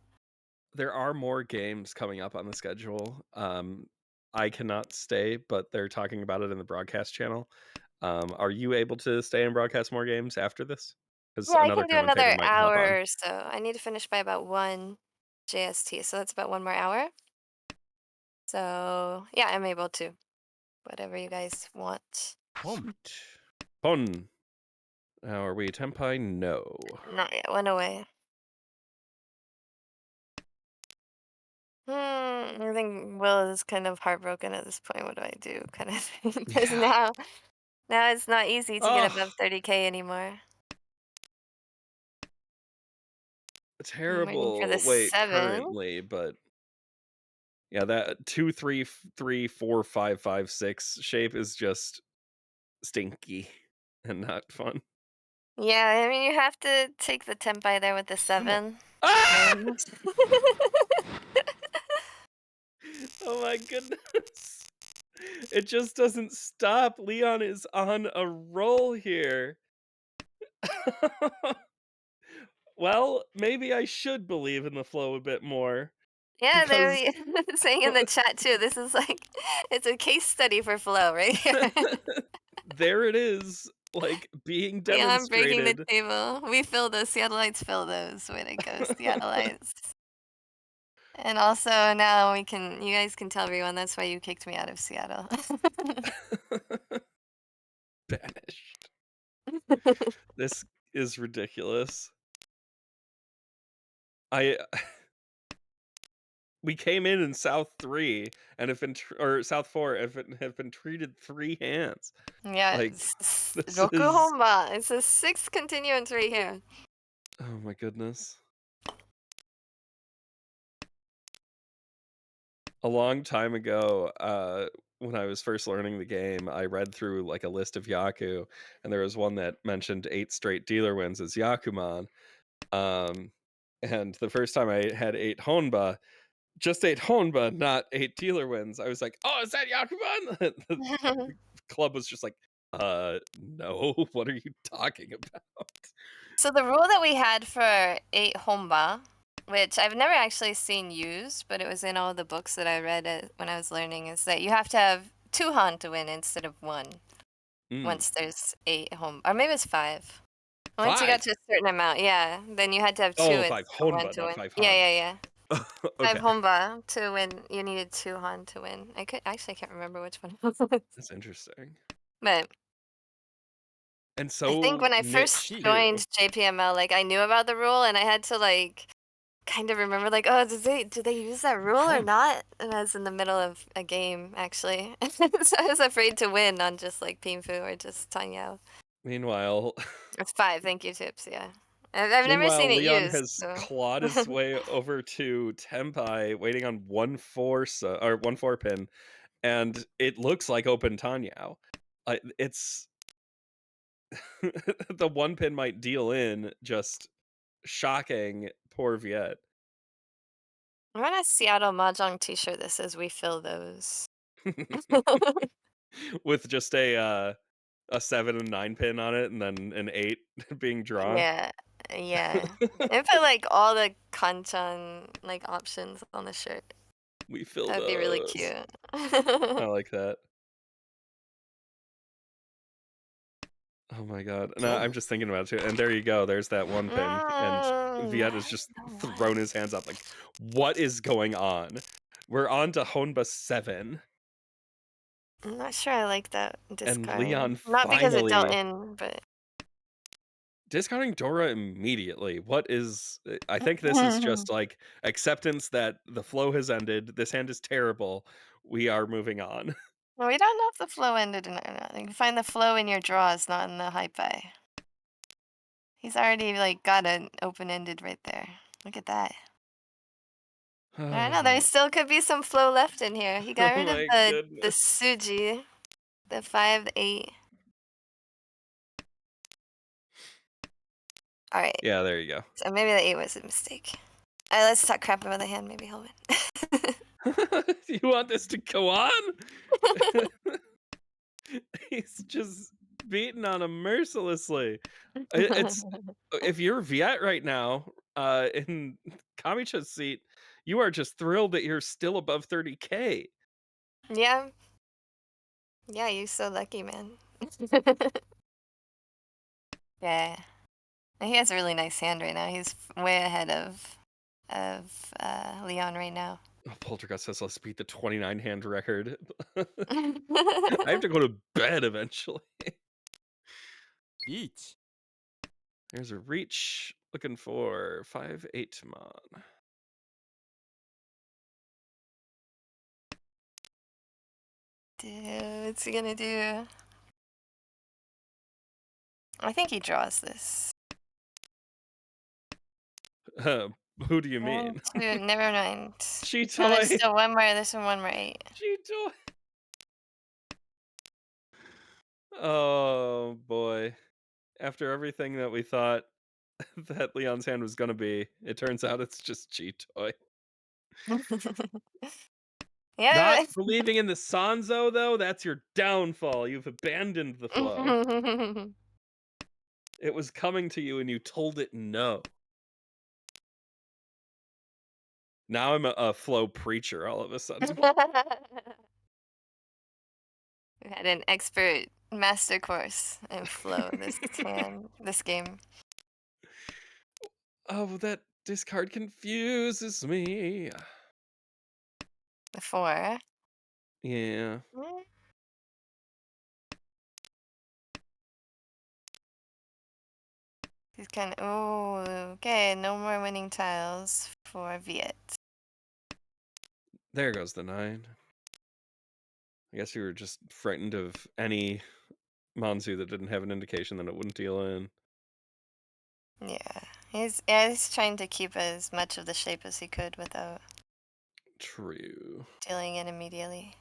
[SPEAKER 4] there are more games coming up on the schedule. I cannot stay, but they're talking about it in the broadcast channel. Are you able to stay and broadcast more games after this? Because
[SPEAKER 2] Yeah, I
[SPEAKER 4] another
[SPEAKER 2] can do
[SPEAKER 4] commentator
[SPEAKER 2] another
[SPEAKER 4] might hop on.
[SPEAKER 2] hour or so. I need to finish by about 1 JST, so that's about 1 more hour. So yeah, I'm able to. Whatever you guys want.
[SPEAKER 3] ポン
[SPEAKER 4] Pon. Now, are we Tempai? No.
[SPEAKER 2] Not yet. 1 away. I think Will is kind of heartbroken at this point. What do I do? Kind of thing. Because
[SPEAKER 4] Yeah.
[SPEAKER 2] now it's not easy to get
[SPEAKER 4] Oh,
[SPEAKER 2] above 30k anymore. I'm waiting for the
[SPEAKER 4] terrible. Wait,
[SPEAKER 2] 7.
[SPEAKER 4] currently, but yeah, that 2, 3, 3, 4, 5, 5, 6 shape is just stinky and not fun.
[SPEAKER 2] Yeah, I mean, you have to take the tempai there with the 7.
[SPEAKER 4] Ah!
[SPEAKER 2] And
[SPEAKER 4] Oh my goodness. It just doesn't stop. Leon is on a roll here. Well, maybe I should believe in the flow a bit more
[SPEAKER 2] yeah,
[SPEAKER 4] because
[SPEAKER 2] they're saying in the chat too, this is like it's a case study for flow right here.
[SPEAKER 4] there it is, like being
[SPEAKER 2] Yeah, I'm breaking the
[SPEAKER 4] demonstrated.
[SPEAKER 2] table. We fill those. Seattleites fill those. Way to go, Seattleites. And also now you guys can tell everyone that's why you kicked me out of Seattle.
[SPEAKER 4] Banished. This is ridiculous. I we came in South 3 and have been or South 4 have been treated 3 hands.
[SPEAKER 2] Yeah,
[SPEAKER 4] Like this
[SPEAKER 2] Roku
[SPEAKER 4] is
[SPEAKER 2] Honba. It's a 6th continuance right here.
[SPEAKER 4] oh my goodness. A long time ago, when I was first learning the game, I read through like a list of Yaku, and there was one that mentioned 8 straight dealer wins as Yakuman. And the first time I had 8 Honba, just 8 Honba, not 8 dealer wins. I was like, "Oh, is that Yakuman?" The club was just like, no, what are you talking about?"
[SPEAKER 2] So the rule that we had for 8 Honba, which I've never actually seen used, but it was in all the books that I read when I was learning, is that you have to have 2 Han to win instead of 1
[SPEAKER 4] Mm,
[SPEAKER 2] once there's 8 home, or maybe it's 5. Once you got
[SPEAKER 4] 5.
[SPEAKER 2] to a certain amount, yeah, then you had to have 2
[SPEAKER 4] Oh,
[SPEAKER 2] instead
[SPEAKER 4] 5
[SPEAKER 2] of 1
[SPEAKER 4] Honba,
[SPEAKER 2] to
[SPEAKER 4] not
[SPEAKER 2] win.
[SPEAKER 4] 5
[SPEAKER 2] Yeah,
[SPEAKER 4] Han.
[SPEAKER 2] yeah, yeah. 5
[SPEAKER 4] Okay,
[SPEAKER 2] Honba to win. You needed 2 Han to win. I can't remember which one it was.
[SPEAKER 4] that's interesting.
[SPEAKER 2] But
[SPEAKER 4] And
[SPEAKER 2] I think
[SPEAKER 4] so
[SPEAKER 2] when I first
[SPEAKER 4] niche too.
[SPEAKER 2] joined JPML, like I knew about the rule and I had to like kind of remember like, oh, do they use that rule or not? And I was in the middle of a game actually. So I was afraid to win on just like Pinfu or just Tanyao.
[SPEAKER 4] Meanwhile,
[SPEAKER 2] It's 5, thank you, Tips, yeah. I've never seen it
[SPEAKER 4] Leon
[SPEAKER 2] used,
[SPEAKER 4] has
[SPEAKER 2] so
[SPEAKER 4] clawed his way over to Tempai, waiting on 1-4 or 1-4 pin, and it looks like open Tanyao. It's the 1 pin might deal in, just shocking poor Viet.
[SPEAKER 2] I want a Seattle Mahjong t-shirt that says we fill those.
[SPEAKER 4] With just a 7 and 9 pin on it and then an 8 being drawn.
[SPEAKER 2] Yeah, yeah. And put like all the kanchan like options on the shirt.
[SPEAKER 4] We fill
[SPEAKER 2] That'd be really
[SPEAKER 4] those.
[SPEAKER 2] cute.
[SPEAKER 4] I like that. Oh my god. No, I'm just thinking about it too. And there you go. There's that 1 pin. And Viet has just thrown his hands up like, what is going on? We're on to Honba 7.
[SPEAKER 2] I'm not sure I like that
[SPEAKER 4] And
[SPEAKER 2] discard.
[SPEAKER 4] Leon
[SPEAKER 2] Not because it dealt
[SPEAKER 4] finally
[SPEAKER 2] in, but
[SPEAKER 4] discarding Dora immediately. What is I think this is just like acceptance that the flow has ended. This hand is terrible. We are moving on.
[SPEAKER 2] well, we don't know if the flow ended or not. You can find the flow in your draws, not in the high buy. He's already like got an open-ended right there. Look at that. I don't know. There still could be some flow left in here. He got
[SPEAKER 4] Oh
[SPEAKER 2] rid of
[SPEAKER 4] my
[SPEAKER 2] the
[SPEAKER 4] goodness.
[SPEAKER 2] Suji, the 5, the 8. All right.
[SPEAKER 4] Yeah, there you go.
[SPEAKER 2] So maybe the 8 was a mistake. All right, let's talk crap about the hand. Maybe he'll win.
[SPEAKER 4] You want this to go on? He's just beating on him mercilessly. It's if you're Viet right now, in Kamicha's seat, you are just thrilled that you're still above 30K.
[SPEAKER 2] Yeah. Yeah, you're so lucky, man. Yeah. And he has a really nice hand right now. He's way ahead of Leon right now.
[SPEAKER 4] Oh, Poltergust says let's beat the 29 hand record. I have to go to bed eventually.
[SPEAKER 3] Each.
[SPEAKER 4] There's a reach looking for 5-8 mon.
[SPEAKER 2] Dude, what's he gonna do? I think he draws this.
[SPEAKER 4] Who do you mean?
[SPEAKER 2] 1, 2, never mind. No, there's
[SPEAKER 4] Cheetoy.
[SPEAKER 2] still one more. There's one more 8.
[SPEAKER 4] Cheetoy. Oh boy. After everything that we thought that Leon's hand was gonna be, it turns out it's just Cheetoy. Not
[SPEAKER 2] Yeah.
[SPEAKER 4] believing in the Sanzo, though, that's your downfall. You've abandoned the flow. It was coming to you and you told it no. Now I'm a flow preacher all of a sudden.
[SPEAKER 2] We had an expert master course in flow this game.
[SPEAKER 4] Oh, that discard confuses me.
[SPEAKER 2] The 4.
[SPEAKER 4] Yeah.
[SPEAKER 2] Mm. He's kind of. Oh, okay. No more winning tiles for Viet.
[SPEAKER 4] There goes the 9. I guess you were just frightened of any Manzu that didn't have an indication that it wouldn't deal in.
[SPEAKER 2] Yeah, he's trying to keep as much of the shape as he could without
[SPEAKER 4] True.
[SPEAKER 2] dealing it immediately.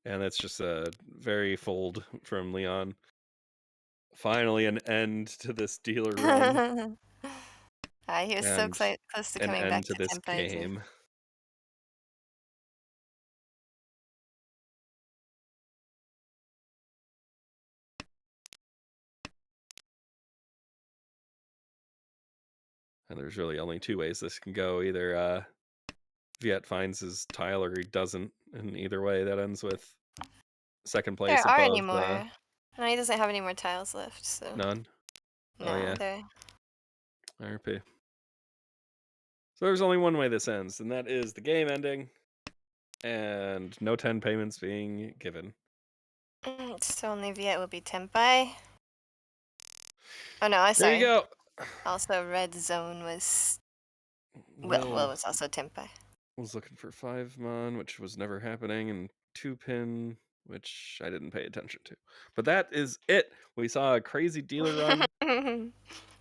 [SPEAKER 4] And that's just a very fold from Leon. Finally, an end to this dealer run.
[SPEAKER 2] He was so
[SPEAKER 4] And
[SPEAKER 2] close to
[SPEAKER 4] an
[SPEAKER 2] coming
[SPEAKER 4] end
[SPEAKER 2] back
[SPEAKER 4] to
[SPEAKER 2] to
[SPEAKER 4] this
[SPEAKER 2] Tenpai.
[SPEAKER 4] game. And there's really only 2 ways this can go. Either Viet finds his tile or he doesn't. And either way, that ends with second place
[SPEAKER 2] There aren't any
[SPEAKER 4] above
[SPEAKER 2] more. No, he doesn't have any more tiles left, so.
[SPEAKER 4] none.
[SPEAKER 2] No,
[SPEAKER 4] Oh, yeah.
[SPEAKER 2] there.
[SPEAKER 4] RP. So there's only one way this ends, and that is the game ending and no 10 payments being given.
[SPEAKER 2] So only Viet will be Tenpai. Oh no,
[SPEAKER 4] There you
[SPEAKER 2] sorry.
[SPEAKER 4] go.
[SPEAKER 2] Also, Red Zone was.
[SPEAKER 4] Will
[SPEAKER 2] Well, was also Tenpai.
[SPEAKER 4] was looking for 5 mon, which was never happening, and 2 pin, which I didn't pay attention to. But that is it. We saw a crazy dealer run.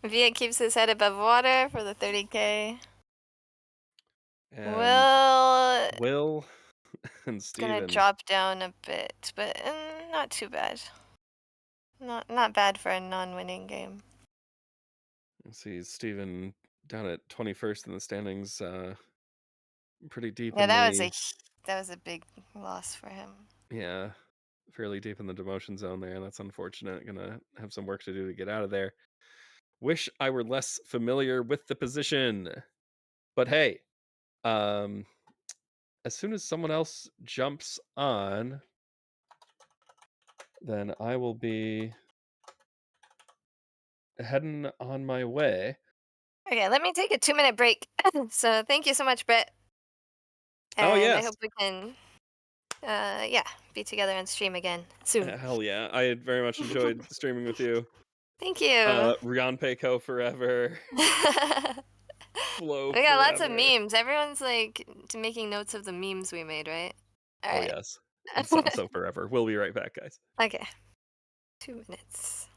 [SPEAKER 2] Viet keeps his head above water for the 30K.
[SPEAKER 4] And
[SPEAKER 2] Will
[SPEAKER 4] Will and
[SPEAKER 2] is gonna
[SPEAKER 4] Steven.
[SPEAKER 2] drop down a bit, but not too bad. Not bad for a non-winning game.
[SPEAKER 4] Let's see, Steven down at 21st in the standings, pretty deep
[SPEAKER 2] Yeah,
[SPEAKER 4] in the
[SPEAKER 2] that was a big loss for him.
[SPEAKER 4] yeah, fairly deep in the demotion zone there. That's unfortunate. Gonna have some work to do to get out of there. Wish I were less familiar with the position. But hey, as soon as someone else jumps on, then I will be heading on my way.
[SPEAKER 2] Okay, let me take a 2-minute break. So thank you so much, Brett. And
[SPEAKER 4] Oh,
[SPEAKER 2] I
[SPEAKER 4] yes.
[SPEAKER 2] hope we can, yeah, be together and stream again soon.
[SPEAKER 4] Hell yeah. I had very much enjoyed streaming with you.
[SPEAKER 2] Thank you.
[SPEAKER 4] Rian Peiko forever. Flow
[SPEAKER 2] We got lots of
[SPEAKER 4] forever.
[SPEAKER 2] memes. Everyone's like making notes of the memes we made, right? All
[SPEAKER 4] Oh,
[SPEAKER 2] right.
[SPEAKER 4] yes. Sanso forever. We'll be right back, guys.
[SPEAKER 2] Okay. 2 minutes.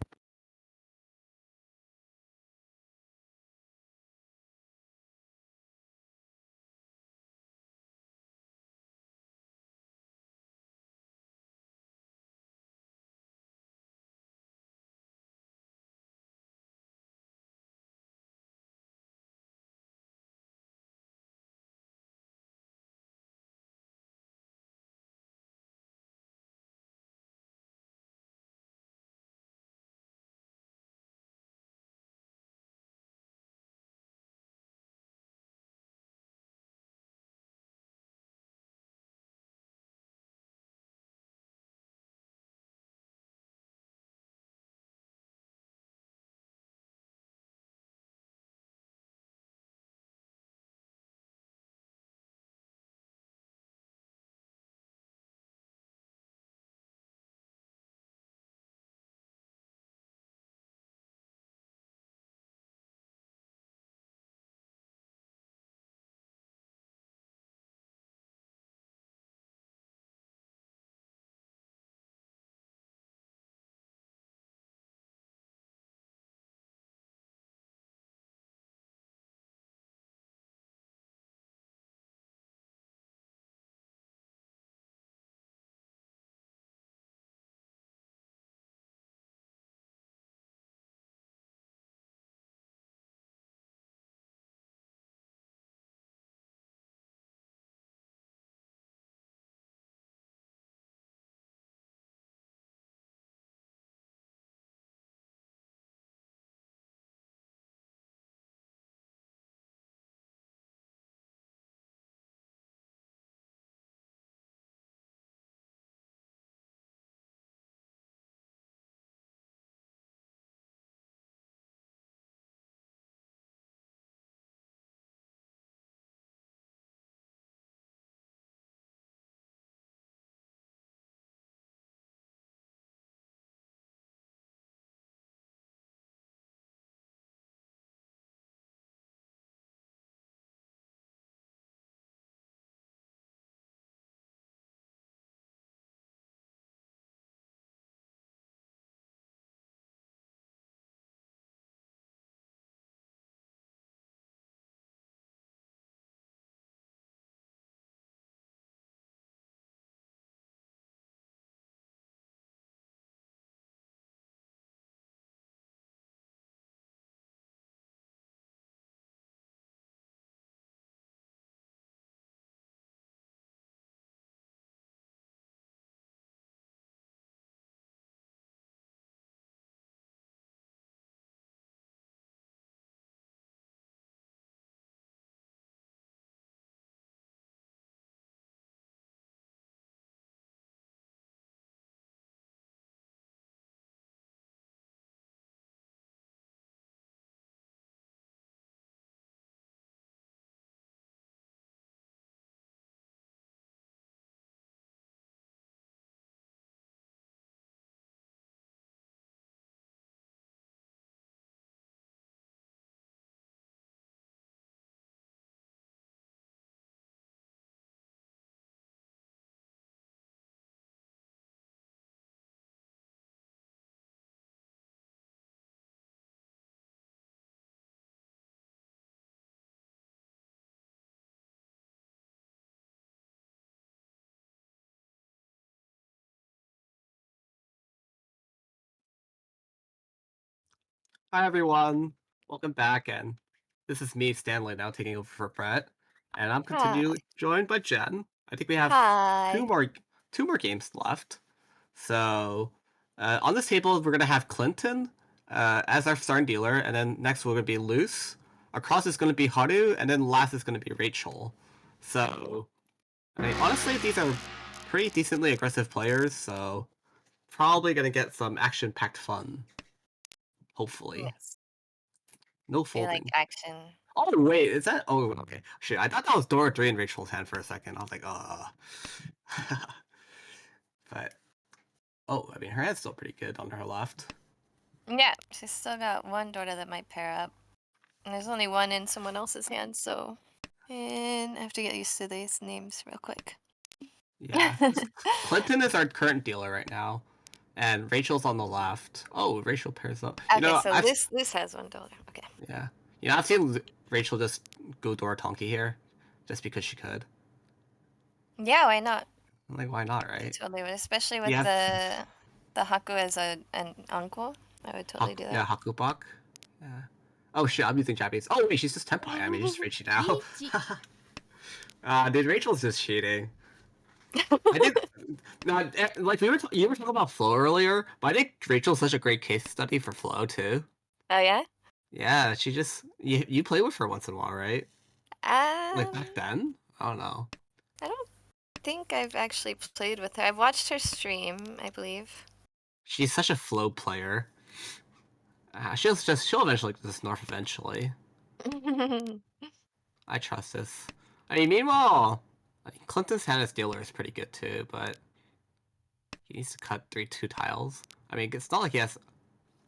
[SPEAKER 5] Hi everyone, welcome back, and this is me, Stanley, now taking over for Brett, and I'm
[SPEAKER 2] Hi.
[SPEAKER 5] continually joined by Jen. I think we have
[SPEAKER 2] Hi.
[SPEAKER 5] two more games left. So on this table, we're gonna have Clinton as our starting dealer, and then next we're gonna be Luce. Across is gonna be Haru, and then last is gonna be Rachel. So I mean, honestly, these are pretty decently aggressive players, so probably gonna get some action-packed fun. Hopefully,
[SPEAKER 2] Yes.
[SPEAKER 5] no
[SPEAKER 2] I like
[SPEAKER 5] folding.
[SPEAKER 2] action.
[SPEAKER 5] Oh wait, is that? Oh, okay. Shit, I thought that was Dora 3 in Rachel's hand for a second. I was like, but oh, I mean, her hand's still pretty good on her left.
[SPEAKER 2] Yeah, she's still got one daughter that might pair up. And there's only one in someone else's hand, so. And I have to get used to these names real quick.
[SPEAKER 5] Yeah, Clinton is our current dealer right now, and Rachel's on the left. Oh, Rachel pairs up. You
[SPEAKER 2] Okay,
[SPEAKER 5] know,
[SPEAKER 2] so Liz has one daughter. Okay.
[SPEAKER 5] yeah, you know, I've seen Rachel just go Dora Tonki here, just because she could.
[SPEAKER 2] Yeah, why not?
[SPEAKER 5] I'm like, why not, right?
[SPEAKER 2] Totally would, especially with
[SPEAKER 5] Yeah,
[SPEAKER 2] the Haku as an uncle. I would totally do that.
[SPEAKER 5] yeah, Hakubak. Yeah. Oh shit, I'm using Japanese. Oh wait, she's just Tenpai. I mean, she's Rachel now. Dude, Rachel's just cheating. I think no, like you were talking about flow earlier, but I think Rachel's such a great case study for flow too.
[SPEAKER 2] Oh yeah?
[SPEAKER 5] Yeah, she just you play with her once in a while, right? Like
[SPEAKER 2] Um,
[SPEAKER 5] back then? I don't know.
[SPEAKER 2] I don't think I've actually played with her. I've watched her stream, I believe.
[SPEAKER 5] She's such a flow player. She'll eventually get this north eventually. I trust this. I mean, meanwhile, Clinton's hand as dealer is pretty good too, but he needs to cut 2 tiles. I mean, it's not like he has.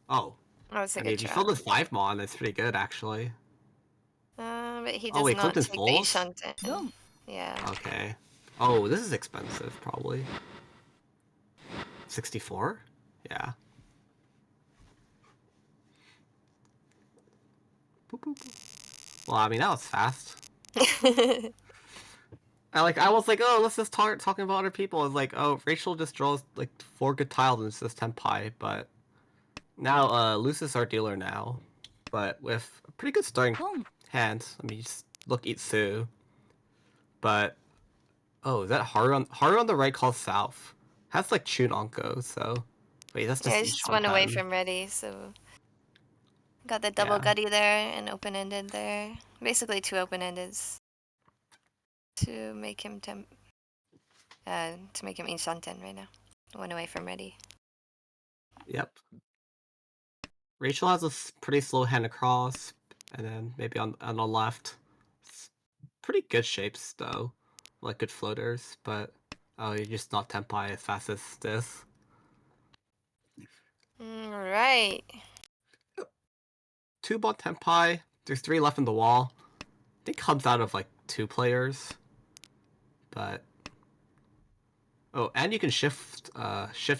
[SPEAKER 5] Oh,
[SPEAKER 2] That was a
[SPEAKER 5] I mean,
[SPEAKER 2] good
[SPEAKER 5] if you
[SPEAKER 2] try.
[SPEAKER 5] fill this 5 mon, it's pretty good actually.
[SPEAKER 2] But he
[SPEAKER 5] Oh
[SPEAKER 2] does
[SPEAKER 5] wait,
[SPEAKER 2] not
[SPEAKER 5] Clinton's
[SPEAKER 2] take the
[SPEAKER 5] folds?
[SPEAKER 2] Ishanten. Yeah.
[SPEAKER 5] Okay. Oh, this is expensive, probably. 64? Yeah. Boop, boop, boop. Well, I mean, that was fast. I was like, oh, let's just talking about other people. It's like, oh, Rachel just draws like 4 good tiles and it's just Tenpai, but now Luce is our dealer now. But with a pretty good starting hand. I mean, just look Itsu. But oh, is that Haru on the right calls south? Has like Chun Onko, so wait, that's
[SPEAKER 2] Yeah,
[SPEAKER 5] just
[SPEAKER 2] I just went away
[SPEAKER 5] Ishanten.
[SPEAKER 2] from ready, so got the double
[SPEAKER 5] Yeah.
[SPEAKER 2] gutty there and open-ended there. Basically 2 open-endeds to make him Ishanten right now. Went away from ready.
[SPEAKER 5] Yep. Rachel has a pretty slow hand across, and then maybe on the left. It's pretty good shapes though, like good floaters. But oh, you're just not Tenpai as fast as this.
[SPEAKER 2] Right.
[SPEAKER 5] 2 bot Tenpai. There's 3 left in the wall. I think comes out of like 2 players, but oh, and you can shift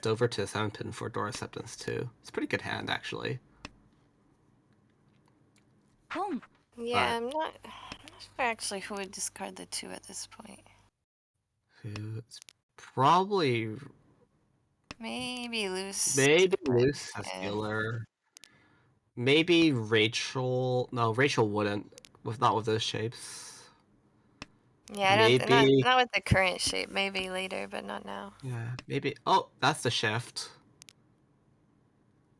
[SPEAKER 5] over to 7 pin for door acceptance too. It's a pretty good hand actually.
[SPEAKER 2] Yeah, I'm not sure actually who would discard the 2 at this point.
[SPEAKER 5] It's probably
[SPEAKER 2] Maybe loose.
[SPEAKER 5] Luce as dealer. Maybe Rachel. No, Rachel wouldn't. Not with those shapes.
[SPEAKER 2] Yeah,
[SPEAKER 5] Maybe.
[SPEAKER 2] not with the current shape. Maybe later, but not now.
[SPEAKER 5] Yeah, maybe. Oh, that's the shift.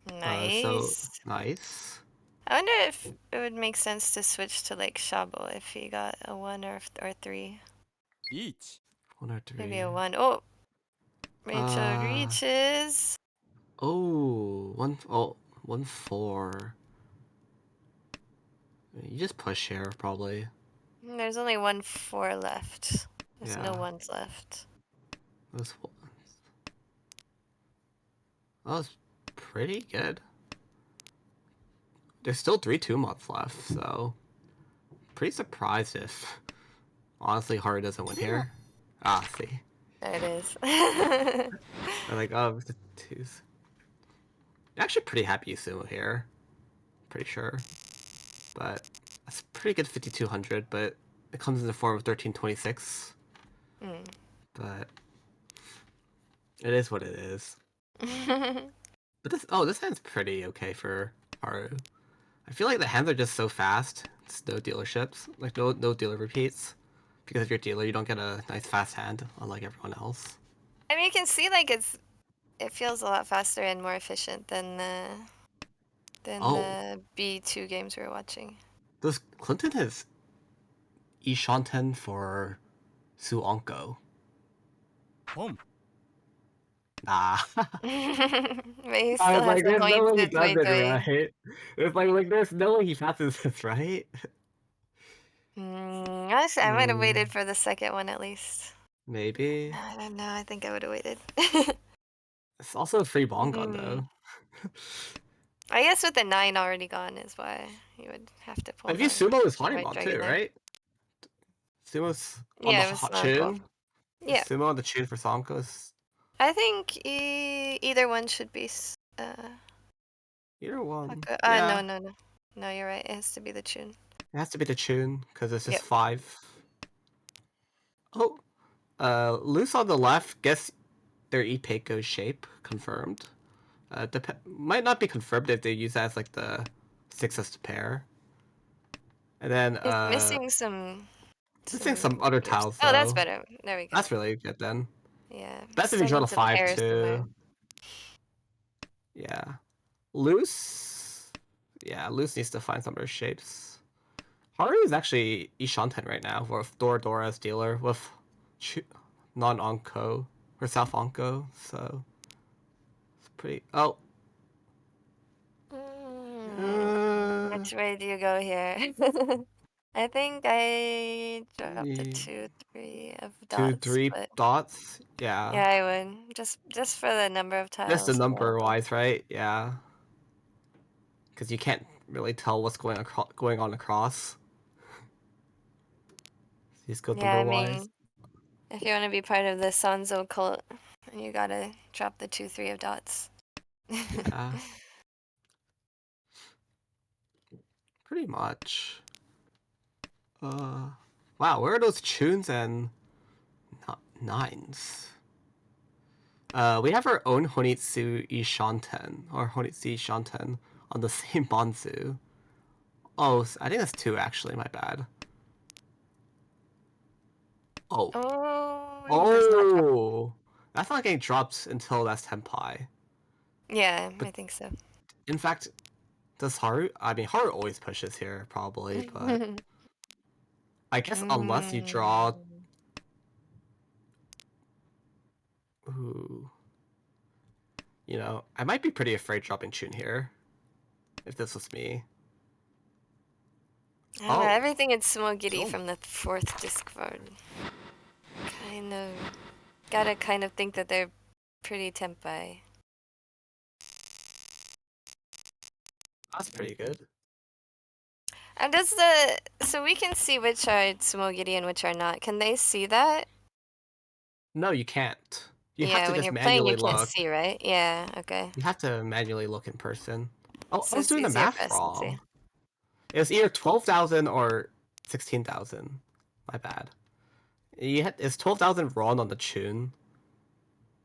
[SPEAKER 5] So
[SPEAKER 2] Nice.
[SPEAKER 5] nice.
[SPEAKER 2] I wonder if it would make sense to switch to like Shabo if he got a 1 or 3.
[SPEAKER 3] 1
[SPEAKER 5] 1 or 3.
[SPEAKER 2] Maybe a 1. Oh, Rachel
[SPEAKER 5] Uh.
[SPEAKER 2] reaches.
[SPEAKER 5] Oh, 1. Oh, 1 4. You just push here probably.
[SPEAKER 2] There's only 1 4 left. There's no
[SPEAKER 5] Yeah.
[SPEAKER 2] 1s left.
[SPEAKER 5] That was pretty good. There's still 3 2 months left, so pretty surprised if honestly Haru doesn't win here. Ah, see.
[SPEAKER 2] There it is.
[SPEAKER 5] I'm like, oh, the 2s. Actually pretty happy Tsumo here. Pretty sure. But that's pretty good 5200, but it comes in the form of 1326. But it is what it is. But this hand's pretty okay for Haru. I feel like the hands are just so fast. It's no dealerships, like no dealer repeats. Because if you're a dealer, you don't get a nice fast hand, unlike everyone else.
[SPEAKER 2] I mean, you can see like it feels a lot faster and more efficient than
[SPEAKER 5] Oh.
[SPEAKER 2] the B2 games we were watching.
[SPEAKER 5] Does Clinton have Ishanten for Suonko?
[SPEAKER 3] Home.
[SPEAKER 5] Nah.
[SPEAKER 2] But he
[SPEAKER 5] I
[SPEAKER 2] still
[SPEAKER 5] was
[SPEAKER 2] has
[SPEAKER 5] like,
[SPEAKER 2] the
[SPEAKER 5] there's no way he
[SPEAKER 2] Hoitsu
[SPEAKER 5] does
[SPEAKER 2] Toy
[SPEAKER 5] it
[SPEAKER 2] Toy.
[SPEAKER 5] right. It's like there's no way he passes this, right?
[SPEAKER 2] Honestly, I might have waited for the second one at least.
[SPEAKER 5] Maybe.
[SPEAKER 2] I don't know. I think I would have waited.
[SPEAKER 5] It's also a free Bongon, though.
[SPEAKER 2] I guess with the 9 already gone is why you would have to pull
[SPEAKER 5] If you
[SPEAKER 2] 9.
[SPEAKER 5] Sumo is
[SPEAKER 2] White
[SPEAKER 5] Harimon
[SPEAKER 2] Dragon
[SPEAKER 5] too,
[SPEAKER 2] 9.
[SPEAKER 5] right? Sumo's on the
[SPEAKER 2] Yeah, it was
[SPEAKER 5] hot
[SPEAKER 2] not cool.
[SPEAKER 5] tune.
[SPEAKER 2] Yeah.
[SPEAKER 5] Sumo on the tune for Sonko is
[SPEAKER 2] I think either one should be.
[SPEAKER 5] either one.
[SPEAKER 2] No.
[SPEAKER 5] Yeah,
[SPEAKER 2] No, you're right. It has to be the tune.
[SPEAKER 5] it has to be the tune because it's just
[SPEAKER 2] Yep.
[SPEAKER 5] 5. Oh, loose on the left. Guess their Ipeiko shape confirmed. Might not be confirmed if they use that as like the 6 as to pair. And then
[SPEAKER 2] It's missing some
[SPEAKER 5] other
[SPEAKER 2] gears.
[SPEAKER 5] tiles
[SPEAKER 2] Oh, that's
[SPEAKER 5] though.
[SPEAKER 2] better. There we go.
[SPEAKER 5] That's really good then.
[SPEAKER 2] Yeah.
[SPEAKER 5] Best if you
[SPEAKER 2] Still
[SPEAKER 5] draw the
[SPEAKER 2] needs a
[SPEAKER 5] 5
[SPEAKER 2] pair
[SPEAKER 5] too.
[SPEAKER 2] somewhere.
[SPEAKER 5] Yeah. Loose. Yeah, Loose needs to find some other shapes. Haru is actually Ishanten right now, with Dora as dealer, with non-Onko, or South Onko, so it's pretty... Oh!
[SPEAKER 2] Which way do you go here? I think I dropped the 2, 3 of dots.
[SPEAKER 5] 2, 3
[SPEAKER 2] but
[SPEAKER 5] dots? Yeah.
[SPEAKER 2] yeah, I would. Just for the number of tiles.
[SPEAKER 5] Just the
[SPEAKER 2] available.
[SPEAKER 5] number-wise, right? Yeah. Because you can't really tell what's going on across. These go
[SPEAKER 2] Yeah, I
[SPEAKER 5] number-wise.
[SPEAKER 2] mean, if you want to be part of the Sanzo cult, you gotta drop the 2, 3 of dots.
[SPEAKER 5] Yeah. Pretty much. Wow, where are those tunes and nines? We have our own Honitsu Ishanten, or Honitsu Ishanten, on the same Bonzu. Oh, I think that's 2 actually, my bad. Oh.
[SPEAKER 2] He does not drop.
[SPEAKER 5] Oh! That's not getting dropped until that's Tenpai.
[SPEAKER 2] Yeah,
[SPEAKER 5] But
[SPEAKER 2] I think so.
[SPEAKER 5] in fact, does Haru? I mean, Haru always pushes here, probably, but I guess unless you draw. Ooh. You know, I might be pretty afraid dropping Chun here. If this was me.
[SPEAKER 2] I don't know,
[SPEAKER 5] Oh.
[SPEAKER 2] everything in Smogiri
[SPEAKER 3] Oh.
[SPEAKER 2] from the 4th discard. Gotta kind of think that they're pretty Tenpai.
[SPEAKER 5] That's pretty good.
[SPEAKER 2] And so we can see which are Tsumogiri and which are not. Can they see that?
[SPEAKER 5] No, you can't. You have
[SPEAKER 2] Yeah,
[SPEAKER 5] to
[SPEAKER 2] when
[SPEAKER 5] just
[SPEAKER 2] you're playing,
[SPEAKER 5] manually
[SPEAKER 2] you can't
[SPEAKER 5] look.
[SPEAKER 2] see, right? Yeah, okay.
[SPEAKER 5] You have to manually look in person. Oh,
[SPEAKER 2] So
[SPEAKER 5] I was
[SPEAKER 2] it's
[SPEAKER 5] doing the
[SPEAKER 2] easier
[SPEAKER 5] math
[SPEAKER 2] for us to see.
[SPEAKER 5] wrong. It was either 12,000 or 16,000. My bad. It's 12,000 wrong on the Chun,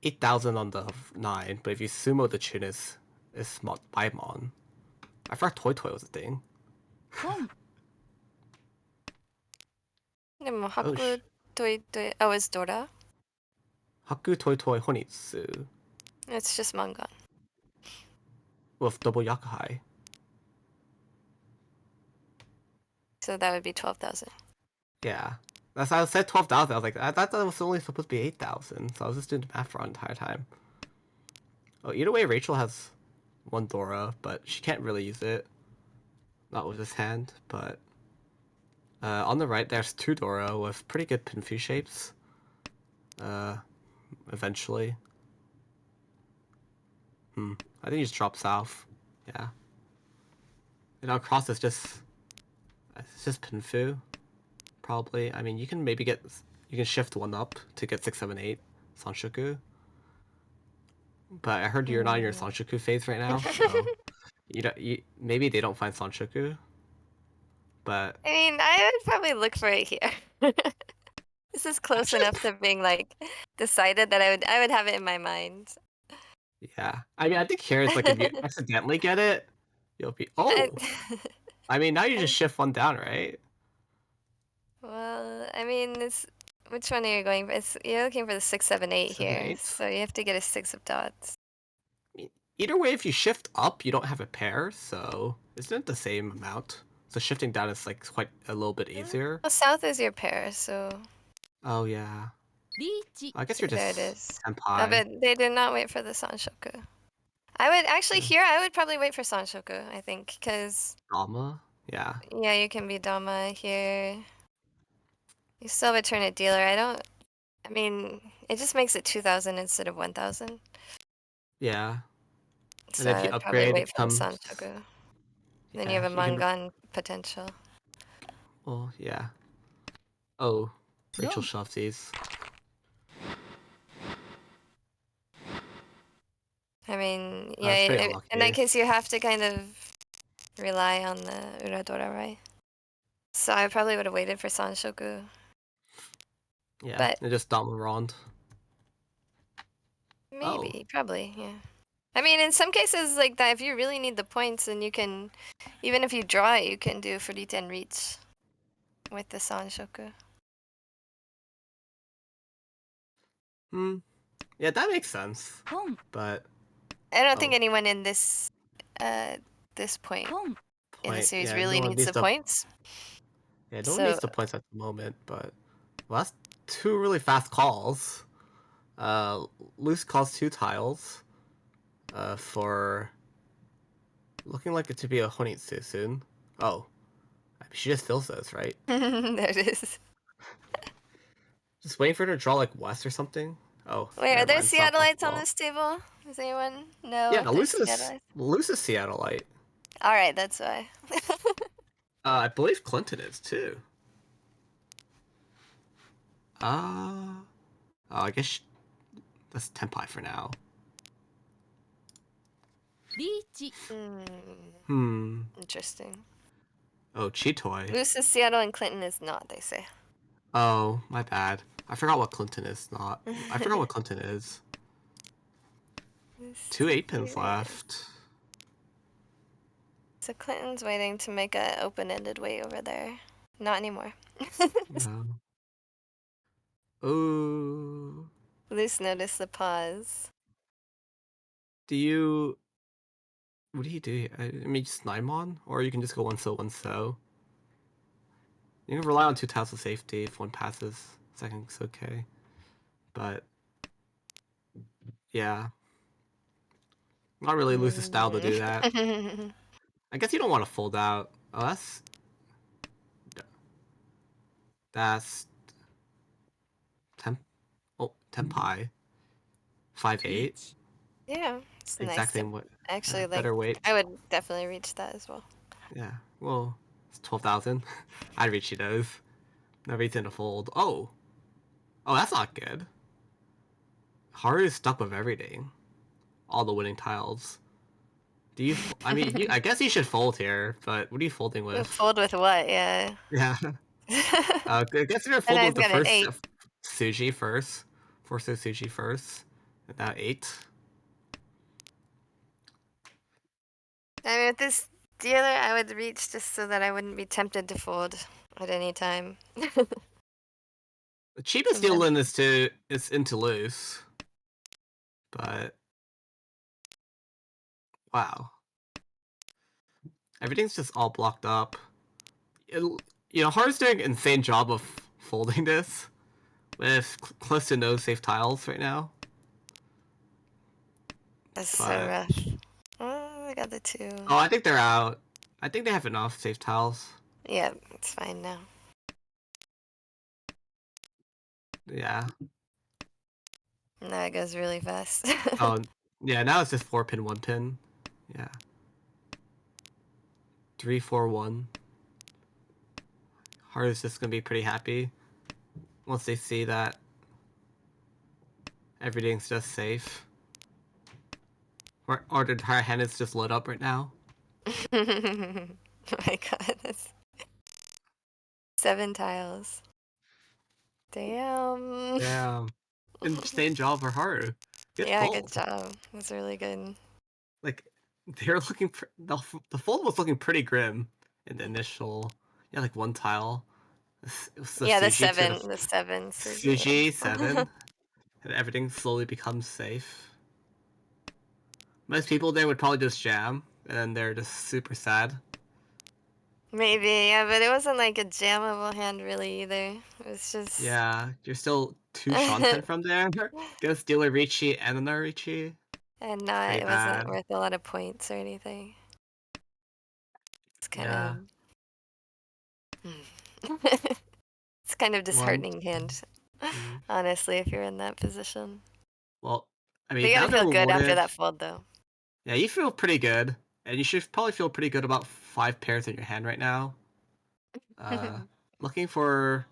[SPEAKER 5] 8,000 on the 9, but if you sumo the Chun is Baimon. I forgot Toy Toy was a thing.
[SPEAKER 3] Home.
[SPEAKER 2] でも、
[SPEAKER 5] Oh,
[SPEAKER 2] Haku Toy Toy... Oh, it's Dora?
[SPEAKER 5] Haku Toy Toy Honitsu
[SPEAKER 2] It's just manga.
[SPEAKER 5] with double Yakuhai.
[SPEAKER 2] So that would be 12,000.
[SPEAKER 5] Yeah. That's why I said 12,000. I was like, I thought that was only supposed to be 8,000. So I was just doing the math wrong the entire time. Oh, either way, Rachel has 1 Dora, but she can't really use it. Not with his hand, but... on the right, there's 2 Dora with pretty good Pinfu shapes. Eventually. I think he just drops south. Yeah. And across it's just Pinfu. Probably. I mean, you can maybe you can shift 1 up to get 6, 7, 8 Sanshoku. But I heard you're not in your Sanshoku phase right now, so maybe they don't find Sanshoku. But
[SPEAKER 2] I mean, I would probably look for it here. This is close enough to being, like, decided that I would have it in my mind.
[SPEAKER 5] yeah, I mean, I think here is like if you accidentally get it, You'll be. Oh, I mean, now you just shift one down, right?
[SPEAKER 2] Well, I mean, it's which one are you going for? You're looking for the 6, 7, 8
[SPEAKER 5] 7,
[SPEAKER 2] here,
[SPEAKER 5] 8.
[SPEAKER 2] so you have to get a 6 of dots.
[SPEAKER 5] Either way, if you shift up, you don't have a pair, so isn't it the same amount? So shifting down is like quite a little bit easier.
[SPEAKER 2] Well, south is your pair, so
[SPEAKER 5] Oh yeah. I guess you're
[SPEAKER 2] there it
[SPEAKER 5] just
[SPEAKER 2] is. Oh,
[SPEAKER 5] senpai.
[SPEAKER 2] but they did not wait for the Sanshoku. I would actually here. I would probably wait for Sanshoku. I think because
[SPEAKER 5] Dama? Yeah.
[SPEAKER 2] yeah, you can be Dama here. You still have a turn at dealer. I mean, it just makes it 2,000 instead of 1,000.
[SPEAKER 5] Yeah. And
[SPEAKER 2] So
[SPEAKER 5] if
[SPEAKER 2] I
[SPEAKER 5] you
[SPEAKER 2] would probably
[SPEAKER 5] upgrade,
[SPEAKER 2] wait
[SPEAKER 5] it
[SPEAKER 2] for the
[SPEAKER 5] becomes.
[SPEAKER 2] Sanshoku. Then you
[SPEAKER 5] Yeah,
[SPEAKER 2] have a
[SPEAKER 5] you can.
[SPEAKER 2] Mangan potential.
[SPEAKER 5] Well, yeah. Oh, Rachel
[SPEAKER 3] No.
[SPEAKER 5] shoves these.
[SPEAKER 2] I mean,
[SPEAKER 5] Oh, that's pretty
[SPEAKER 2] yeah, in that
[SPEAKER 5] unlucky.
[SPEAKER 2] case, you have to kind of rely on the Uradora, right? So I probably would have waited for Sanshoku.
[SPEAKER 5] Yeah,
[SPEAKER 2] But
[SPEAKER 5] and just Dama Rond. Oh.
[SPEAKER 2] maybe, probably, yeah. I mean, in some cases like that, if you really need the points, then you can, even if you draw it, you can do Furiten Reach with the Sanshoku.
[SPEAKER 5] Hmm. Yeah, that makes sense.
[SPEAKER 3] Pom.
[SPEAKER 5] But
[SPEAKER 2] I don't think
[SPEAKER 5] Oh.
[SPEAKER 2] anyone in this point
[SPEAKER 3] Pom.
[SPEAKER 2] in the
[SPEAKER 5] point.
[SPEAKER 2] series
[SPEAKER 5] Yeah,
[SPEAKER 2] really
[SPEAKER 5] no one
[SPEAKER 2] needs
[SPEAKER 5] needs
[SPEAKER 2] the
[SPEAKER 5] the.
[SPEAKER 2] points.
[SPEAKER 5] Yeah, no one
[SPEAKER 2] So
[SPEAKER 5] needs the points at the moment. But well, that's two really fast calls. Loose calls 2 tiles. For looking like it to be a Honitsu soon. Oh, she just fills those, right?
[SPEAKER 2] there it is.
[SPEAKER 5] Just waiting for her to draw like West or something. Oh,
[SPEAKER 2] Wait, are
[SPEAKER 5] never
[SPEAKER 2] there
[SPEAKER 5] mind. It's not
[SPEAKER 2] Seattleites on
[SPEAKER 5] possible.
[SPEAKER 2] this table? Does anyone know
[SPEAKER 5] Yeah,
[SPEAKER 2] if
[SPEAKER 5] no,
[SPEAKER 2] there's Seattleites?
[SPEAKER 5] Luce is Seattleite.
[SPEAKER 2] All right, that's why.
[SPEAKER 5] I believe Clinton is too. Oh, I guess that's Tenpai for now.
[SPEAKER 3] Reach.
[SPEAKER 2] Interesting.
[SPEAKER 5] Oh, Chitoi.
[SPEAKER 2] Luce is Seattle and Clinton is not, they say.
[SPEAKER 5] Oh, my bad. I forgot what Clinton is not. I forgot what Clinton is. 2 8-pins left.
[SPEAKER 2] So Clinton's waiting to make an open-ended way over there. Not anymore.
[SPEAKER 5] Yeah. Ooh.
[SPEAKER 2] Luce noticed the pause.
[SPEAKER 5] What do you do? I mean, just Naimon? Or you can just go one so. You can rely on 2 tiles of safety if one passes. Second's okay. But, yeah. Not really Luce's style to do that. I guess you don't want to fold out. Oh, that's Tenpai. 5-8.
[SPEAKER 2] Yeah, it's nice
[SPEAKER 5] Exact
[SPEAKER 2] to
[SPEAKER 5] same way.
[SPEAKER 2] actually like.
[SPEAKER 5] Better weight.
[SPEAKER 2] I would definitely reach that as well.
[SPEAKER 5] Yeah. Well, it's 12,000. I'd reach those. No reason to fold. Oh, that's not good. Haru's stuck with everything. All the winning tiles. Do you? I mean, I guess you should fold here, but what are you folding with?
[SPEAKER 2] Fold with what? Yeah.
[SPEAKER 5] Yeah. I guess you're
[SPEAKER 2] And
[SPEAKER 5] folding
[SPEAKER 2] I've
[SPEAKER 5] with the
[SPEAKER 2] got an
[SPEAKER 5] first
[SPEAKER 2] 8.
[SPEAKER 5] Suji first. Force Suji first. And now 8.
[SPEAKER 2] I mean, with this dealer, I would reach just so that I wouldn't be tempted to fold at any time.
[SPEAKER 5] The cheapest deal in this is into loose. But wow. Everything's just all blocked up. Haru's doing an insane job of folding this with close to no safe tiles right now.
[SPEAKER 2] That's so rough. Oh, I got the 2.
[SPEAKER 5] Oh, I think they're out. I think they have enough safe tiles.
[SPEAKER 2] Yeah, it's fine now.
[SPEAKER 5] Yeah.
[SPEAKER 2] Now it goes really fast.
[SPEAKER 5] Oh, yeah, now it's just 4-pin, 1-pin. Yeah. 3, 4, 1. Haru's just gonna be pretty happy once they see that everything's just safe. Or did her hand is just lit up right now?
[SPEAKER 2] Oh my god, that's 7 tiles. Damn.
[SPEAKER 5] Damn. Insane job for Haru. Good
[SPEAKER 2] Yeah,
[SPEAKER 5] fold.
[SPEAKER 2] good job. That's really good.
[SPEAKER 5] Like, They're looking. The fold was looking pretty grim in the initial. Yeah, like one tile. It was the
[SPEAKER 2] Yeah, the
[SPEAKER 5] Suji to
[SPEAKER 2] seven, the seven.
[SPEAKER 5] Suji 7, and everything slowly becomes safe. Most people there would probably just jam, and then they're just super sad.
[SPEAKER 2] Maybe, yeah, but it wasn't like a jammable hand really either. It was just.
[SPEAKER 5] Yeah, you're still 2 Shanten from there. Ghost Dealer Ricci and another Ricci.
[SPEAKER 2] And
[SPEAKER 5] Pretty
[SPEAKER 2] it wasn't
[SPEAKER 5] bad.
[SPEAKER 2] worth a lot of points or anything. It's kind
[SPEAKER 5] Yeah.
[SPEAKER 2] of. It's kind of
[SPEAKER 5] One.
[SPEAKER 2] disheartening hand,
[SPEAKER 5] Mm,
[SPEAKER 2] honestly, if you're in that position.
[SPEAKER 5] well, I
[SPEAKER 2] They
[SPEAKER 5] mean, now
[SPEAKER 2] gotta
[SPEAKER 5] they're
[SPEAKER 2] feel good after
[SPEAKER 5] rewarded.
[SPEAKER 2] that fold, though.
[SPEAKER 5] Yeah, you feel pretty good, and you should probably feel pretty good about 5 pairs in your hand right now. Looking for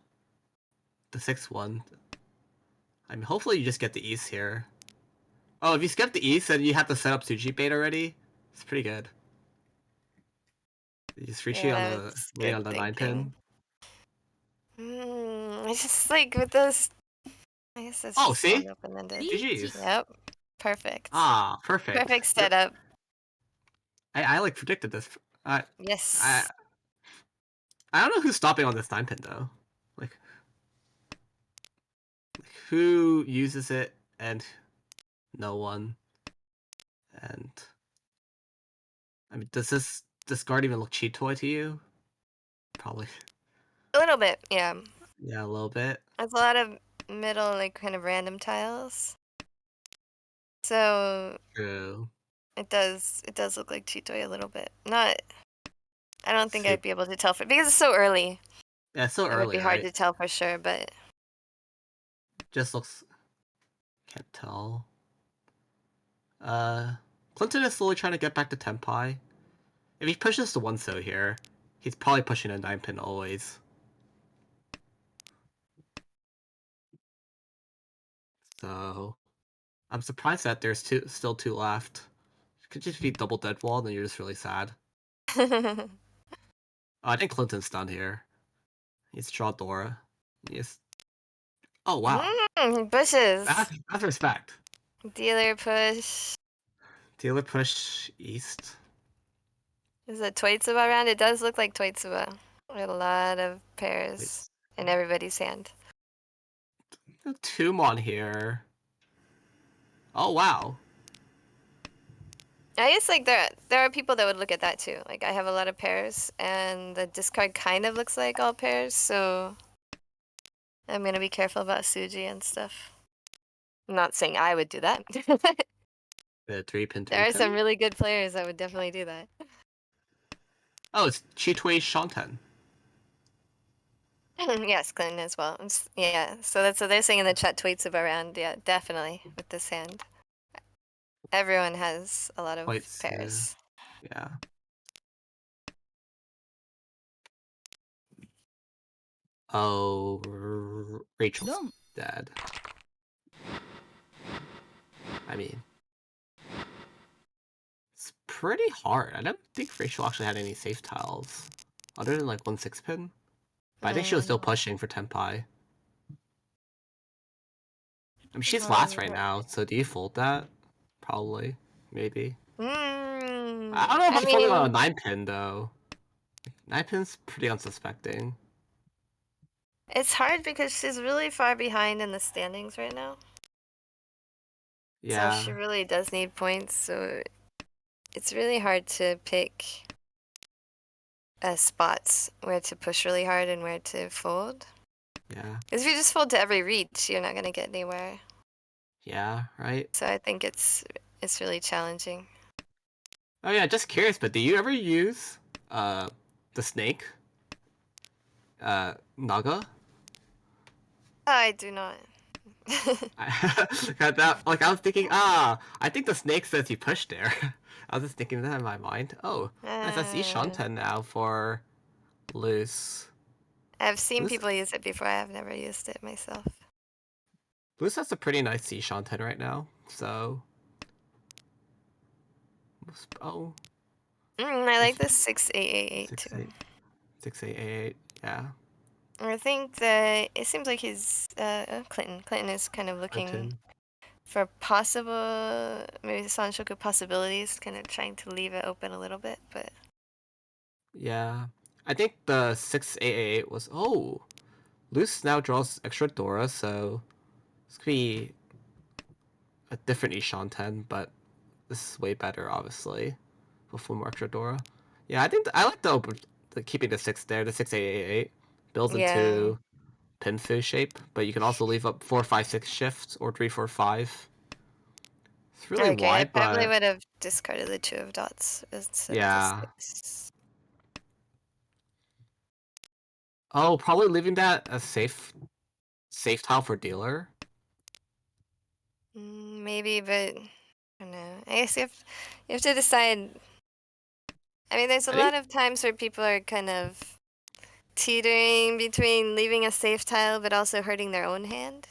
[SPEAKER 5] the 6th one. I mean, hopefully you just get the East here. Oh, if you skip the East, then you have to set up Suji bait already. It's pretty good. You just Ricci on
[SPEAKER 2] Yeah,
[SPEAKER 5] the
[SPEAKER 2] it's
[SPEAKER 5] waiting
[SPEAKER 2] good
[SPEAKER 5] on the 9
[SPEAKER 2] thinking.
[SPEAKER 5] pin.
[SPEAKER 2] It's just like with those. I guess it's
[SPEAKER 5] Oh,
[SPEAKER 2] just one
[SPEAKER 5] see?
[SPEAKER 2] open-ended.
[SPEAKER 5] GG's.
[SPEAKER 2] Yep. Perfect.
[SPEAKER 5] Ah, perfect.
[SPEAKER 2] Perfect setup.
[SPEAKER 5] I like predicted this. I
[SPEAKER 2] Yes.
[SPEAKER 5] I don't know who's stopping on this 9 pin though. Like who uses it and no one. And I mean, does this card even look cheat toy to you? Probably.
[SPEAKER 2] A little bit, yeah.
[SPEAKER 5] Yeah, a little bit.
[SPEAKER 2] There's a lot of middle, like, kind of random tiles. So
[SPEAKER 5] True.
[SPEAKER 2] it does look like Chitoy a little bit. Not, I don't think I'd
[SPEAKER 5] Soup.
[SPEAKER 2] be able to tell for, because it's so early.
[SPEAKER 5] Yeah, it's so
[SPEAKER 2] It would be
[SPEAKER 5] early,
[SPEAKER 2] hard
[SPEAKER 5] right?
[SPEAKER 2] to tell for sure, but
[SPEAKER 5] Just looks. Can't tell. Clinton is slowly trying to get back to Tenpai. If he pushes the 1-so here, he's probably pushing a 9 pin always. So I'm surprised that there's still 2 left. Could just be double dead wall, then you're just really sad. Oh, I think Clinton's done here. He's draw Dora. Yes. Oh wow.
[SPEAKER 2] Bushes.
[SPEAKER 5] That's respect.
[SPEAKER 2] Dealer push.
[SPEAKER 5] Dealer push east.
[SPEAKER 2] Is it Toitsuba round? It does look like Toitsuba. A lot of pairs in everybody's hand.
[SPEAKER 5] Tomb on here. Oh wow.
[SPEAKER 2] I guess like there are people that would look at that too. Like I have a lot of pairs, and the discard kind of looks like all pairs, so I'm gonna be careful about Suji and stuff. I'm not saying I would do that.
[SPEAKER 5] The 3 pin.
[SPEAKER 2] There are some really good players that would definitely do that.
[SPEAKER 5] Oh, it's Chitui Shanten.
[SPEAKER 2] Yes, Clinton as well. Yeah, so that's what they're saying in the chat tweets of around. Yeah, definitely with this hand. Everyone has a lot of pairs.
[SPEAKER 5] Yeah. Oh, Rachel's
[SPEAKER 3] Dum.
[SPEAKER 5] dead. I mean, it's pretty hard. I don't think Rachel actually had any safe tiles, other than like 1 6 pin. But I think she was still pushing for Tenpai. I mean, she's last right now, so do you fold that? Probably. Maybe. I don't know if
[SPEAKER 2] I
[SPEAKER 5] she's folding on a
[SPEAKER 2] mean,
[SPEAKER 5] 9 pin, though. 9 pin's pretty unsuspecting.
[SPEAKER 2] it's hard because she's really far behind in the standings right now.
[SPEAKER 5] Yeah.
[SPEAKER 2] So she really does need points, so it's really hard to pick spots where to push really hard and where to fold.
[SPEAKER 5] Yeah.
[SPEAKER 2] Because if you just fold to every reach, you're not going to get anywhere.
[SPEAKER 5] Yeah, right?
[SPEAKER 2] So I think it's really challenging.
[SPEAKER 5] Oh yeah, just curious, but do you ever use the snake? Naga?
[SPEAKER 2] I do not.
[SPEAKER 5] I was thinking, I think the snake says you push there. I was just thinking that in my mind. Oh, nice, that's Ishanten now for loose.
[SPEAKER 2] I've seen
[SPEAKER 5] Loose,
[SPEAKER 2] people use it before. I have never used it myself.
[SPEAKER 5] loose has a pretty nice Ishanten right now, so... Oh.
[SPEAKER 2] I like this 6888 too.
[SPEAKER 5] 6888, yeah.
[SPEAKER 2] I think that it seems like he's Clinton. Clinton is kind of looking
[SPEAKER 5] Clinton.
[SPEAKER 2] for possible, maybe Sanshoku possibilities, kind of trying to leave it open a little bit, but
[SPEAKER 5] Yeah. I think the 688 was... Oh! Loose now draws extra Dora, so... This could be a different Ishan 10, but this is way better, obviously. With one more extra Dora. Yeah, I think I like the keeping the 6 there, the 6888. Builds
[SPEAKER 2] yeah.
[SPEAKER 5] into pinfu shape, but you can also leave up 456 shifts or 345. It's really
[SPEAKER 2] Okay, I
[SPEAKER 5] wide,
[SPEAKER 2] probably
[SPEAKER 5] but
[SPEAKER 2] would have discarded the 2 of dots instead of the
[SPEAKER 5] yeah.
[SPEAKER 2] 6.
[SPEAKER 5] Oh, probably leaving that a safe tile for dealer.
[SPEAKER 2] Maybe, but I don't know. I guess you have to decide. I mean, there's a
[SPEAKER 5] I think
[SPEAKER 2] lot of times where people are kind of teetering between leaving a safe tile but also hurting their own hand.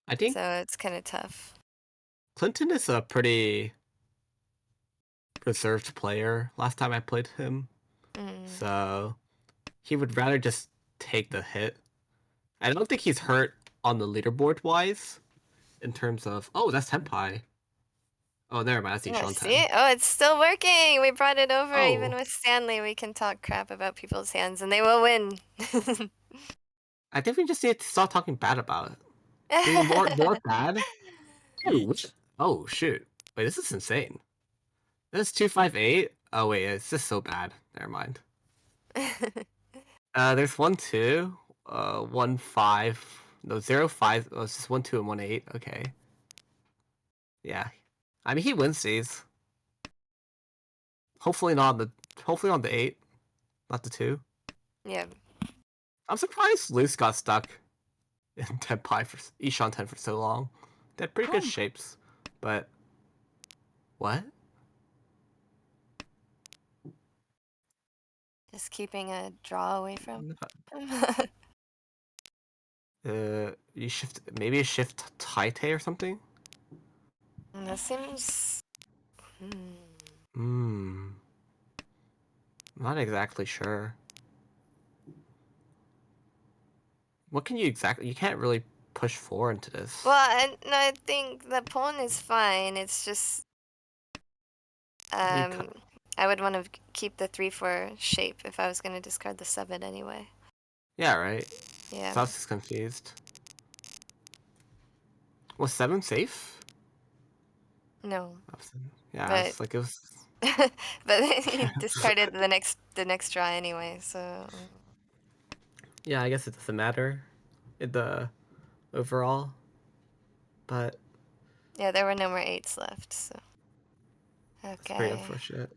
[SPEAKER 5] I think
[SPEAKER 2] So it's kind of tough.
[SPEAKER 5] Clinton is a pretty reserved player. Last time I played him,
[SPEAKER 2] Mm.
[SPEAKER 5] so he would rather just take the hit. I don't think he's hurt on the leaderboard wise in terms of that's Senpai. Oh, never mind. That's
[SPEAKER 2] Oh,
[SPEAKER 5] Ishan 10.
[SPEAKER 2] see? Oh, it's still working. We brought it over. Even
[SPEAKER 5] Oh,
[SPEAKER 2] with Stanley, we can talk crap about people's hands and they will win.
[SPEAKER 5] I think we just need to start talking bad about it. Being more bad. Ooh, oh shoot! Wait, this is insane. This is 258. Oh wait, it's just so bad. Never mind. There's 1 2, 1 5, no 0 5. Oh, it's just 1 2 and 1 8. Okay. Yeah, I mean he wins these. Hopefully not on the 8, not the 2.
[SPEAKER 2] Yeah.
[SPEAKER 5] I'm surprised Luce got stuck in Tenpai for Ishan 10 for so long. They had pretty good shapes, but what?
[SPEAKER 2] Just keeping a draw away from.
[SPEAKER 5] You shift maybe a shift Taite or something.
[SPEAKER 2] That seems.
[SPEAKER 5] Hmm. Not exactly sure. What can you exactly? You can't really push 4 into this.
[SPEAKER 2] Well, no, I think the pawn is fine. It's just
[SPEAKER 5] You cut.
[SPEAKER 2] I would want to keep the 3/4 shape if I was going to discard the 7 anyway.
[SPEAKER 5] Yeah, right.
[SPEAKER 2] Yeah.
[SPEAKER 5] So I was just confused. Was 7 safe?
[SPEAKER 2] No,
[SPEAKER 5] Yeah,
[SPEAKER 2] but
[SPEAKER 5] it's like it was.
[SPEAKER 2] but he discarded the next draw anyway. So
[SPEAKER 5] Yeah, I guess it doesn't matter in the overall, but
[SPEAKER 2] yeah, there were no more 8s left. So
[SPEAKER 5] it's pretty
[SPEAKER 2] okay.
[SPEAKER 5] unfortunate.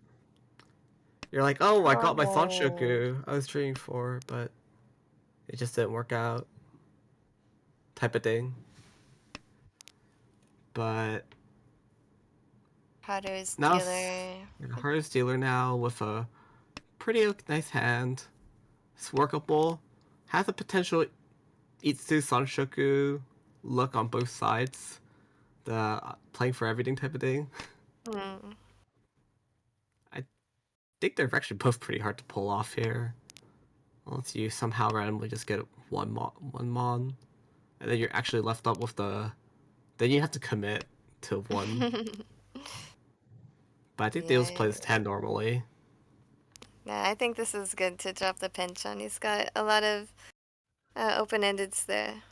[SPEAKER 5] You're like, oh, I got my
[SPEAKER 2] Oh.
[SPEAKER 5] Sanshoku I was training for, but it just didn't work out. Type of thing. But
[SPEAKER 2] Haru's
[SPEAKER 5] now
[SPEAKER 2] dealer.
[SPEAKER 5] hardest dealer now with a pretty nice hand. It's workable. Has a potential Itsu Sanshoku look on both sides. The playing for everything type of thing.
[SPEAKER 2] Hmm.
[SPEAKER 5] I think they're actually both pretty hard to pull off here. Unless you somehow randomly just get one mon, and then you're actually left up with the. Then you have to commit to one. But I think they just play
[SPEAKER 2] Yeah.
[SPEAKER 5] this 10 normally.
[SPEAKER 2] Yeah, I think this is good to drop the pinch on. He's got a lot of open-endeds there.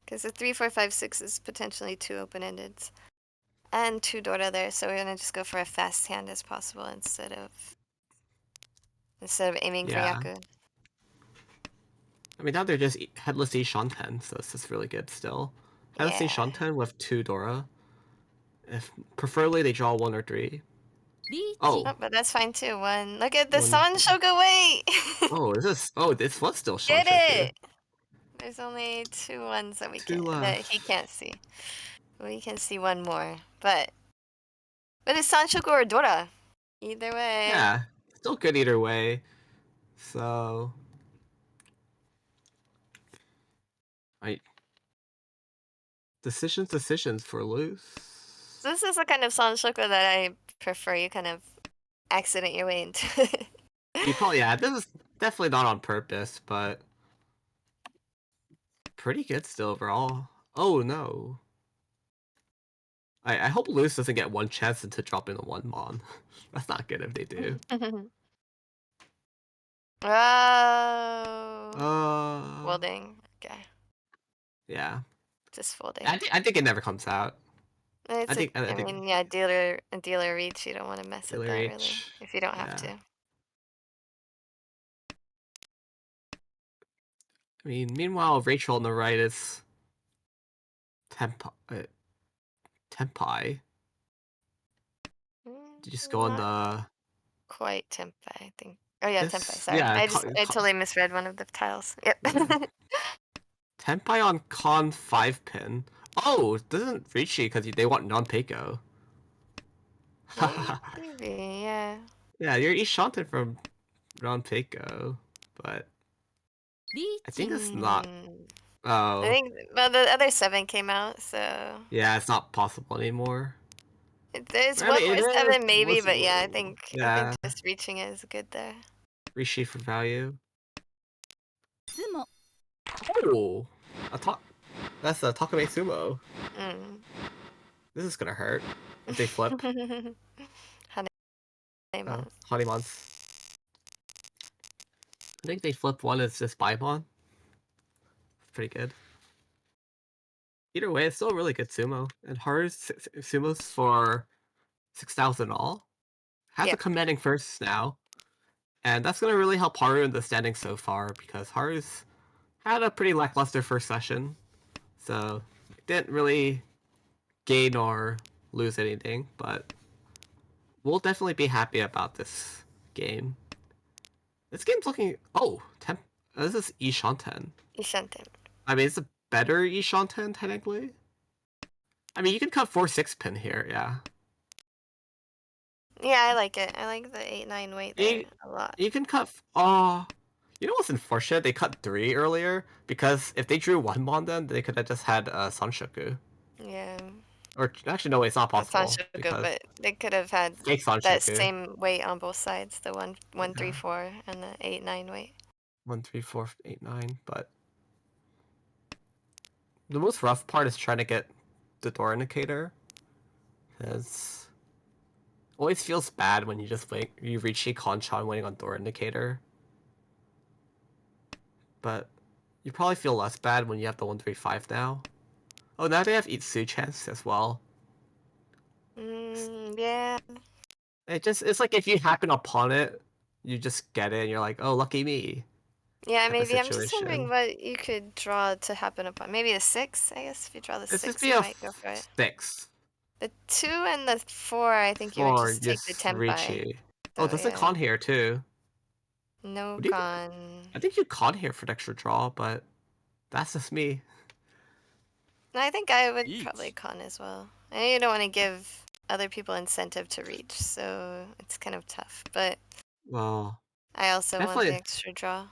[SPEAKER 2] Because the 3, 4, 5, 6 is potentially 2 open-endeds. And 2 Dora there, so we're gonna just go for a fast hand as possible instead of aiming for
[SPEAKER 5] Yeah.
[SPEAKER 2] Yaku.
[SPEAKER 5] I mean, now they're just headless Ishan 10, so this is really good still. Headless
[SPEAKER 2] Yeah.
[SPEAKER 5] Ishan 10 with 2 Dora. If preferably they draw 1 or 3.
[SPEAKER 2] Oh,
[SPEAKER 5] Oh.
[SPEAKER 2] but that's fine too. One. Look at the
[SPEAKER 5] One.
[SPEAKER 2] Sanshoku, wait!
[SPEAKER 5] Oh, is this? Oh, this was still
[SPEAKER 2] Get
[SPEAKER 5] Sanshoku.
[SPEAKER 2] it! There's only 2 ones that
[SPEAKER 5] 2
[SPEAKER 2] that he
[SPEAKER 5] left.
[SPEAKER 2] can't see. We can see one more, but it's Sanshoku or Dora. Either way.
[SPEAKER 5] Yeah, still good either way. So, I decisions for loose.
[SPEAKER 2] So this is the kind of Sanshoku that I prefer. You kind of accident your way into it.
[SPEAKER 5] You probably this is definitely not on purpose, but pretty good still overall. Oh no. I hope Luz doesn't get one chance to drop in a 1 mon. That's not good if they do.
[SPEAKER 2] Oh. Folding. Okay.
[SPEAKER 5] Yeah.
[SPEAKER 2] Just folding.
[SPEAKER 5] I think it never comes out.
[SPEAKER 2] It's
[SPEAKER 5] I
[SPEAKER 2] I
[SPEAKER 5] think
[SPEAKER 2] mean, yeah, dealer reach. You don't want to mess with
[SPEAKER 5] Dealer
[SPEAKER 2] that really,
[SPEAKER 5] H.
[SPEAKER 2] if you don't have
[SPEAKER 5] Yeah.
[SPEAKER 2] to.
[SPEAKER 5] I mean, meanwhile, Rachel on the right is Tempai. Did you just go on
[SPEAKER 2] Not
[SPEAKER 5] the
[SPEAKER 2] quite Tempai, I think. Oh yeah, Tempai.
[SPEAKER 5] this?
[SPEAKER 2] Sorry,
[SPEAKER 5] Yeah,
[SPEAKER 2] I totally misread one of the tiles. Yep.
[SPEAKER 5] yeah. Tempai on con 5 pin. Oh, it doesn't reach you because they want non-Peiko.
[SPEAKER 2] Maybe, yeah.
[SPEAKER 5] Yeah, you're Ishanten from non-Peiko, but I think it's not.
[SPEAKER 2] I
[SPEAKER 5] Oh,
[SPEAKER 2] think well the other 7 came out, so
[SPEAKER 5] yeah, it's not possible anymore.
[SPEAKER 2] there's
[SPEAKER 5] I
[SPEAKER 2] one
[SPEAKER 5] mean,
[SPEAKER 2] more
[SPEAKER 5] it is
[SPEAKER 2] 7 maybe, but yeah, I
[SPEAKER 5] yeah,
[SPEAKER 2] think just reaching it is good there.
[SPEAKER 5] Rishi for value.
[SPEAKER 3] Tsumo.
[SPEAKER 5] Oh, that's a Takame Sumo.
[SPEAKER 2] Mm.
[SPEAKER 5] This is gonna hurt if they flip.
[SPEAKER 2] Hanema.
[SPEAKER 5] Honeymon's. I think they flip one as just Baimon. Pretty good. Either way, it's still a really good sumo. And Haru's sumos for 6,000 all. Has a
[SPEAKER 2] Yep.
[SPEAKER 5] commanding first now. And that's going to really help Haru in the standings so far because Haru's had a pretty lackluster first session. So, didn't really gain or lose anything, but we'll definitely be happy about this game. This game's looking... Oh, this is Ishanten.
[SPEAKER 2] Ishanten.
[SPEAKER 5] I mean, it's a better Ishanten, technically. I mean, you can cut 4-6 pin here, yeah.
[SPEAKER 2] Yeah, I like it. I like the 8-9 weight there a lot.
[SPEAKER 5] You can cut... you know what's unfortunate? They cut 3 earlier, because if they drew 1 mon then, they could have just had Sanshoku.
[SPEAKER 2] Yeah.
[SPEAKER 5] Or, actually, no, it's not
[SPEAKER 2] That's
[SPEAKER 5] possible,
[SPEAKER 2] Sanshoku,
[SPEAKER 5] because
[SPEAKER 2] but they could have had
[SPEAKER 5] fake
[SPEAKER 2] that
[SPEAKER 5] Sanshoku.
[SPEAKER 2] same weight on both sides, the 1,
[SPEAKER 5] Yeah.
[SPEAKER 2] 3, 4, and the 8-9 weight.
[SPEAKER 5] 1, 3, 4, 8, 9, but... The most rough part is trying to get the door indicator, because... Always feels bad when you just wait, you reach a Konchan waiting on door indicator. But you probably feel less bad when you have the 135 now. Oh, now they have Itsu chance as well.
[SPEAKER 2] Yeah.
[SPEAKER 5] It's like if you happen upon it, you just get it and you're like, oh, lucky me.
[SPEAKER 2] Yeah,
[SPEAKER 5] Type of
[SPEAKER 2] maybe. I'm just wondering
[SPEAKER 5] situation.
[SPEAKER 2] what you could draw to happen upon. Maybe the 6, I guess. If you draw the
[SPEAKER 5] This would
[SPEAKER 2] 6,
[SPEAKER 5] be
[SPEAKER 2] you
[SPEAKER 5] a
[SPEAKER 2] might go for it.
[SPEAKER 5] 6
[SPEAKER 2] The 2 and the 4, I think you would
[SPEAKER 5] for
[SPEAKER 2] just take the
[SPEAKER 5] just
[SPEAKER 2] Tempai.
[SPEAKER 5] Richie. Oh,
[SPEAKER 2] So,
[SPEAKER 5] there's a
[SPEAKER 2] yeah.
[SPEAKER 5] con here too.
[SPEAKER 2] No
[SPEAKER 5] What do you think?
[SPEAKER 2] con.
[SPEAKER 5] I think you con here for the extra draw, but that's just me.
[SPEAKER 2] No, I think I would
[SPEAKER 3] Eat.
[SPEAKER 2] probably con as well. I know you don't want to give other people incentive to reach, so it's kind of tough. But
[SPEAKER 5] Well,
[SPEAKER 2] I also want the
[SPEAKER 5] definitely.
[SPEAKER 2] extra draw.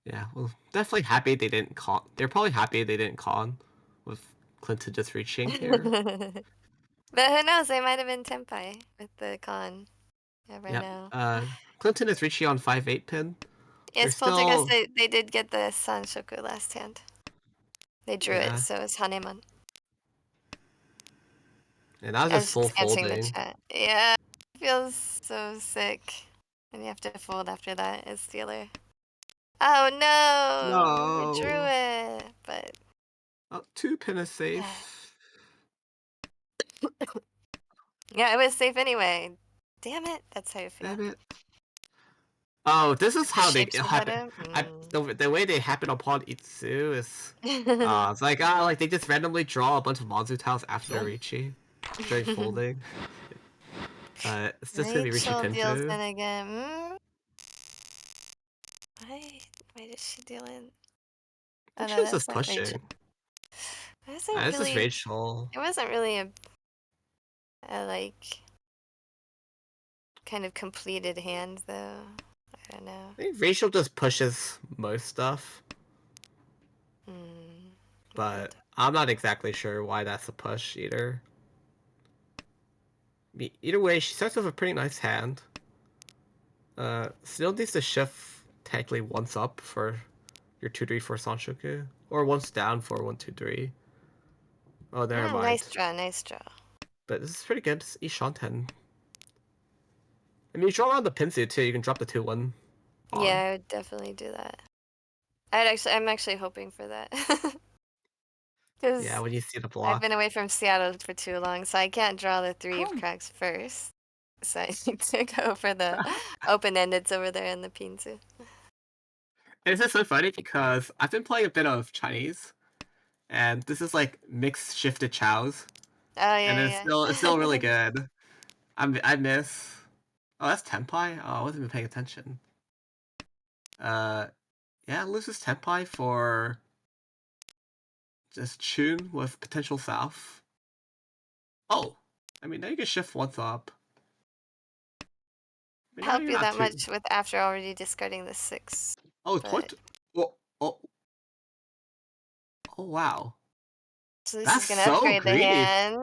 [SPEAKER 5] Yeah, well, definitely happy they didn't con. They're probably happy they didn't con with Clinton just reaching here.
[SPEAKER 2] But who knows? They might have been Tempai with the con. Never
[SPEAKER 5] Yep.
[SPEAKER 2] know.
[SPEAKER 5] Clinton is reaching on 5-8 pin.
[SPEAKER 2] Yes,
[SPEAKER 5] There's
[SPEAKER 2] Poltergeist,
[SPEAKER 5] still
[SPEAKER 2] they did get the Sanshoku last hand. They drew it,
[SPEAKER 5] yeah,
[SPEAKER 2] so it's Hanemon.
[SPEAKER 5] and that was
[SPEAKER 2] I
[SPEAKER 5] just
[SPEAKER 2] was
[SPEAKER 5] full
[SPEAKER 2] just answering the
[SPEAKER 5] folding.
[SPEAKER 2] chat. Yeah, it feels so sick. And you have to fold after that as Steeler. Oh no! You drew
[SPEAKER 5] No.
[SPEAKER 2] it, but
[SPEAKER 5] 2 pin is safe.
[SPEAKER 2] yeah, it was safe anyway. Damn it, that's how you feel.
[SPEAKER 5] Damn it. Oh, this is how they
[SPEAKER 2] Shapeshifter?
[SPEAKER 5] the way they happen upon Itsu is it's like like they just randomly draw a bunch of Monzu tiles after Richi during folding. It's just gonna be Richi
[SPEAKER 2] Rachel deals
[SPEAKER 5] Pinto.
[SPEAKER 2] in again. Why did she deal in?
[SPEAKER 5] I
[SPEAKER 2] Oh
[SPEAKER 5] think
[SPEAKER 2] no,
[SPEAKER 5] she was
[SPEAKER 2] that's
[SPEAKER 5] just
[SPEAKER 2] not Rachel.
[SPEAKER 5] pushing.
[SPEAKER 2] It wasn't
[SPEAKER 5] This is
[SPEAKER 2] really.
[SPEAKER 5] Rachel.
[SPEAKER 2] It wasn't really a like kind of completed hand though. I don't know.
[SPEAKER 5] I think Rachel just pushes most stuff,
[SPEAKER 2] Hmm.
[SPEAKER 5] but I'm not exactly sure why that's a push either. Either way, she starts with a pretty nice hand. Still needs to shift technically once up for your 2-3 for Sanshoku, or once down for 1-2-3. Oh, never mind.
[SPEAKER 2] Nice draw, nice draw.
[SPEAKER 5] But this is pretty good. Ishan 10. I mean, you draw around the Pinsu too. You can drop the 2-1 on.
[SPEAKER 2] Yeah, I would definitely do that. I'm actually hoping for that. Because
[SPEAKER 5] Yeah, when you see the
[SPEAKER 2] I've
[SPEAKER 5] block.
[SPEAKER 2] been away from Seattle for too long, so I can't draw the 3 of
[SPEAKER 3] Home.
[SPEAKER 2] cracks first. So I need to go for the open-endeds over there in the Pinsu.
[SPEAKER 5] It's just so funny because I've been playing a bit of Chinese, and this is like mixed shifted chows,
[SPEAKER 2] Oh,
[SPEAKER 5] and
[SPEAKER 2] yeah,
[SPEAKER 5] it's still really good. I miss. Oh, that's Tenpai. Oh, I wasn't even paying attention. Yeah, it loses Tenpai for just Chun with potential South. Oh, I mean now you can shift once up. I mean, now
[SPEAKER 2] Help
[SPEAKER 5] you're
[SPEAKER 2] you
[SPEAKER 5] not
[SPEAKER 2] that
[SPEAKER 5] too.
[SPEAKER 2] much with after already discarding the 6.
[SPEAKER 5] Oh,
[SPEAKER 2] But
[SPEAKER 5] oh, oh, oh, wow.
[SPEAKER 2] so this
[SPEAKER 5] That's
[SPEAKER 2] is gonna
[SPEAKER 5] so
[SPEAKER 2] upgrade the
[SPEAKER 5] greedy.
[SPEAKER 2] hand.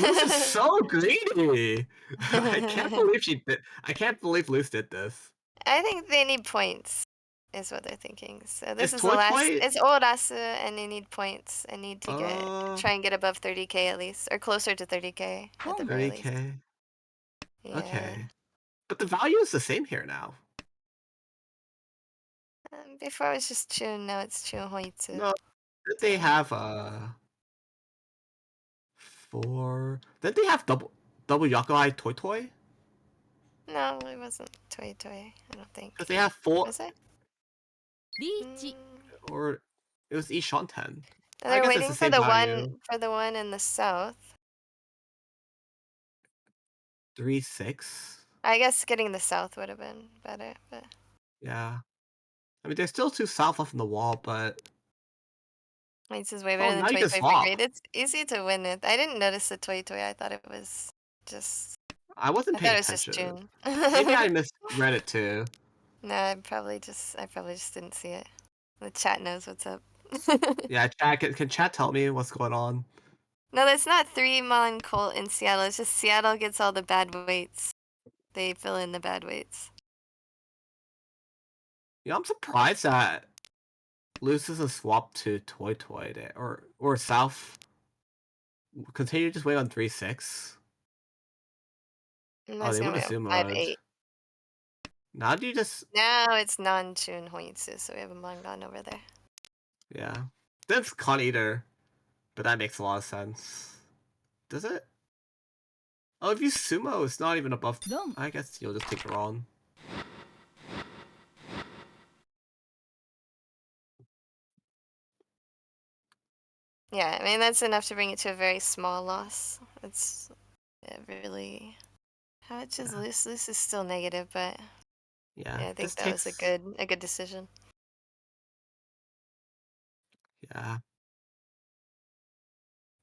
[SPEAKER 5] Luce is so greedy. I can't believe she did. I can't believe Luce did this.
[SPEAKER 2] I think they need points, is what they're thinking. So this
[SPEAKER 5] Is
[SPEAKER 2] is the last.
[SPEAKER 5] Toy
[SPEAKER 2] It's Orasu, and they need points. I need to
[SPEAKER 5] Uh,
[SPEAKER 2] try and get above 30k at least, or closer to 30k at the very least.
[SPEAKER 5] 30k.
[SPEAKER 2] Yeah.
[SPEAKER 5] Okay, but the value is the same here now.
[SPEAKER 2] Before it was just Chun, now it's Chun Hoitsu.
[SPEAKER 5] No, did they have 4? Did they have double Yakai Toy Toy?
[SPEAKER 2] No, it wasn't Toy Toy. I don't think.
[SPEAKER 5] Because they have 4,
[SPEAKER 2] Was it?
[SPEAKER 3] リーチ
[SPEAKER 5] or it was Ishan 10. I
[SPEAKER 2] They're
[SPEAKER 5] guess it's the
[SPEAKER 2] waiting for
[SPEAKER 5] same
[SPEAKER 2] the
[SPEAKER 5] value.
[SPEAKER 2] one in the south.
[SPEAKER 5] 3-6.
[SPEAKER 2] I guess getting the south would have been better, but
[SPEAKER 5] Yeah. I mean, there's still 2 south left in the wall, but
[SPEAKER 2] Hoitsu is way
[SPEAKER 5] oh,
[SPEAKER 2] better than
[SPEAKER 5] now you
[SPEAKER 2] Toy
[SPEAKER 5] can
[SPEAKER 2] Toy for
[SPEAKER 5] swap.
[SPEAKER 2] grade. It's easy to win it. I didn't notice the Toy Toy. I thought it was just.
[SPEAKER 5] I wasn't
[SPEAKER 2] I
[SPEAKER 5] paying
[SPEAKER 2] thought it was just
[SPEAKER 5] attention.
[SPEAKER 2] June.
[SPEAKER 5] Maybe I misread it too.
[SPEAKER 2] No, I probably just didn't see it. The chat knows what's up.
[SPEAKER 5] Yeah, chat, can chat tell me what's going on?
[SPEAKER 2] No, there's not 3 Mon Colt in Seattle. It's just Seattle gets all the bad weights. They fill in the bad weights.
[SPEAKER 5] Yeah, I'm surprised that loses a swap to Toy Toy there, or South. Continue to just wait on 3-6.
[SPEAKER 2] And
[SPEAKER 5] Oh,
[SPEAKER 2] that's
[SPEAKER 5] they
[SPEAKER 2] gonna
[SPEAKER 5] would
[SPEAKER 2] be
[SPEAKER 5] have
[SPEAKER 2] a
[SPEAKER 5] sumoed.
[SPEAKER 2] 5-8.
[SPEAKER 5] Now do you just
[SPEAKER 2] Now it's non-Chun Hoitsu, so we have a Mangan over there.
[SPEAKER 5] yeah? That's Con Eater, but that makes a lot of sense. Does it? Oh, if you sumo, it's not even above.
[SPEAKER 3] ドン
[SPEAKER 5] I guess you'll just take it on.
[SPEAKER 2] Yeah, I mean that's enough to bring it to a very small loss. It's really. How much is
[SPEAKER 5] Yeah.
[SPEAKER 2] this? This is still negative, but
[SPEAKER 5] Yeah,
[SPEAKER 2] yeah, I think
[SPEAKER 5] this
[SPEAKER 2] that was
[SPEAKER 5] takes.
[SPEAKER 2] a good decision.
[SPEAKER 5] Yeah,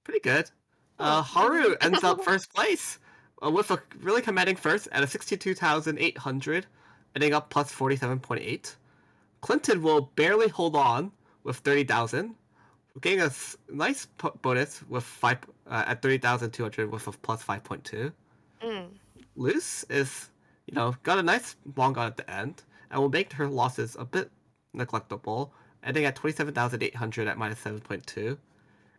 [SPEAKER 5] pretty good.
[SPEAKER 2] Oh,
[SPEAKER 5] Haru
[SPEAKER 2] okay.
[SPEAKER 5] ends up first place with a really commanding first at a 62,800, ending up plus 47.8. Clinton will barely hold on with 30,000, getting a nice bonus with 5 at 30,200 with a plus 5.2.
[SPEAKER 2] Mm.
[SPEAKER 5] Luce is, got a nice long gun at the end, and will make her losses a bit neglectable, ending at 27,800 at minus 7.2.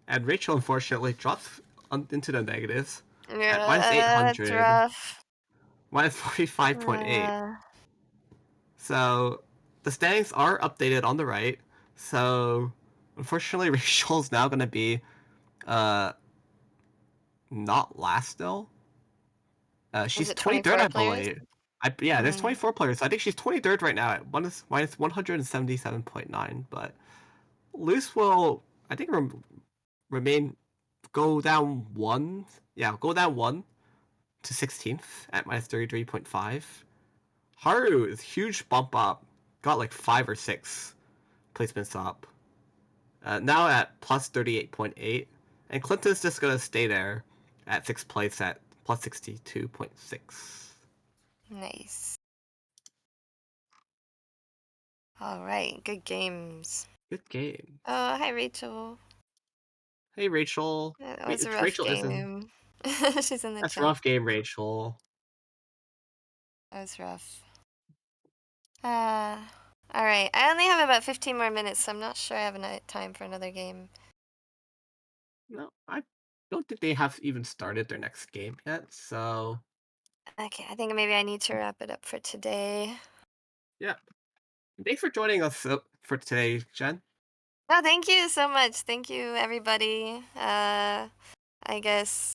[SPEAKER 5] And Rachel, unfortunately, drops into the negatives at minus
[SPEAKER 2] Yeah, that's
[SPEAKER 5] 800,
[SPEAKER 2] rough.
[SPEAKER 5] minus 45.8. So the standings are updated on the right. So unfortunately, Rachel's now going to be not last still.
[SPEAKER 2] Was
[SPEAKER 5] She's
[SPEAKER 2] it
[SPEAKER 5] 23rd,
[SPEAKER 2] 24
[SPEAKER 5] I
[SPEAKER 2] players?
[SPEAKER 5] believe. Yeah, there's
[SPEAKER 2] Mm.
[SPEAKER 5] 24 players. So I think she's 23rd right now at minus 177.9. But Luce will, I think, remain go down one. Yeah, go down one to 16th at minus 33.5. Haru is huge bump up. Got like 5 or 6 placements up. Now at plus 38.8. And Clinton's just going to stay there at 6th place at plus 62.6.
[SPEAKER 2] Nice. All right, good games.
[SPEAKER 5] Good game.
[SPEAKER 2] Oh, hi Rachel.
[SPEAKER 5] Hey, Rachel.
[SPEAKER 2] That was a rough
[SPEAKER 5] Rachel isn't.
[SPEAKER 2] game. She's in the
[SPEAKER 5] That's
[SPEAKER 2] chat.
[SPEAKER 5] rough game, Rachel.
[SPEAKER 2] That was rough. All right. I only have about 15 more minutes, so I'm not sure I have enough time for another game.
[SPEAKER 5] No, I don't think they have even started their next game yet. So
[SPEAKER 2] Okay, I think maybe I need to wrap it up for today.
[SPEAKER 5] yeah, thanks for joining us for today, Jen.
[SPEAKER 2] Oh, thank you so much. Thank you, everybody. I guess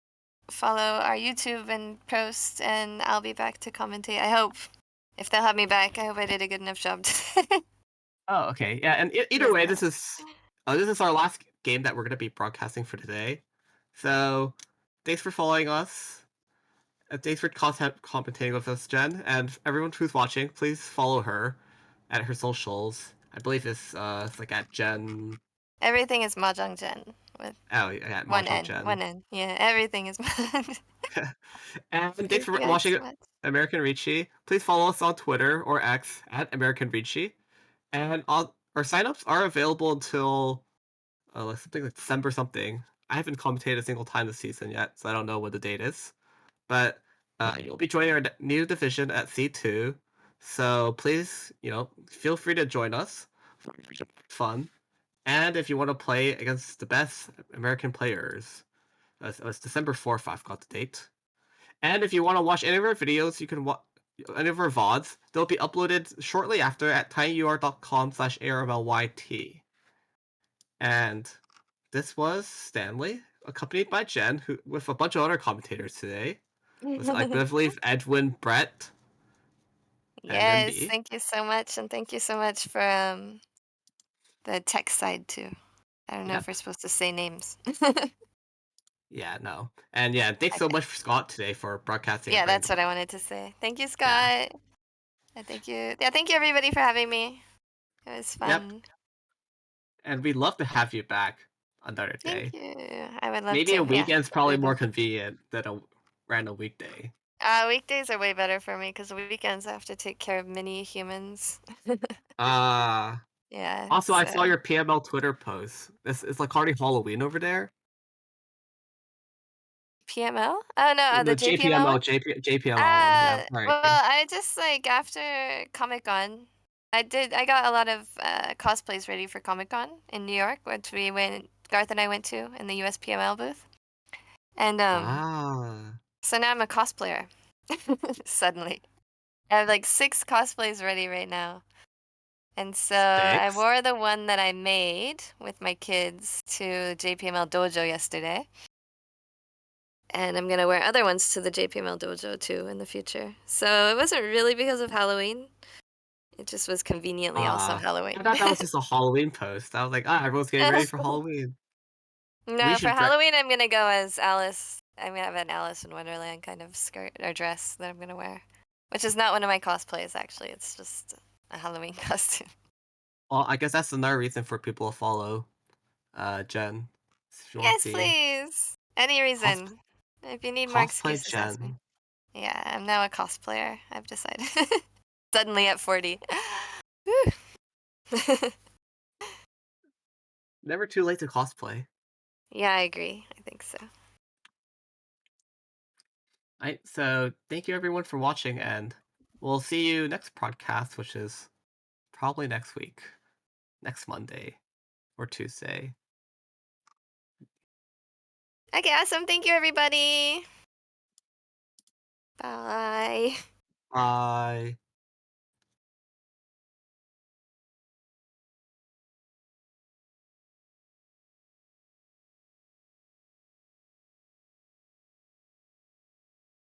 [SPEAKER 2] follow our YouTube and post, and I'll be back to commentate. I hope. If they'll have me back, I hope I did a good enough job.
[SPEAKER 5] Oh, okay. Yeah, and either
[SPEAKER 2] Yes,
[SPEAKER 5] way,
[SPEAKER 2] no.
[SPEAKER 5] this is our last game that we're gonna be broadcasting for today. So thanks for following us. Thanks for commentating with us, Jen, and everyone who's watching. Please follow her at her socials. I believe it's like at Jen.
[SPEAKER 2] Everything is Mahjong Jen with
[SPEAKER 5] Oh, yeah, at
[SPEAKER 2] one
[SPEAKER 5] Mahjong
[SPEAKER 2] N.
[SPEAKER 5] Jen.
[SPEAKER 2] One N. Yeah, everything is Mahjong.
[SPEAKER 5] And thanks
[SPEAKER 2] Thank
[SPEAKER 5] for
[SPEAKER 2] you guys
[SPEAKER 5] watching
[SPEAKER 2] so much.
[SPEAKER 5] American Ricci. Please follow us on Twitter or X at American Ricci. And all our signups are available until like something like December something. I haven't commentated a single time this season yet, so I don't know what the date is. But you'll be joining our new division at C2. So please, feel free to join us. Fun. And if you want to play against the best American players, it's December 4th, I've got the date. And if you want to watch any of our videos, you can watch any of our VODs. They'll be uploaded shortly after at tinyur.com/armlyt. And this was Stanley, accompanied by Jen, who with a bunch of other commentators today. With I believe Edwin, Brett, and then
[SPEAKER 2] Yes,
[SPEAKER 5] me.
[SPEAKER 2] thank you so much, and thank you so much for the tech side too. I don't know if
[SPEAKER 5] Yep.
[SPEAKER 2] we're supposed to say names.
[SPEAKER 5] Yeah, no. And yeah, thanks so
[SPEAKER 2] Okay.
[SPEAKER 5] much for Scott today for broadcasting
[SPEAKER 2] Yeah,
[SPEAKER 5] and
[SPEAKER 2] that's what I wanted to say. Thank you,
[SPEAKER 5] Yeah.
[SPEAKER 2] Scott. And thank you. Yeah, thank you everybody for having me. It was
[SPEAKER 5] Yep.
[SPEAKER 2] fun.
[SPEAKER 5] And we'd love to have you back another
[SPEAKER 2] Thank
[SPEAKER 5] day.
[SPEAKER 2] you. I would love
[SPEAKER 5] Maybe
[SPEAKER 2] to.
[SPEAKER 5] a
[SPEAKER 2] Yeah,
[SPEAKER 5] weekend's probably
[SPEAKER 2] definitely
[SPEAKER 5] more
[SPEAKER 2] love to.
[SPEAKER 5] convenient than a random weekday.
[SPEAKER 2] Weekdays are way better for me because weekends I have to take care of mini humans.
[SPEAKER 5] Uh
[SPEAKER 2] Yeah,
[SPEAKER 5] Also I saw
[SPEAKER 2] so
[SPEAKER 5] your PML Twitter post. It's like already Halloween over there.
[SPEAKER 2] PML? Oh no,
[SPEAKER 5] The
[SPEAKER 2] the JPML one?
[SPEAKER 5] JPML one. Yeah, sorry.
[SPEAKER 2] Well, I just like after Comic Con, I got a lot of cosplays ready for Comic Con in New York, which Garth and I went to in the USPML booth. And
[SPEAKER 5] Ah.
[SPEAKER 2] so now I'm a cosplayer. Suddenly. I have like 6 cosplays ready right now. And so I
[SPEAKER 5] 6?
[SPEAKER 2] wore the one that I made with my kids to JPML Dojo yesterday. And I'm gonna wear other ones to the JPML Dojo too in the future. So it wasn't really because of Halloween. It just was conveniently also
[SPEAKER 5] I
[SPEAKER 2] Halloween.
[SPEAKER 5] thought that was just a Halloween post. I was like, everyone's getting ready for Halloween. We
[SPEAKER 2] No, for
[SPEAKER 5] should dress.
[SPEAKER 2] Halloween I'm gonna go as Alice. I'm gonna have an Alice in Wonderland kind of skirt or dress that I'm gonna wear. Which is not one of my cosplays actually, it's just a Halloween costume.
[SPEAKER 5] Well, I guess that's another reason for people to follow Jen. If you want to
[SPEAKER 2] Yes,
[SPEAKER 5] see
[SPEAKER 2] please. Any
[SPEAKER 5] cos-
[SPEAKER 2] reason. If you need more
[SPEAKER 5] cosplay
[SPEAKER 2] excuses, ask me.
[SPEAKER 5] Jen.
[SPEAKER 2] Yeah, I'm now a cosplayer, I've decided. Suddenly at 40. Whew.
[SPEAKER 5] Never too late to cosplay.
[SPEAKER 2] Yeah, I agree. I think so.
[SPEAKER 5] Right, so thank you everyone for watching, and we'll see you next podcast, which is probably next week, next Monday or Tuesday.
[SPEAKER 2] Okay, awesome. Thank you, everybody. Bye.
[SPEAKER 5] Bye.